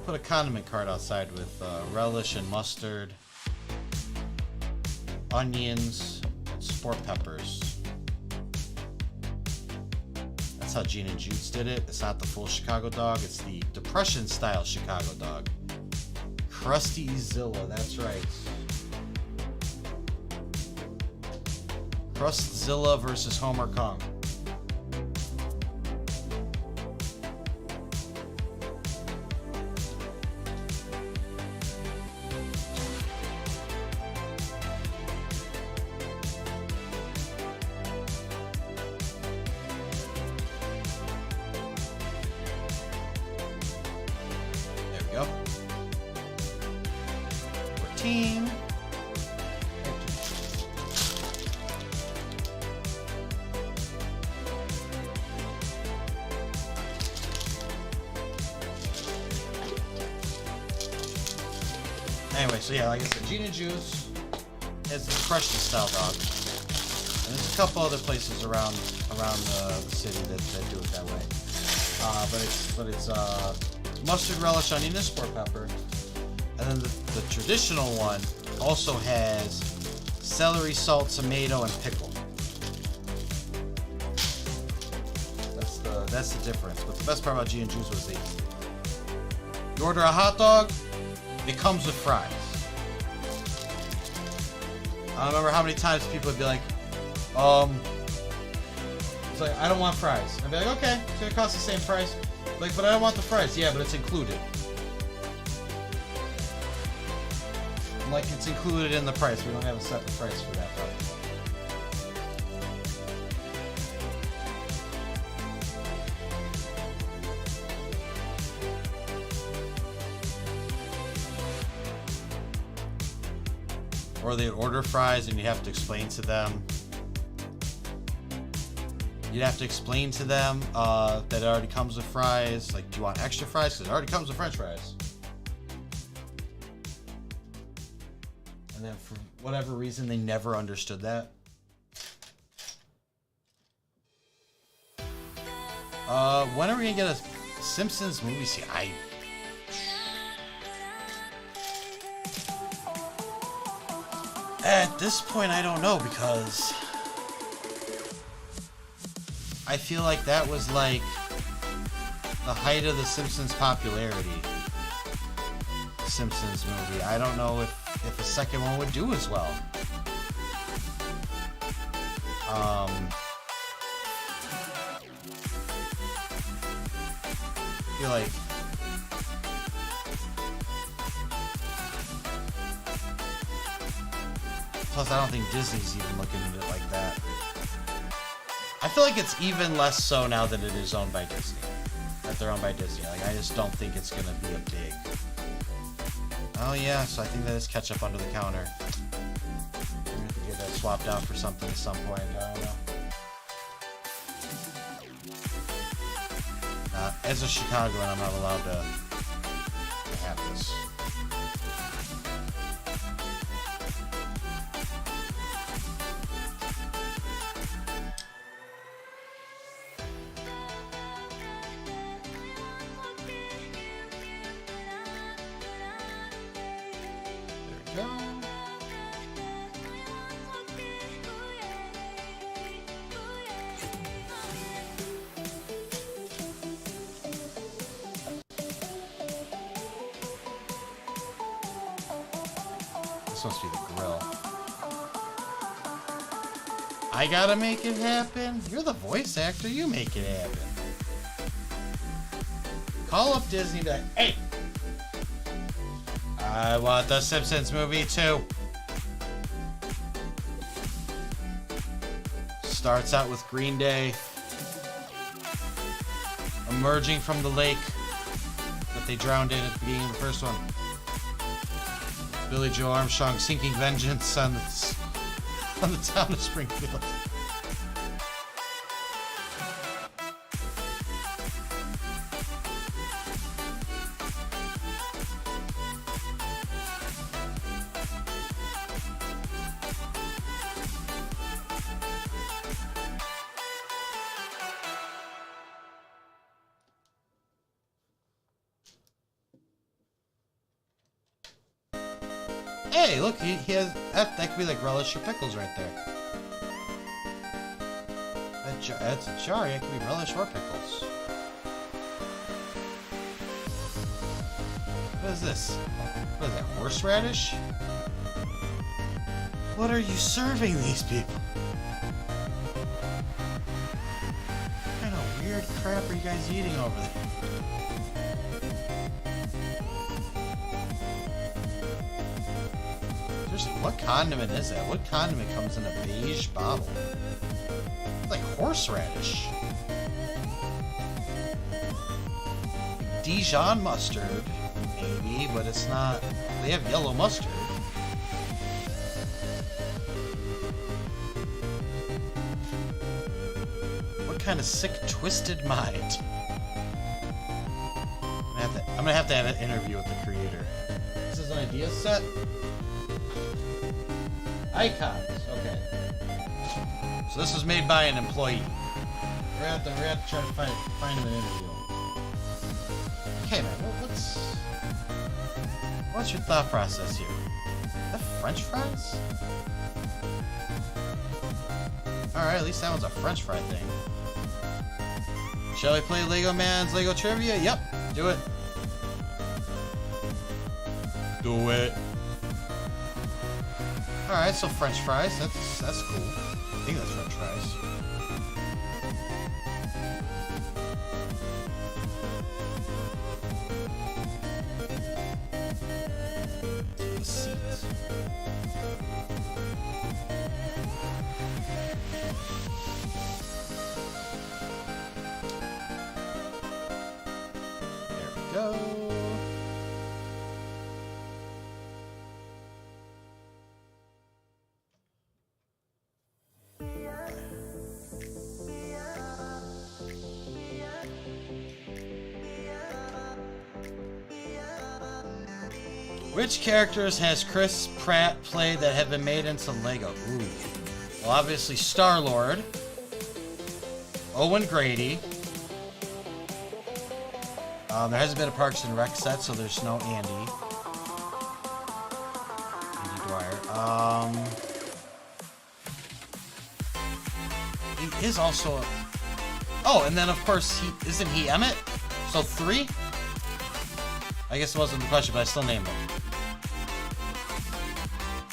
Put a condiment cart outside with relish and mustard, onions, and sport peppers. That's how Gene and Jude's did it. It's not the full Chicago dog, it's the Depression style Chicago dog. Krusty Zilla, that's right. Crustzilla versus Homer Kong. Team. Anyway, so yeah, like I said, Gene and Juice is the Depression style dog, and there's a couple other places around the city that do it that way. But it's mustard, relish, onion, and sport pepper. And then the traditional one also has celery, salt, tomato, and pickle. That's the difference. But the best part about Gene and Juice was you order a hot dog, it comes with fries. I don't remember how many times people would be like, it's like, I don't want fries. I'd be like, okay, it's gonna cost the same price. Like, but I don't want the fries. Yeah, but it's included. Like, it's included in the price. We don't have a separate price for that product. Or they'd order fries and you have to explain to them. You'd have to explain to them that it already comes with fries. Like, do you want extra fries? Because it already comes with French fries. And then for whatever reason, they never understood that. When are we gonna get a Simpsons movie? See, at this point, I don't know, because I feel like that was like the height of the Simpsons popularity. Simpsons movie. I don't know if the second one would do as well. I feel like plus I don't think Disney's even looking at it like that. I feel like it's even less so now that it is owned by Disney. That they're owned by Disney. Like, I just don't think it's gonna be a big. Oh yeah, so I think that is ketchup under the counter. I'm gonna have to get that swapped out for something at some point. I don't know. As a Chicagoan, I'm not allowed to have this. There we go. This must be the grill. I gotta make it happen. You're the voice actor. You make it happen. Call up Disney to, hey, I want the Simpsons movie too. Starts out with Green Day emerging from the lake that they drowned in at the beginning of the first one. Billy Joe Armstrong sinking vengeance on the town of Springfield. Hey, look, he has that could be like relish or pickles right there. That's a jar. It could be relish or pickles. What is this? What is that? Horseradish? What are you serving these people? What kind of weird crap are you guys eating over there? What condiment is that? What condiment comes in a beige bottle? It's like horseradish. Dijon mustard, maybe, but it's not. They have yellow mustard. What kind of sick, twisted mind? I'm gonna have to have an interview with the creator. This is an idea set. Icons, okay. So this was made by an employee. We're gonna have to try to find him an interview. Okay, man, what's your thought process here? Is that French fries? Alright, at least that one's a French fry thing. Shall we play Lego Man's Lego Trivia? Yep, do it. Do it. Alright, so French fries, that's cool. I think that's French fries. The seats. There we go. Which characters has Chris Pratt played that have been made into Lego? Ooh. Well, obviously Star-Lord, Owen Grady. There hasn't been a Parks and Rec set, so there's no Andy Dwyer. He is also. Oh, and then of course isn't he Emmett? So 3. I guess it wasn't the question, but I still named them.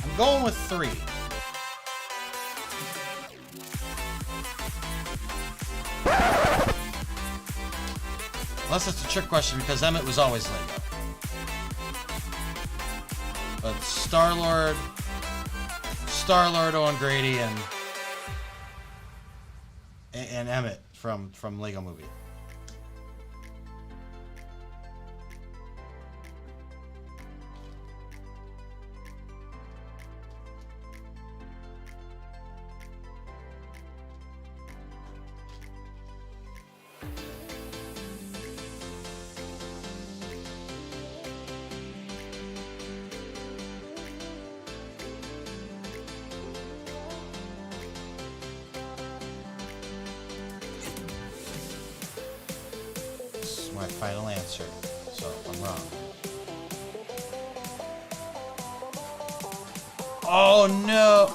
I'm going with 3. Unless it's a trick question, because Emmett was always Lego. But Star-Lord, Owen Grady, and Emmett from Lego Movie. My final answer, so if I'm wrong. Oh no!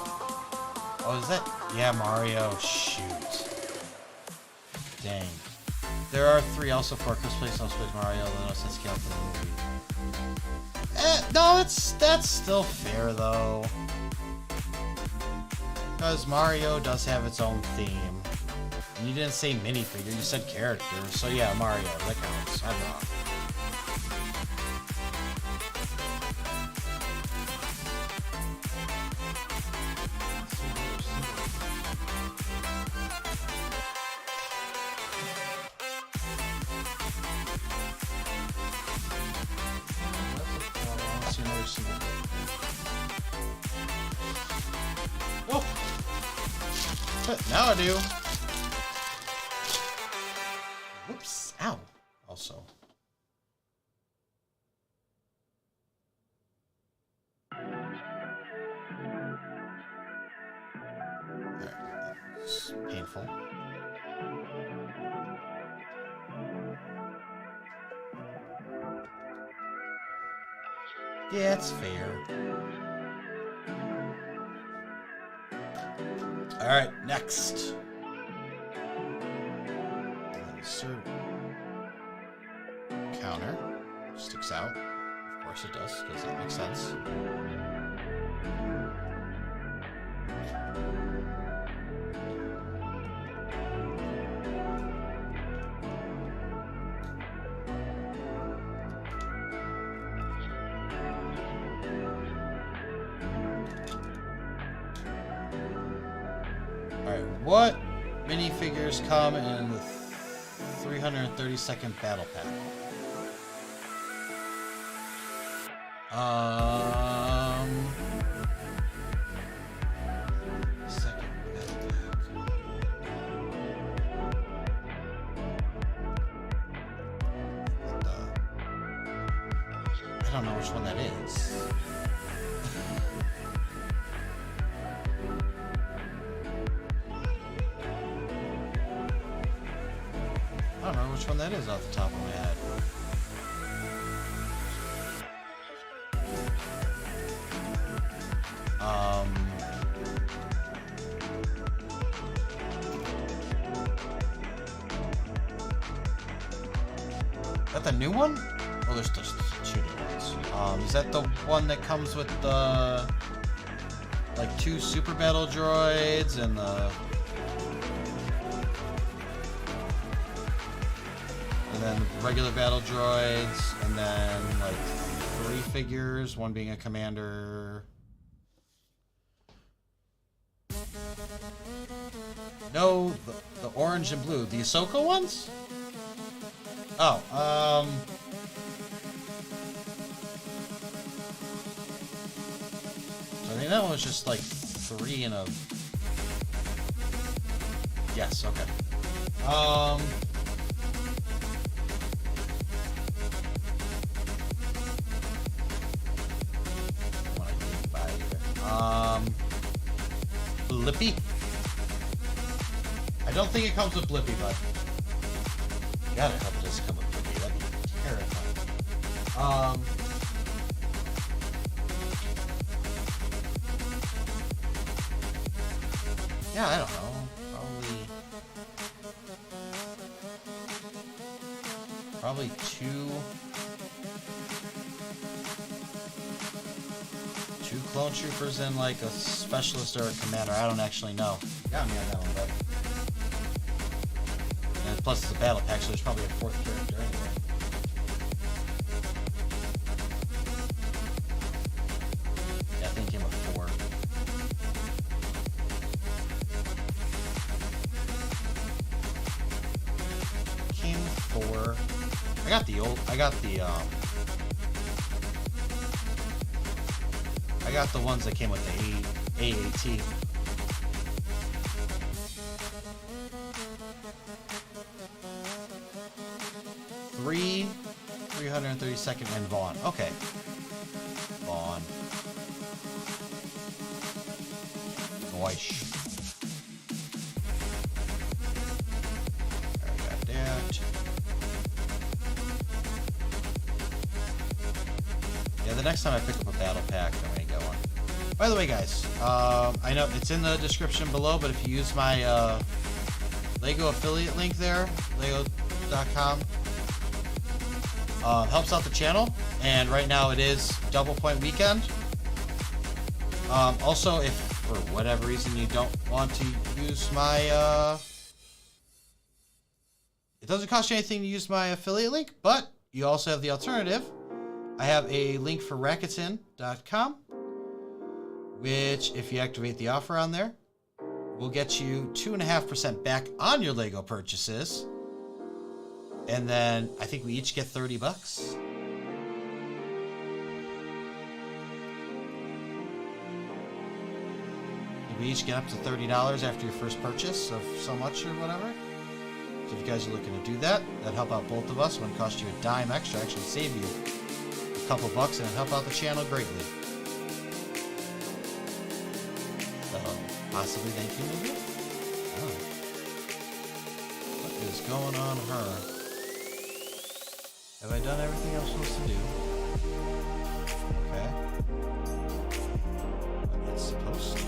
Oh, is that? Yeah, Mario. Shoot. Dang. There are 3 also for Chris plays Mario, then no sense count for the movie. No, that's still fair though. Because Mario does have its own theme. You didn't say minifigure, you said character. So yeah, Mario, that counts. I'm wrong. Let's see another symbol. Oh! Now I do. Whoops. Ow. Also. Alright. That's painful. Yeah, it's fair. Alright, next. Insert counter. Sticks out. Of course it does, because that makes sense. Alright, what minifigures come in the 332nd battle pack? Second battle pack. What the? I don't know which one that is. I don't know which one that is off the top of my head. Is that the new one? Oh, there's just 2 new ones. Is that the one that comes with the like 2 super battle droids and the then regular battle droids, and then like 3 figures, one being a commander. No, the orange and blue, the Ahsoka ones? Oh, so I think that one was just like 3 in a. Yes, okay. Blippi? I don't think it comes with Blippi, but God, I hope it doesn't come with Blippi. That'd be terrifying. Yeah, I don't know. Probably 2 Two clone troopers and like a specialist or a commander. I don't actually know. Got me on that one, but. And plus, it's a battle pack, so there's probably a fourth character anyway. Yeah, I think it came with 4. Came with 4. I got the ones that came with the AAT. Three, 332nd and Vaughn. Okay. Vaughn. Gosh. I got that. Yeah, the next time I pick up a battle pack, I'm gonna get one. By the way, guys, I know it's in the description below, but if you use my Lego affiliate link there, lego.com, helps out the channel, and right now it is double point weekend. Also, if for whatever reason you don't want to use my, it doesn't cost you anything to use my affiliate link, but you also have the alternative. I have a link for Rakuten.com, which, if you activate the offer on there, will get you 2.5% back on your Lego purchases. And then I think we each get $30. We each get up to $30 after your first purchase of so much or whatever. So if you guys are looking to do that, that'd help out both of us. Wouldn't cost you a dime extra, actually save you a couple bucks, and it'd help out the channel greatly. So possibly thank you, maybe? Oh. What is going on her? Have I done everything I'm supposed to do? Okay. But it's supposed to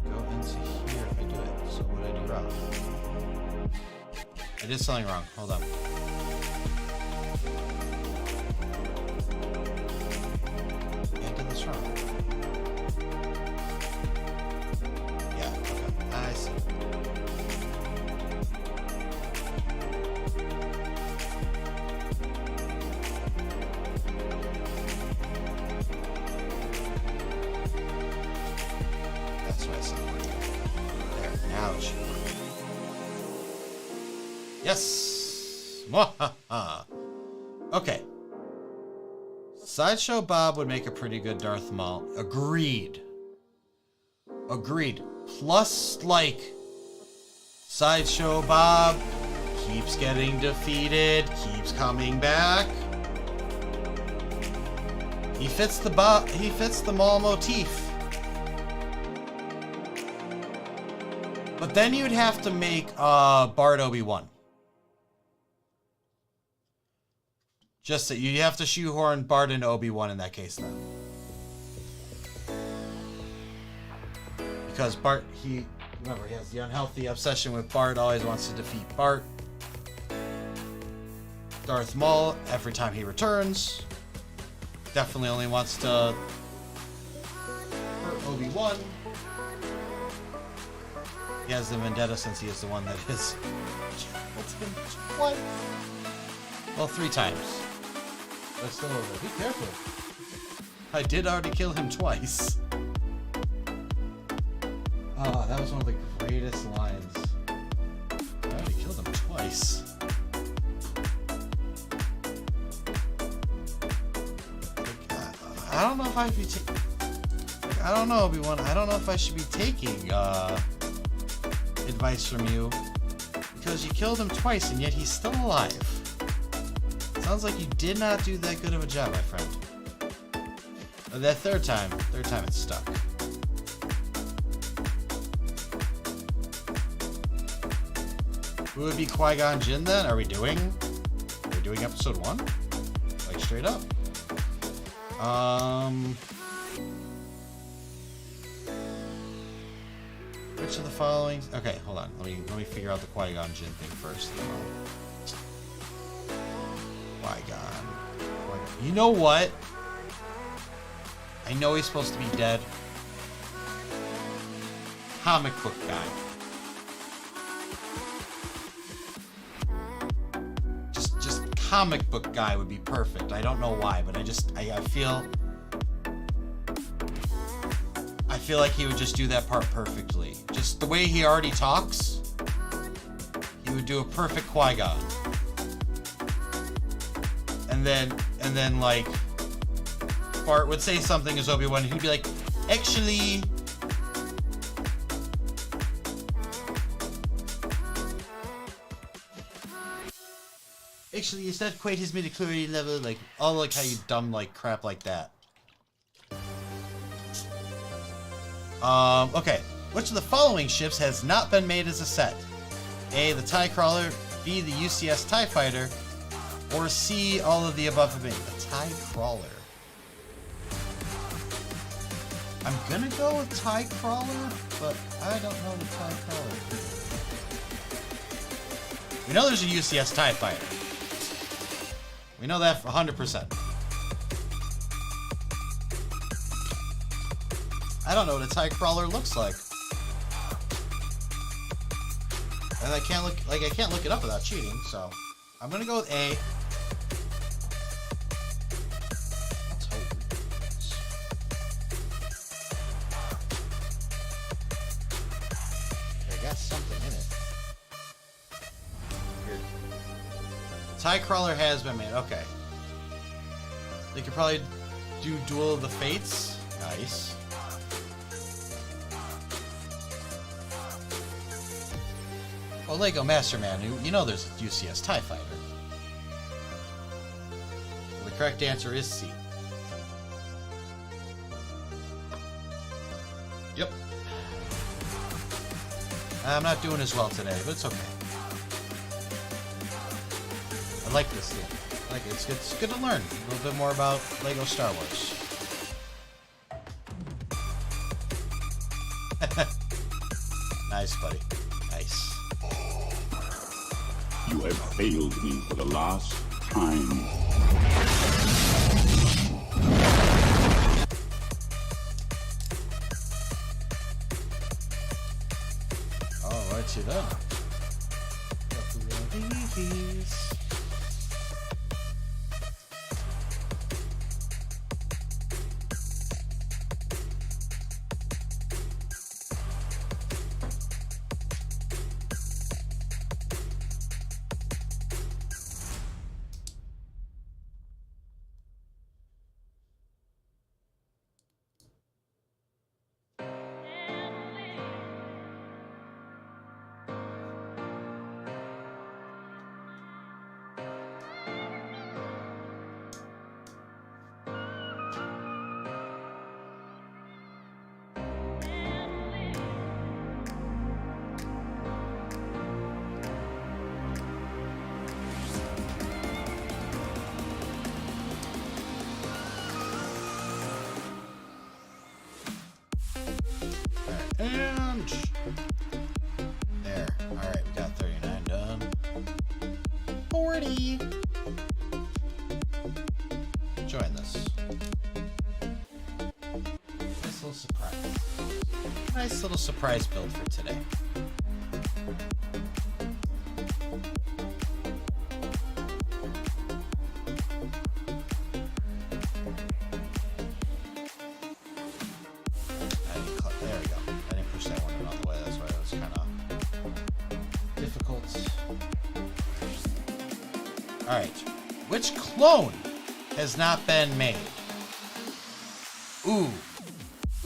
go into here if I do it. So what did I do wrong? I did something wrong. Hold on. I did this wrong. Yeah, okay. I see. Yes! Mwahaha! Okay. Sideshow Bob would make a pretty good Darth Maul. Agreed. Agreed. Plus, like, Sideshow Bob keeps getting defeated, keeps coming back. He fits the Maul motif. But then you'd have to make Bard Obi-Wan. Just that you have to shoehorn Bard and Obi-Wan in that case then. Because Bart, remember, he has the unhealthy obsession with Bart, always wants to defeat Bart. Darth Maul, every time he returns, definitely only wants to hurt Obi-Wan. He has the vendetta since he is the one that is killed him twice. Well, 3 times. But still, be careful. I did already kill him twice. Oh, that was one of the greatest lines. I already killed him twice. Like, I don't know if I should be taking. I don't know, Obi-Wan. I don't know if I should be taking advice from you, because you killed him twice and yet he's still alive. Sounds like you did not do that good of a job, my friend. That third time it's stuck. Who would be Qui-Gon Jinn then? Are we doing episode 1? Like straight up? Which of the following? Okay, hold on. Let me figure out the Qui-Gon Jinn thing first. Qui-Gon. You know what? I know he's supposed to be dead. Comic book guy. Just comic book guy would be perfect. I don't know why, but I feel like he would just do that part perfectly. Just the way he already talks, he would do a perfect Qui-Gon. And then like Bart would say something as Obi-Wan, and he'd be like, actually, it's not quite his midichlorian level, like, all like how you dumb, like, crap like that. Okay. Which of the following ships has not been made as a set? A, the TIE Crawler, B, the UCS TIE Fighter, or C, all of the above have been made. The TIE Crawler. I'm gonna go with TIE Crawler, but I don't know the TIE Crawler. We know there's a UCS TIE Fighter. We know that 100%. I don't know what a TIE Crawler looks like. And I can't look it up without cheating, so I'm gonna go with A. Let's hope. I got something in it. Weird. TIE Crawler has been made. Okay. They could probably do Duel of the Fates. Nice. Well, Lego Masterman, you know there's a UCS TIE Fighter. Well, the correct answer is C. Yep. I'm not doing as well today, but it's okay. I like this thing. Like it's good to learn a little bit more about Lego Star Wars. Nice, buddy. Nice. You have failed me for the last time. All right, you then. And there. Alright, we got 39 done. 40. Enjoying this. Nice little surprise. Nice little surprise build for today. Alright. Which clone has not been made? Ooh.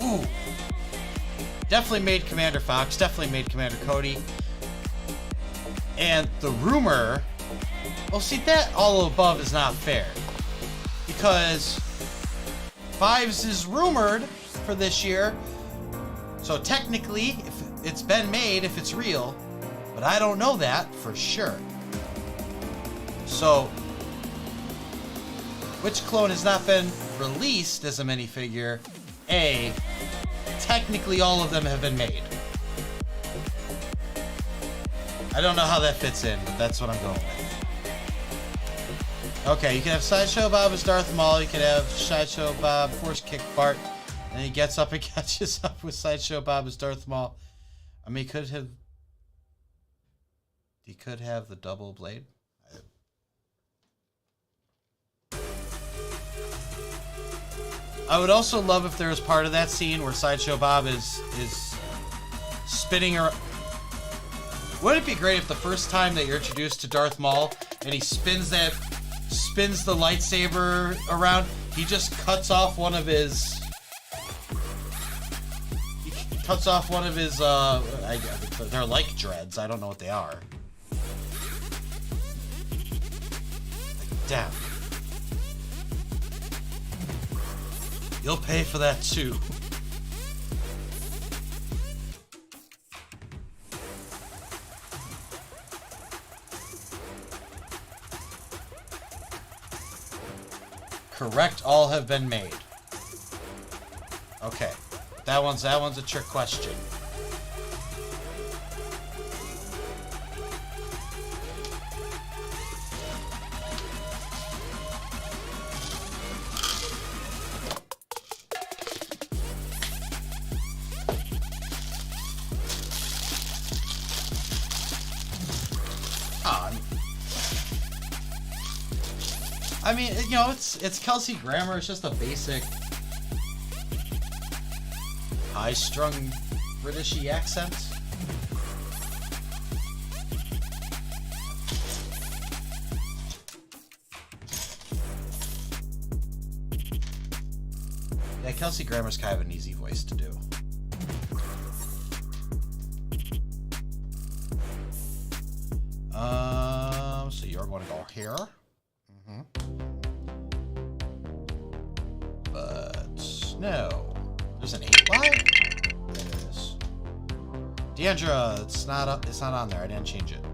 Ooh. Definitely made Commander Fox. Definitely made Commander Cody. And the rumor... Well, see, that all above is not fair. Because Fives is rumored for this year. So technically, if it's been made, if it's real. But I don't know that for sure. So, which clone has not been released as a minifigure? A, technically all of them have been made. I don't know how that fits in, but that's what I'm going with. Okay, you can have Sideshow Bob as Darth Maul. You can have Sideshow Bob Force Kick Bart. And he gets up and catches up with Sideshow Bob as Darth Maul. I mean, he could have the double blade. I would also love if there was part of that scene where Sideshow Bob is spinning around. Wouldn't it be great if the first time that you're introduced to Darth Maul and he spins the lightsaber around, he just cuts off one of his they're like dreads. I don't know what they are. Damn. You'll pay for that too. Correct, all have been made. Okay. That one's a trick question. I mean, you know, it's Kelsey Grammer. It's just a basic high-strung Britishy accent. Yeah, Kelsey Grammer's kind of an easy voice to do. So you're going to go here. But no, there's an 8 wide. There it is. Deandra, it's not on there. I didn't change it.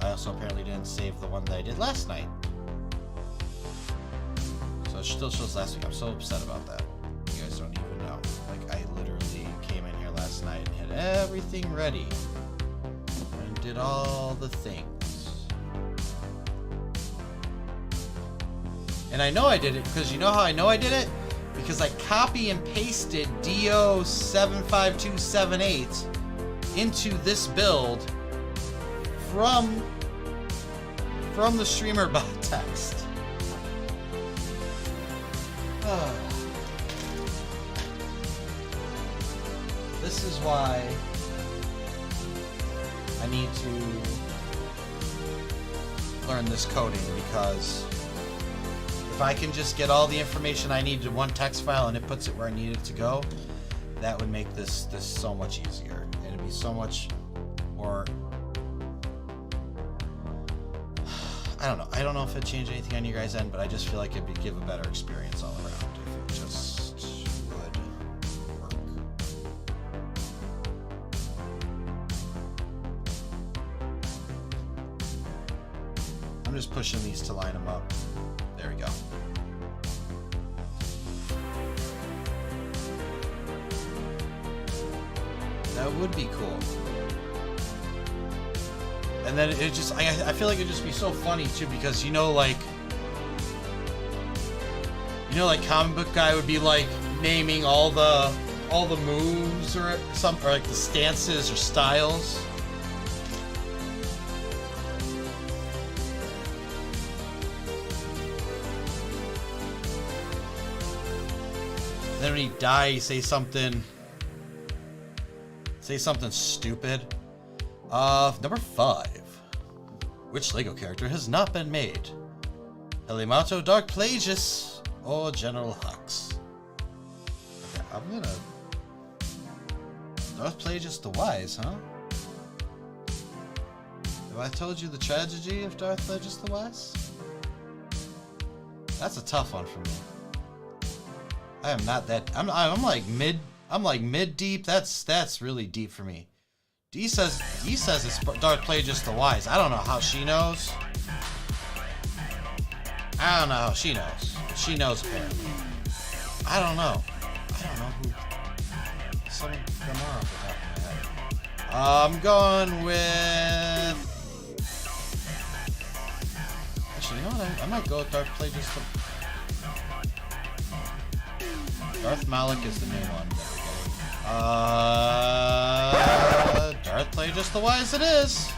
I also apparently didn't save the one that I did last night. So it still shows last week. I'm so upset about that. You guys don't even know. Like, I literally came in here last night and had everything ready and did all the things. And I know I did it because you know how I know I did it? Because I copy and pasted DO75278 into this build from the streamer bot text. This is why I need to learn this coding, because if I can just get all the information I need to one text file and it puts it where I need it to go, that would make this so much easier. And it'd be so much more... I don't know. I don't know if it'd change anything on your guys' end, but I just feel like it would give a better experience all around if it just would work. I'm just pushing these to line them up. There we go. That would be cool. And then it just, I feel like it'd just be so funny too, because like comic book guy would be like naming all the moves or like the stances or styles. And then when he dies, say something stupid. Number 5. Which LEGO character has not been made? Helimato, Dark Plagueis, or General Hux? Okay, I'm gonna... Darth Plagueis the Wise, huh? Have I told you the tragedy of Darth Plagueis the Wise? That's a tough one for me. I am not that... I'm like mid deep. That's really deep for me. D says it's Darth Plagueis the Wise. I don't know how she knows. I don't know how she knows. She knows apparently. I don't know who. Some of them are off the top of my head. I'm going with might go with Darth Plagueis the... Darth Malik is the new one that we're getting. Darth Plagueis the Wise it is!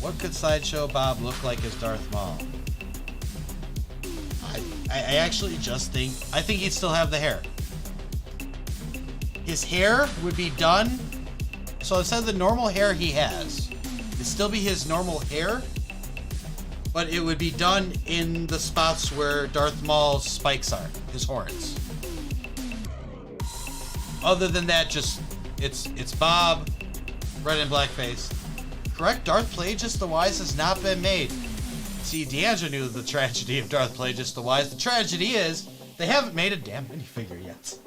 What could Sideshow Bob look like as Darth Maul? I actually just think... I think he'd still have the hair. His hair would be done... So instead of the normal hair he has, it'd still be his normal hair, but it would be done in the spots where Darth Maul's spikes are, his horns. Other than that, just... It's Bob, red and black face. Correct, Darth Plagueis the Wise has not been made. See, D'Angelo knew the tragedy of Darth Plagueis the Wise. The tragedy is, they haven't made a damn minifigure yet.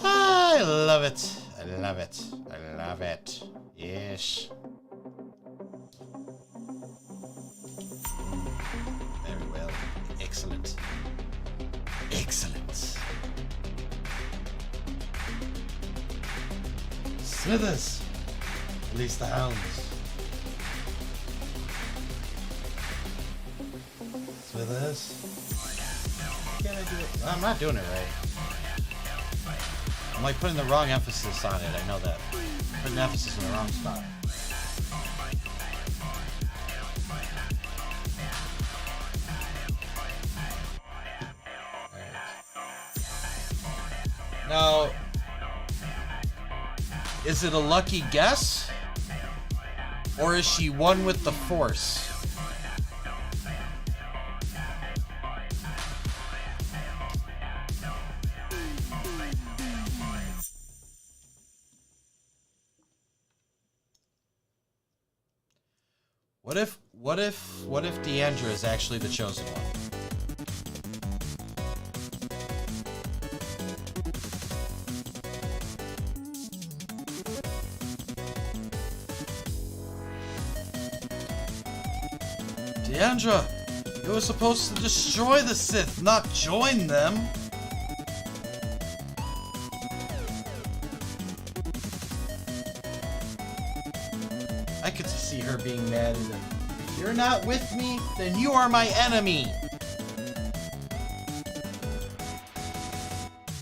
I love it. I love it. I love it. Yes. Very well. Excellent. Excellent. Smithers. Release the hounds. Smithers. Can't I do it? I'm not doing it right. I'm like putting the wrong emphasis on it. I know that. I'm putting emphasis in the wrong spot. Alright. Now, is it a lucky guess? Or is she one with the Force? What if Deandra is actually the chosen one? Deandra, you were supposed to destroy the Sith, not join them. I could see her being mad at him. If you're not with me, then you are my enemy.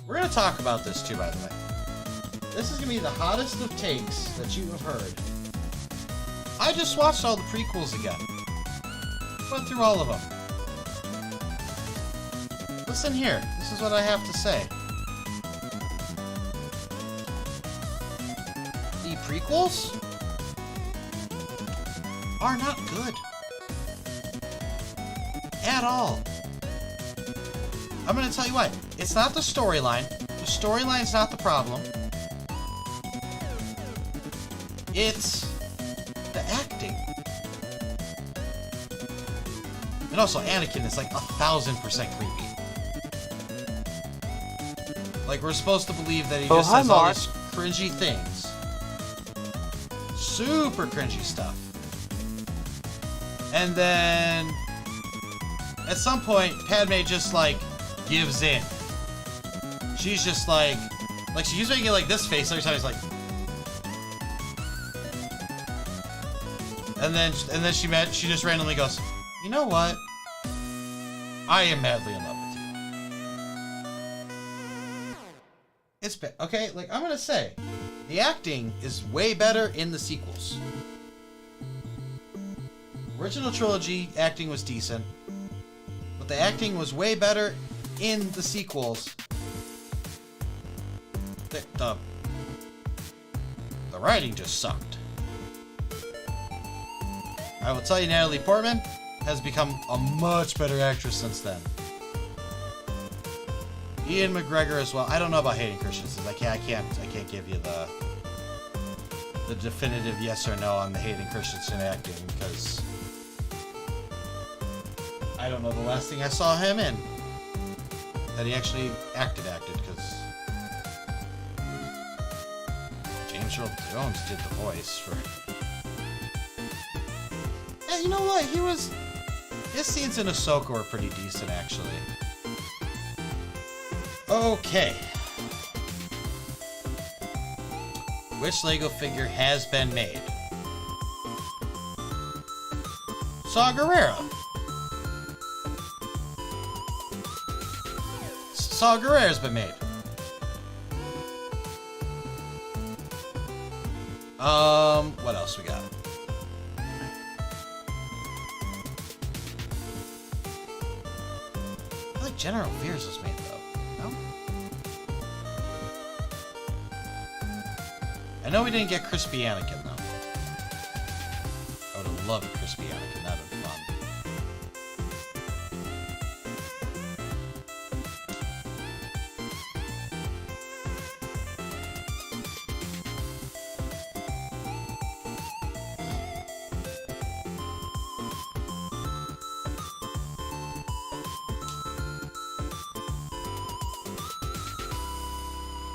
We're gonna talk about this too, by the way. This is gonna be the hottest of takes that you have heard. I just watched all the prequels again. Went through all of them. Listen here. This is what I have to say. The prequels are not good. At all. I'm gonna tell you what. It's not the storyline. The storyline's not the problem. It's the acting. And also, Anakin is like 1000% creepy. Like, we're supposed to believe that he just says all these cringy things. Super cringy stuff. And then, at some point, Padme just, like, gives in. She's just like she's making, like, this face every time he's like... And then she just randomly goes, you know what? I am madly in love with you. It's bad. Okay, like, I'm gonna say, the acting is way better in the sequels. Original trilogy acting was decent, but the acting was way better in the sequels. The writing just sucked. I will tell you, Natalie Portman has become a much better actress since then. Ian McGregor as well. I don't know about Hayden Christensen. I can't give you the definitive yes or no on the Hayden Christensen acting, because I don't know the last thing I saw him in that he actually acted, because James Earl Jones did the voice for... Yeah, you know what? His scenes in Ahsoka were pretty decent, actually. Okay. Which Lego figure has been made? Saw Gerrera. Saw Gerrera's been made. What else we got? I feel like General Veers was made though. No? I know we didn't get Crispy Anakin though. I would have loved Crispy Anakin. That would have been fun.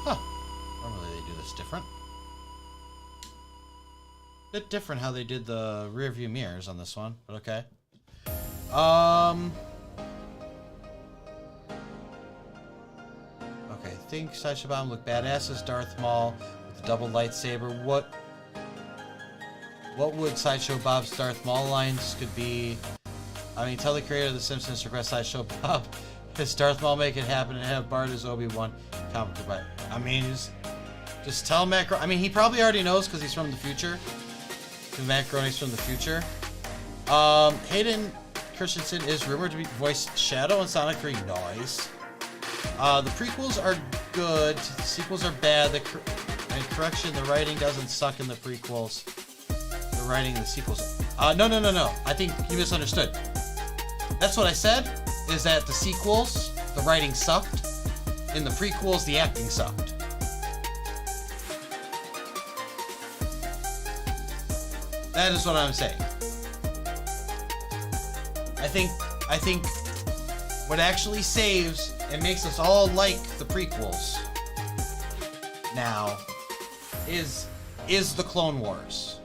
Huh. Normally they do this different. Bit different how they did the rear view mirrors on this one, but okay. Okay, I think Sideshow Bob looked badass as Darth Maul with the double lightsaber. What would Sideshow Bob's Darth Maul lines could be? I mean, tell the creator of The Simpsons to request Sideshow Bob his Darth Maul make it happen and have Bart as Obi-Wan. Comic. I mean, just tell Matt. I mean, he probably already knows because he's from the future. Matt Groening's from the future. Hayden Christensen is rumored to be voiced Shadow in Sonic 3. Nice. The prequels are good. The sequels are bad. And correction, the writing doesn't suck in the prequels. The writing in the sequels. No. I think you misunderstood. That's what I said, is that the sequels, the writing sucked. In the prequels, the acting sucked. That is what I'm saying. I think what actually saves and makes us all like the prequels now is the Clone Wars.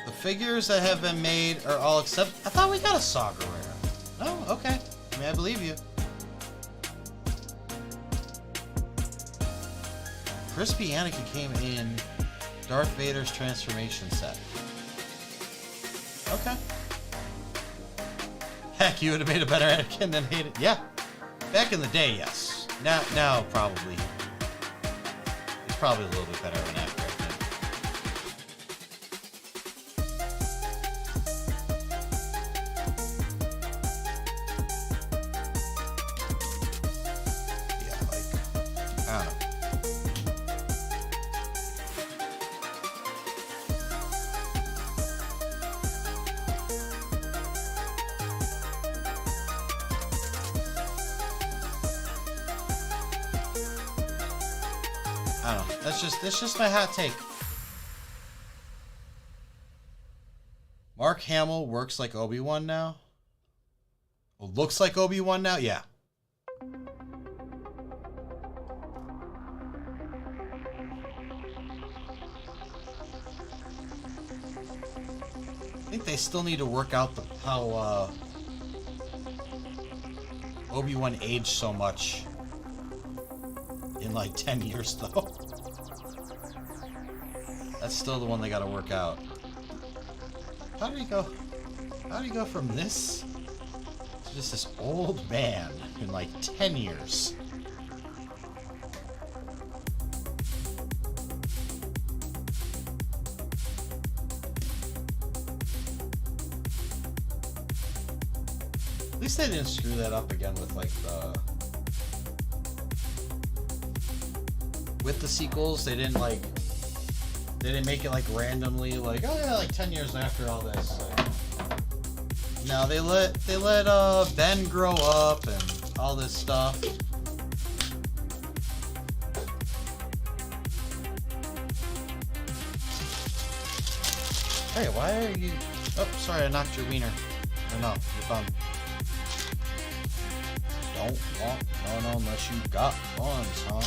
The figures that have been made are all except... I thought we got a Saw Gerrera. Oh, okay. I mean, I believe you. Crispy Anakin came in Darth Vader's transformation set. Okay. Heck, you would have made a better Anakin than Hayden. Yeah. Back in the day, yes. Now probably. He's probably a little bit better of an actor, I think. Yeah, like, I don't know. I don't know. That's just my hot take. Mark Hamill works like Obi-Wan now? Well, looks like Obi-Wan now? Yeah. I think they still need to work out how Obi-Wan aged so much in like 10 years though. That's still the one they gotta work out. How do you go from this to just this old man in like 10 years? At least they didn't screw that up again with like with the sequels. They didn't make it like randomly like, oh yeah, like 10 years after all this. No, they let Ben grow up and all this stuff. Hey, why are you... Oh, sorry, I knocked your wiener. Or no, your bum. Don't want none unless you got funds, huh?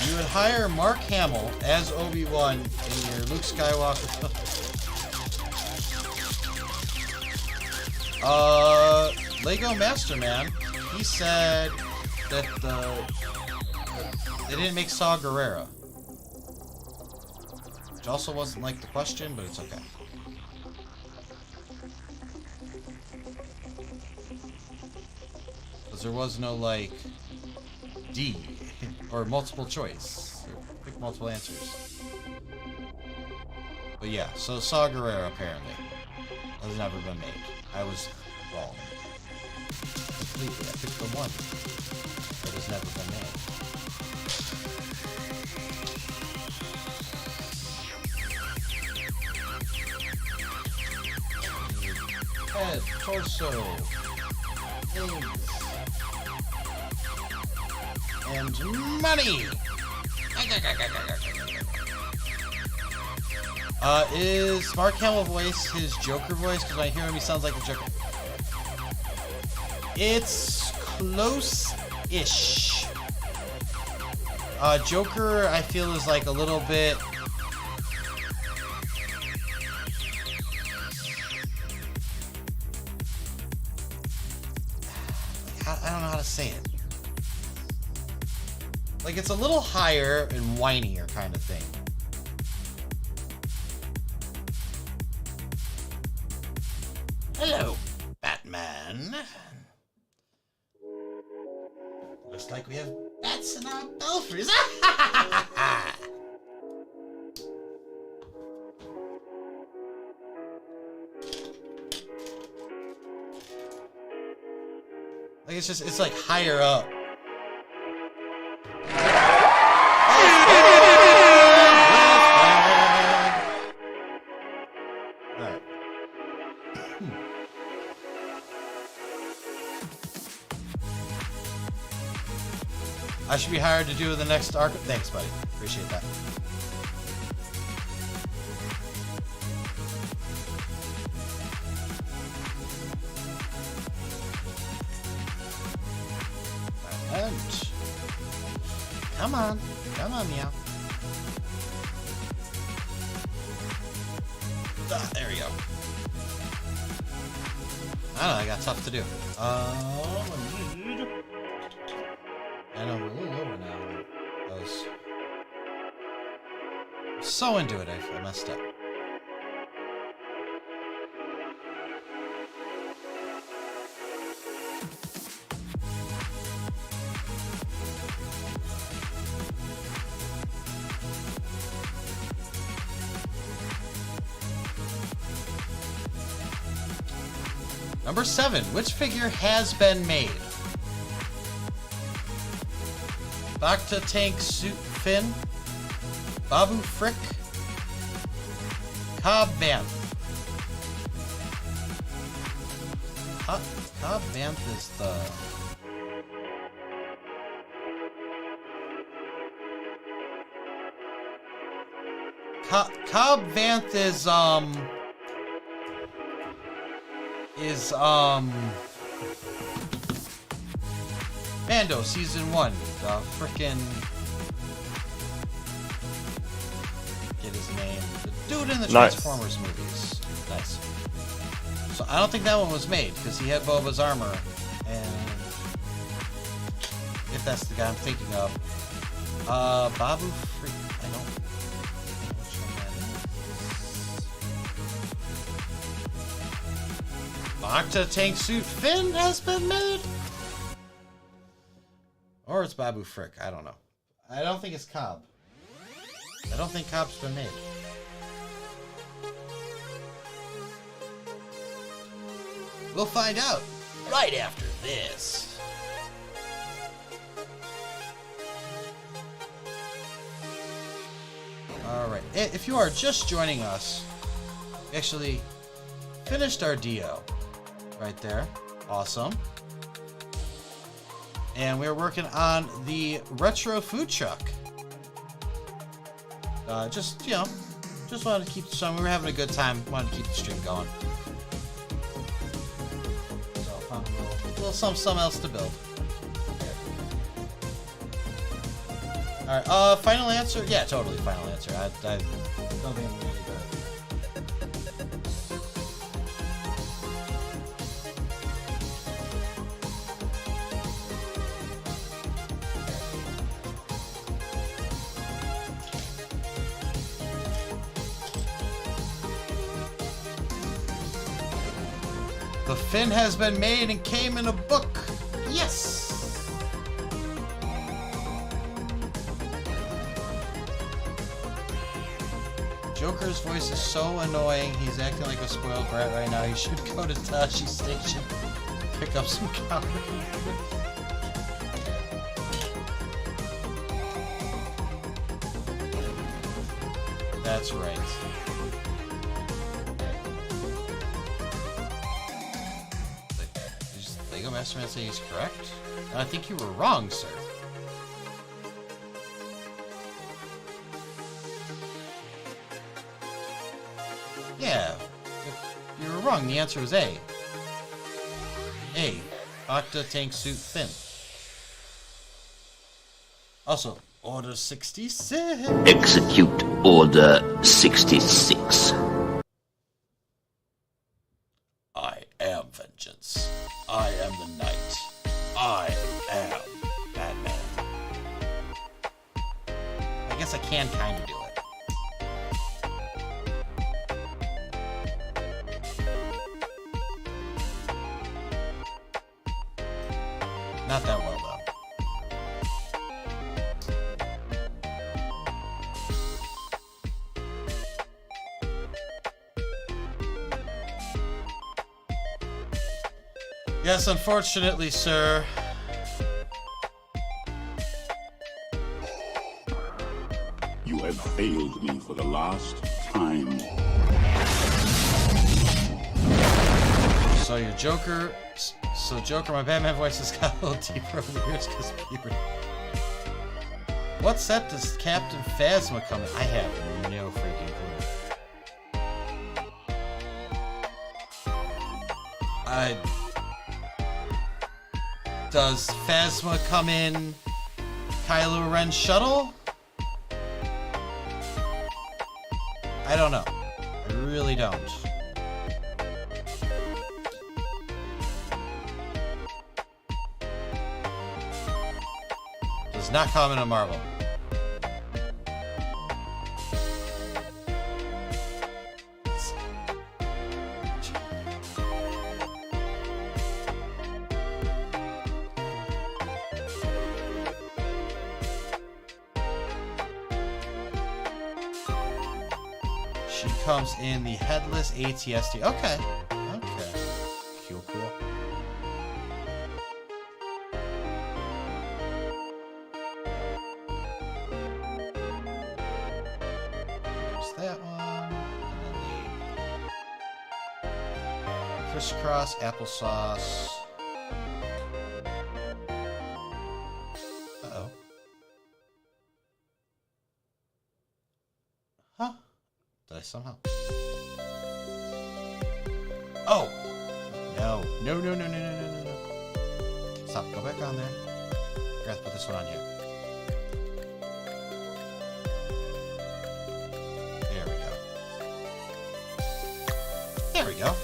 You would hire Mark Hamill as Obi-Wan in your Luke Skywalker film. Lego Masterman, he said that they didn't make Saw Gerrera. Which also wasn't like the question, but it's okay. Because there was no, like, D, or multiple choice. Or pick multiple answers. But yeah, so Saw Gerrera apparently has never been made. I was wrong. Completely. I picked the one that has never been made. Head, torso, legs, and money! Is Mark Hamill voice his Joker voice? Because when I hear him, he sounds like a Joker. It's close-ish. Joker, I feel, is like a little bit... I don't know how to say it. Like, it's a little higher and whinier kind of thing. Hello, Batman. Looks like we have bats in our belfries. Like, it's like higher up. Alright. I should be hired to do the next arc. Thanks, buddy. Appreciate that. And come on, meow. Ah, there we go. I don't know, I got stuff to do. I know we're a little over now. I was so into it, I messed up. Number 7. Which figure has been made? Bacta Tank Suit Finn, Babu Frick, Cobb Vanth. Cobb Vanth is the... Cobb Vanth is Mando Season 1, the frickin' get his name, the dude in the Transformers movies. Nice. So I don't think that one was made because he had Boba's armor, and if that's the guy I'm thinking of, Babu Frick. I don't know which one that is. Bacta Tank Suit Finn has been made. Or it's Babu Frick. I don't know. I don't think it's Cobb. I don't think Cobb's been made. We'll find out right after this. Alright. If you are just joining us, we actually finished our DO right there. Awesome. And we're working on the retro food truck. Just wanted to keep some. We were having a good time. Wanted to keep the stream going. So I found a little something else to build. Alright, final answer? Yeah, totally final answer. I don't think I'm gonna do The fin has been made and came in a book. Yes! Joker's voice is so annoying. He's acting like a spoiled brat right now. He should go to Tashi Station, pick up some comic. That's right. Does Lego Master Man say he's correct? I think you were wrong, sir. Yeah, you were wrong. The answer was A. A. Octa Tank Suit Fin. Also, Order 66. Execute Order 66. I am vengeance. I am the knight. I am Batman. I guess I can kind of do it. Not that well, though. Yes, unfortunately, sir. You have failed me for the last time. So your Joker... So Joker, my Batman voice has got a little deeper over the years because puberty. What set does Captain Phasma come in? I have no freaking clue. Does Phasma come in Kylo Ren's shuttle? I don't know. I really don't. Does not come in a Marvel. She comes in the headless ATSD. Okay. Okay. Cool, cool. There's that one. And then the crisscross applesauce. Uh-oh. Huh? Did I somehow? Oh! No. No, no, no, no, no, no, no, no. Stop. Go back on there. I gotta put this one on here. There we go. There we go.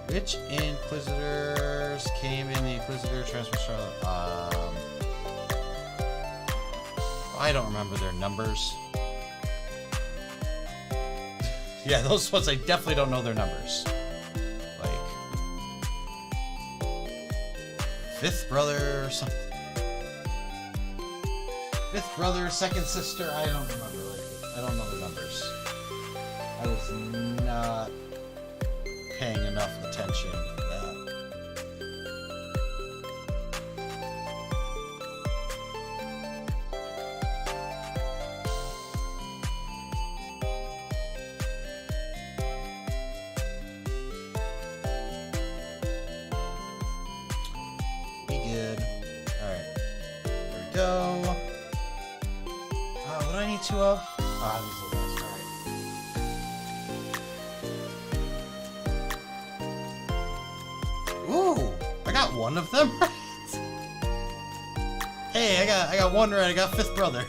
Which Inquisitors came in the Inquisitor transmission? I don't remember their numbers. Yeah, those ones I definitely don't know their numbers. Like fifth brother or something. Fifth brother, second sister. I don't remember. Like, I don't know their numbers. I was not paying enough attention to that. Be good. Alright. There we go. What do I need two of? These little guys. Alright. got one of them right. Hey, I got one right. I got fifth brother.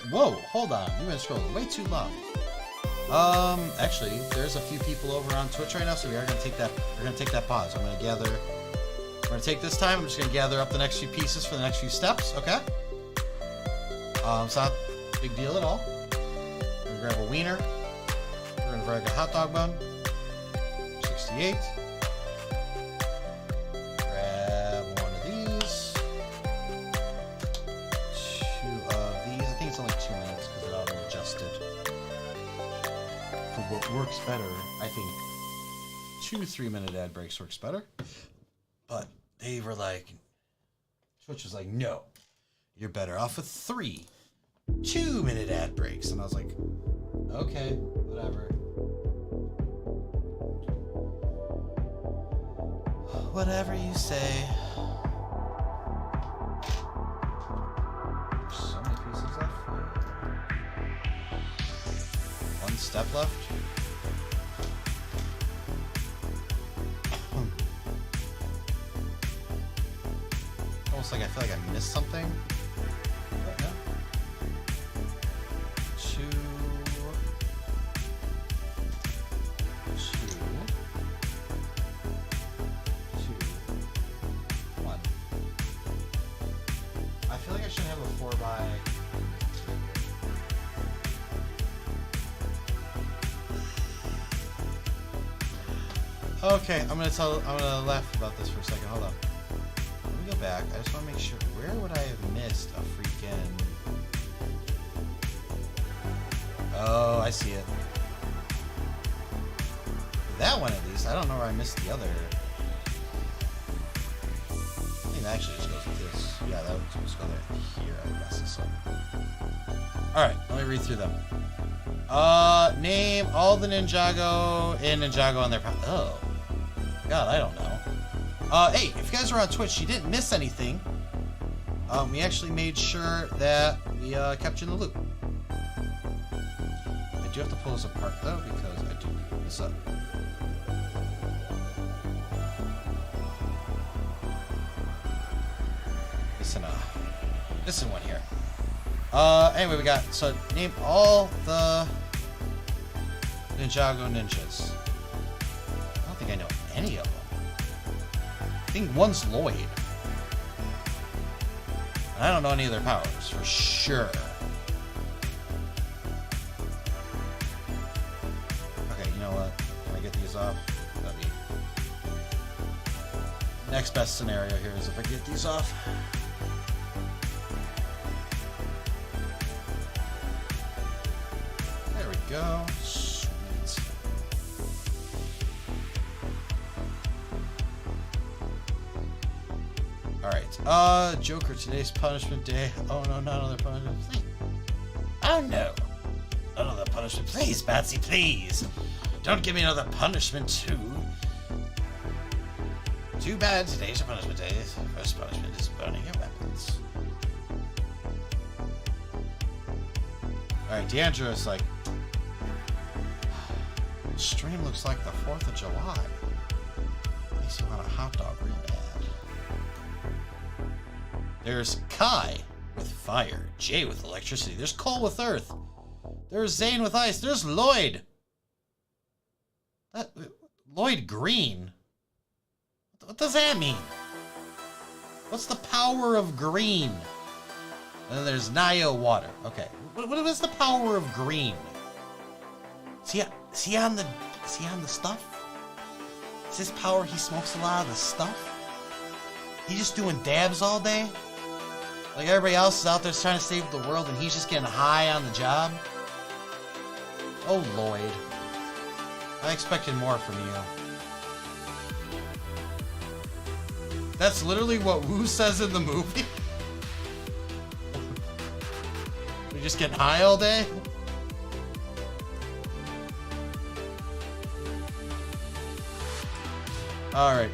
Whoa, hold on. You've been scrolling way too long. Actually, there's a few people over on Twitch right now, so we are gonna take that. We're gonna take that pause. I'm gonna gather. We're gonna take this time. I'm just gonna gather up the next few pieces for the next few steps. Okay. It's not a big deal at all. We're gonna grab a wiener. We're gonna grab a hot dog bun. 68. Grab one of these. Two of these. I think it's only 2 minutes because it auto adjusted. For what works better, I think 2 3-minute ad breaks works better. But they were like, Twitch was like, no, you're better off with 3 2-minute ad breaks. And I was like, okay, whatever. Whatever you say. So many pieces left. 1 step left. Almost like I feel like I missed something. But no. 2. 1. I feel like I should have a 4x. Okay, I'm gonna laugh about this for a second. Hold on. Let me go back. I just want to make sure. Where would I have missed a freaking? Oh, I see it. For that one at least. I don't know where I missed the other. I think that actually just goes with this. Yeah, that would just go there. Here, I would mess this up. All right, let me read through them. Name all the Ninjago in Ninjago on their. Oh. God, I don't know. Hey, if you guys are on Twitch, you didn't miss anything. We actually made sure that we kept you in the loop. I do have to pull this apart though because I do need this up. This one here. Anyway, we got name all the Ninjago ninjas. I don't think I know any of them. I think one's Lloyd. And I don't know any of their powers, for sure. Okay, you know what? Can I get these off? That'd be... Next best scenario here is if I get these off. There we go. Alright, Joker, today's punishment day. Oh no, not another punishment, please. Oh no. Another punishment, please, Batsy, please. Don't give me another punishment, too. Too bad, today's your punishment day. First punishment is burning your weapons. Alright, D'Angelo's like... Stream looks like the 4th of July. Makes you want a hot dog real bad. There's Kai with fire, Jay with electricity, there's Cole with earth, there's Zane with ice, there's Lloyd. Lloyd Green? What does that mean? What's the power of green? And then there's Nio water. Okay, what is the power of green? Is he on the stuff? Is his power he smokes a lot of the stuff? He just doing dabs all day? Like everybody else is out there trying to save the world and he's just getting high on the job? Oh, Lloyd. I expected more from you. That's literally what Wu says in the movie? You're just getting high all day? Alright.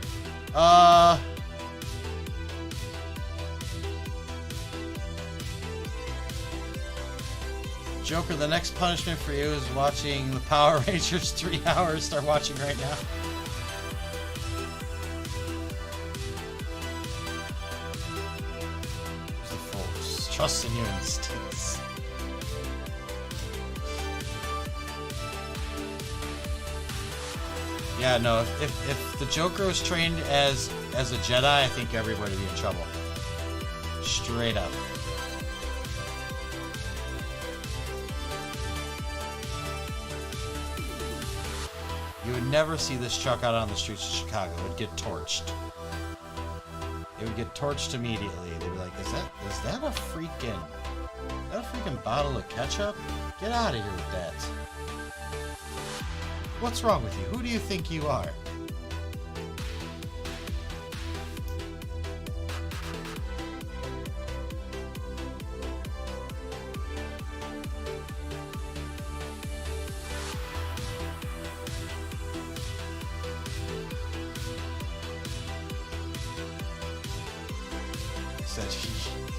Joker, the next punishment for you is watching the Power Rangers 3 hours. Start watching right now. Trust in your instincts. Yeah, no, if the Joker was trained as a Jedi, I think everybody would be in trouble. Straight up. You would never see this truck out on the streets of Chicago. It would get torched. It would get torched immediately. They'd be like, is that a freaking bottle of ketchup? Get out of here with that. What's wrong with you? Who do you think you are?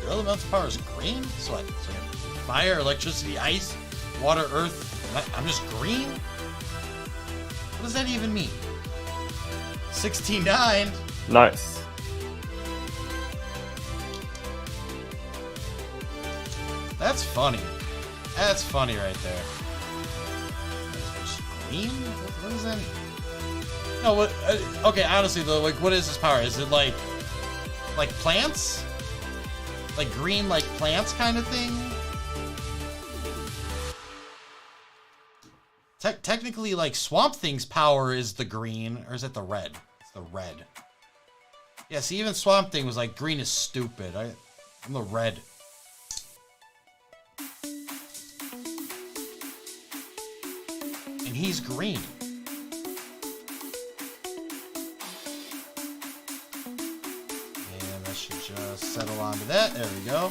Your elemental power is green? So what? So fire, electricity, ice, water, earth. I'm just green? What does that even mean? 69. Nice. That's funny. That's funny right there. Green? What does that mean? No, what? Okay, honestly though, like, what is this power? Is it like plants? Like green, like plants kind of thing? Technically, like, Swamp Thing's power is the green, or is it the red? It's the red. Yeah, see, even Swamp Thing was like, green is stupid. I'm the red. And he's green. And that should just settle onto that. There we go.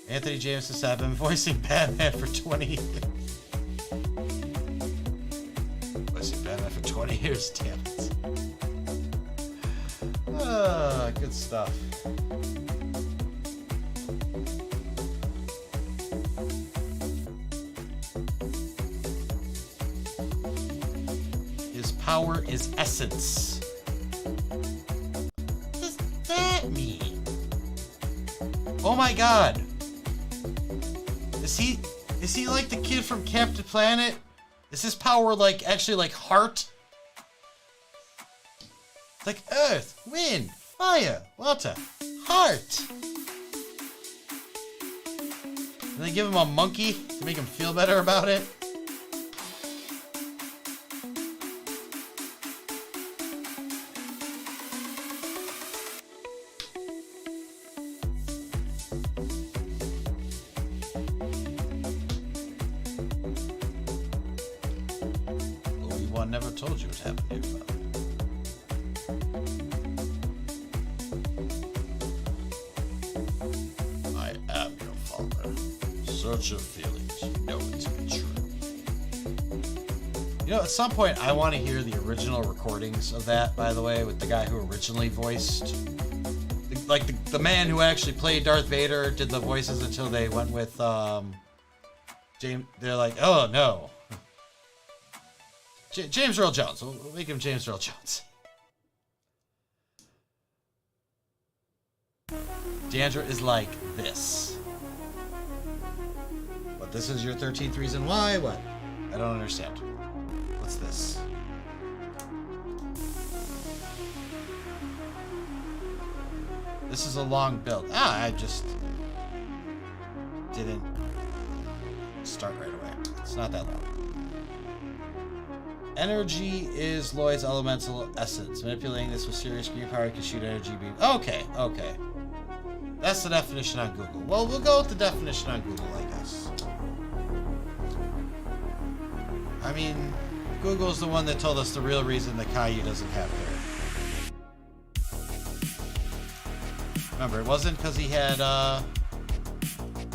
Anthony Jameson said, I've been voicing Batman for 20 years. Voicing Batman for 20 years, damn it. Ah, good stuff. His power is essence. What does that mean? Oh my god. Is he like the kid from Captain Planet? Is his power like actually like heart? Like earth, wind, fire, water, heart. And they give him a monkey to make him feel better about it. Never told you what happened to your father. I am your father. Search your feelings. You know it to be true. You know, at some point, I want to hear the original recordings of that, by the way, with the guy who originally voiced... the man who actually played Darth Vader did the voices until they went with, James... They're like, oh, no. James Earl Jones. We'll make him James Earl Jones. Deandra is like this. But this is your 13th reason why? What? I don't understand. What's this? This is a long build. I just didn't start right away. It's not that long. Energy is Lloyd's elemental essence. Manipulating this with serious green power can shoot energy beam. Okay. That's the definition on Google. Well, we'll go with the definition on Google, I guess. I mean, Google's the one that told us the real reason that Caillou doesn't have hair. Remember, it wasn't because he had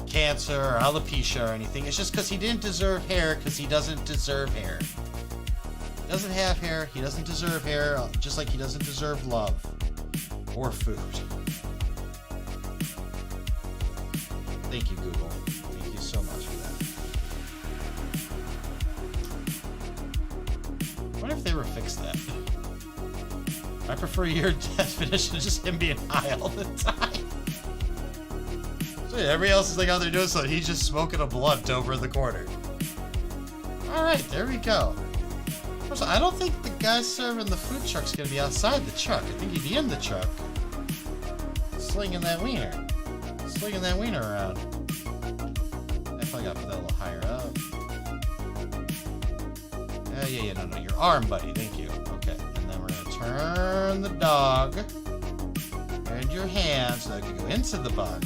cancer or alopecia or anything. It's just because he didn't deserve hair because he doesn't deserve hair. He doesn't have hair. He doesn't deserve hair, just like he doesn't deserve love or food. Thank you, Google. Thank you so much for that. I wonder if they ever fixed that. I prefer your definition of just him being high all the time. Sweet, everybody else is like out there doing something. He's just smoking a blunt over in the corner. Alright, there we go. First, I don't think the guy serving the food truck's gonna be outside the truck. I think he'd be in the truck. Slinging that wiener. Slinging that wiener around. I probably gotta put that a little higher up. Yeah, no, your arm, buddy. Thank you. Okay, and then we're gonna turn the dog and your hand so that it can go into the bun.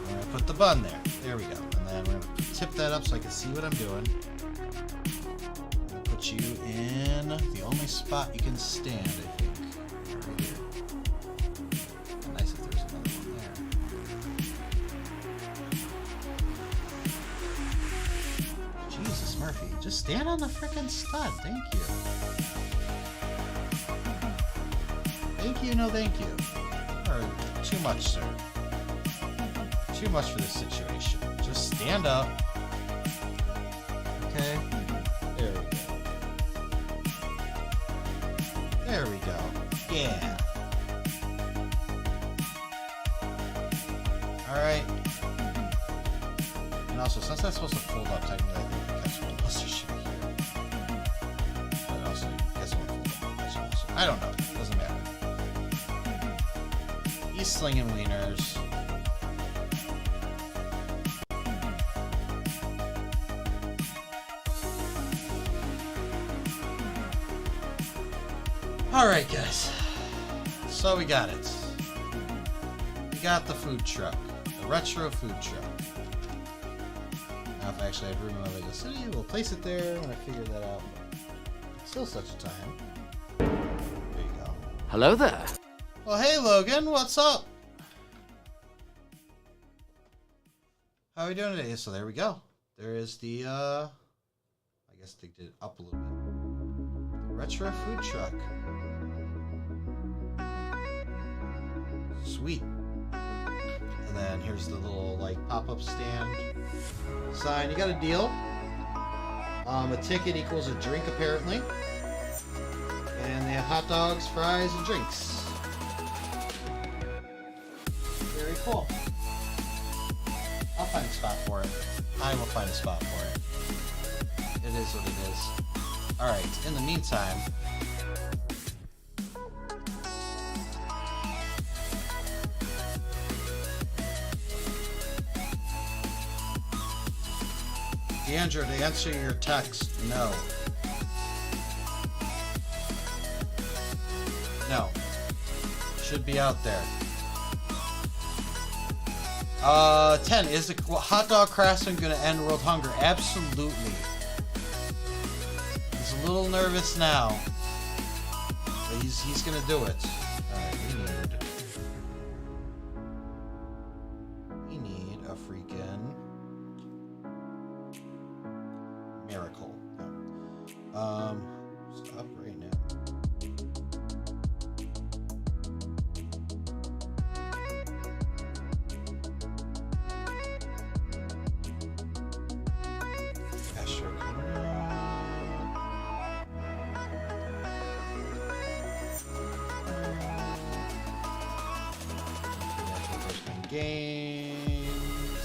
We're gonna put the bun there. There we go. And then we're gonna tip that up so I can see what I'm doing. I'm gonna put you in the only spot you can stand, I think. Right here. Nice if there's another one there. Jesus, Murphy. Just stand on the frickin' stud. Thank you. Thank you, no thank you. Or too much, sir. Too much for this situation. Just stand up. Okay? There we go. There we go. Yeah. Alright. And also, since that's supposed to fold up, technically I think the catch one also should be here. But also, I guess it won't fold up. I don't know. Doesn't matter. He's slinging wieners. Alright, guys. So we got it. We got the food truck. The retro food truck. Now, if I actually have room in my Lego City, we'll place it there when I figure that out. Still such a time. There you go. Hello there. Well, hey, Logan. What's up? How are we doing today? So there we go. There is the, I guess they did it up a little bit. The retro food truck. Sweet. And then here's the little like pop-up stand sign. You got a deal. A ticket equals a drink apparently. And they have hot dogs, fries, and drinks. Very cool. I'll find a spot for it. I will find a spot for it. It is what it is. Alright, in the meantime, Deandra, to answer your text, no. No. Should be out there. 10. Is the hot dog craftsman going to end world hunger? Absolutely. He's a little nervous now. But he's going to do it. Alright, we need a freaking miracle. No. Stop right now. Games.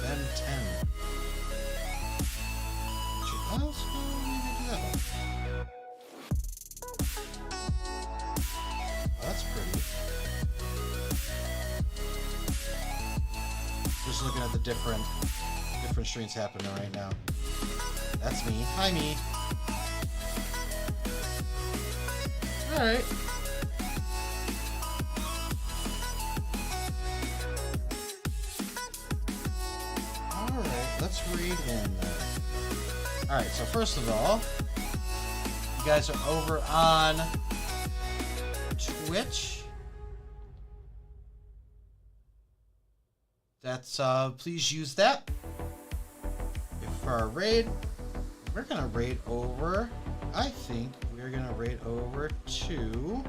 Ben 10. What else do we need to do that one? Oh, that's pretty. Just looking at the different streams happening right now. That's me. Hi, me. All right. Let's read in there. Alright, so first of all, you guys are over on Twitch. That's, please use that. If for our raid, we're gonna raid over, I think we're gonna raid over to,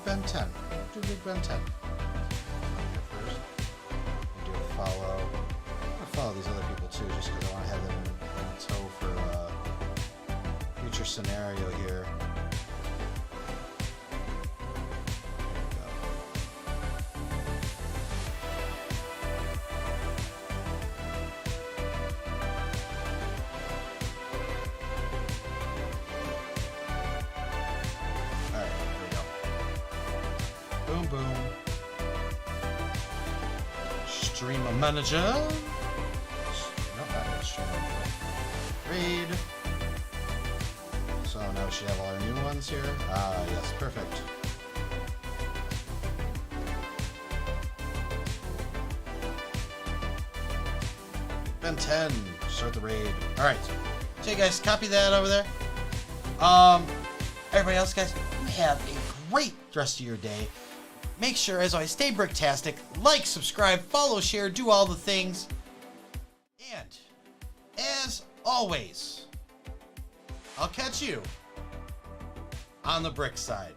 Ben 10. do Big Ben 10. First, we do follow. I'm gonna follow these other people too, just because I want to have them in tow for future scenario here. Boom, boom. Streamer manager. Nope, not really streamer manager. Raid. So now we should have all our new ones here. Ah, yes, perfect. Ben 10. Start the raid. Alright. So you guys copy that over there. Everybody else, guys, have a great rest of your day. Make sure, as always, stay bricktastic. Like, subscribe, follow, share, do all the things. And, as always, I'll catch you on the brick side.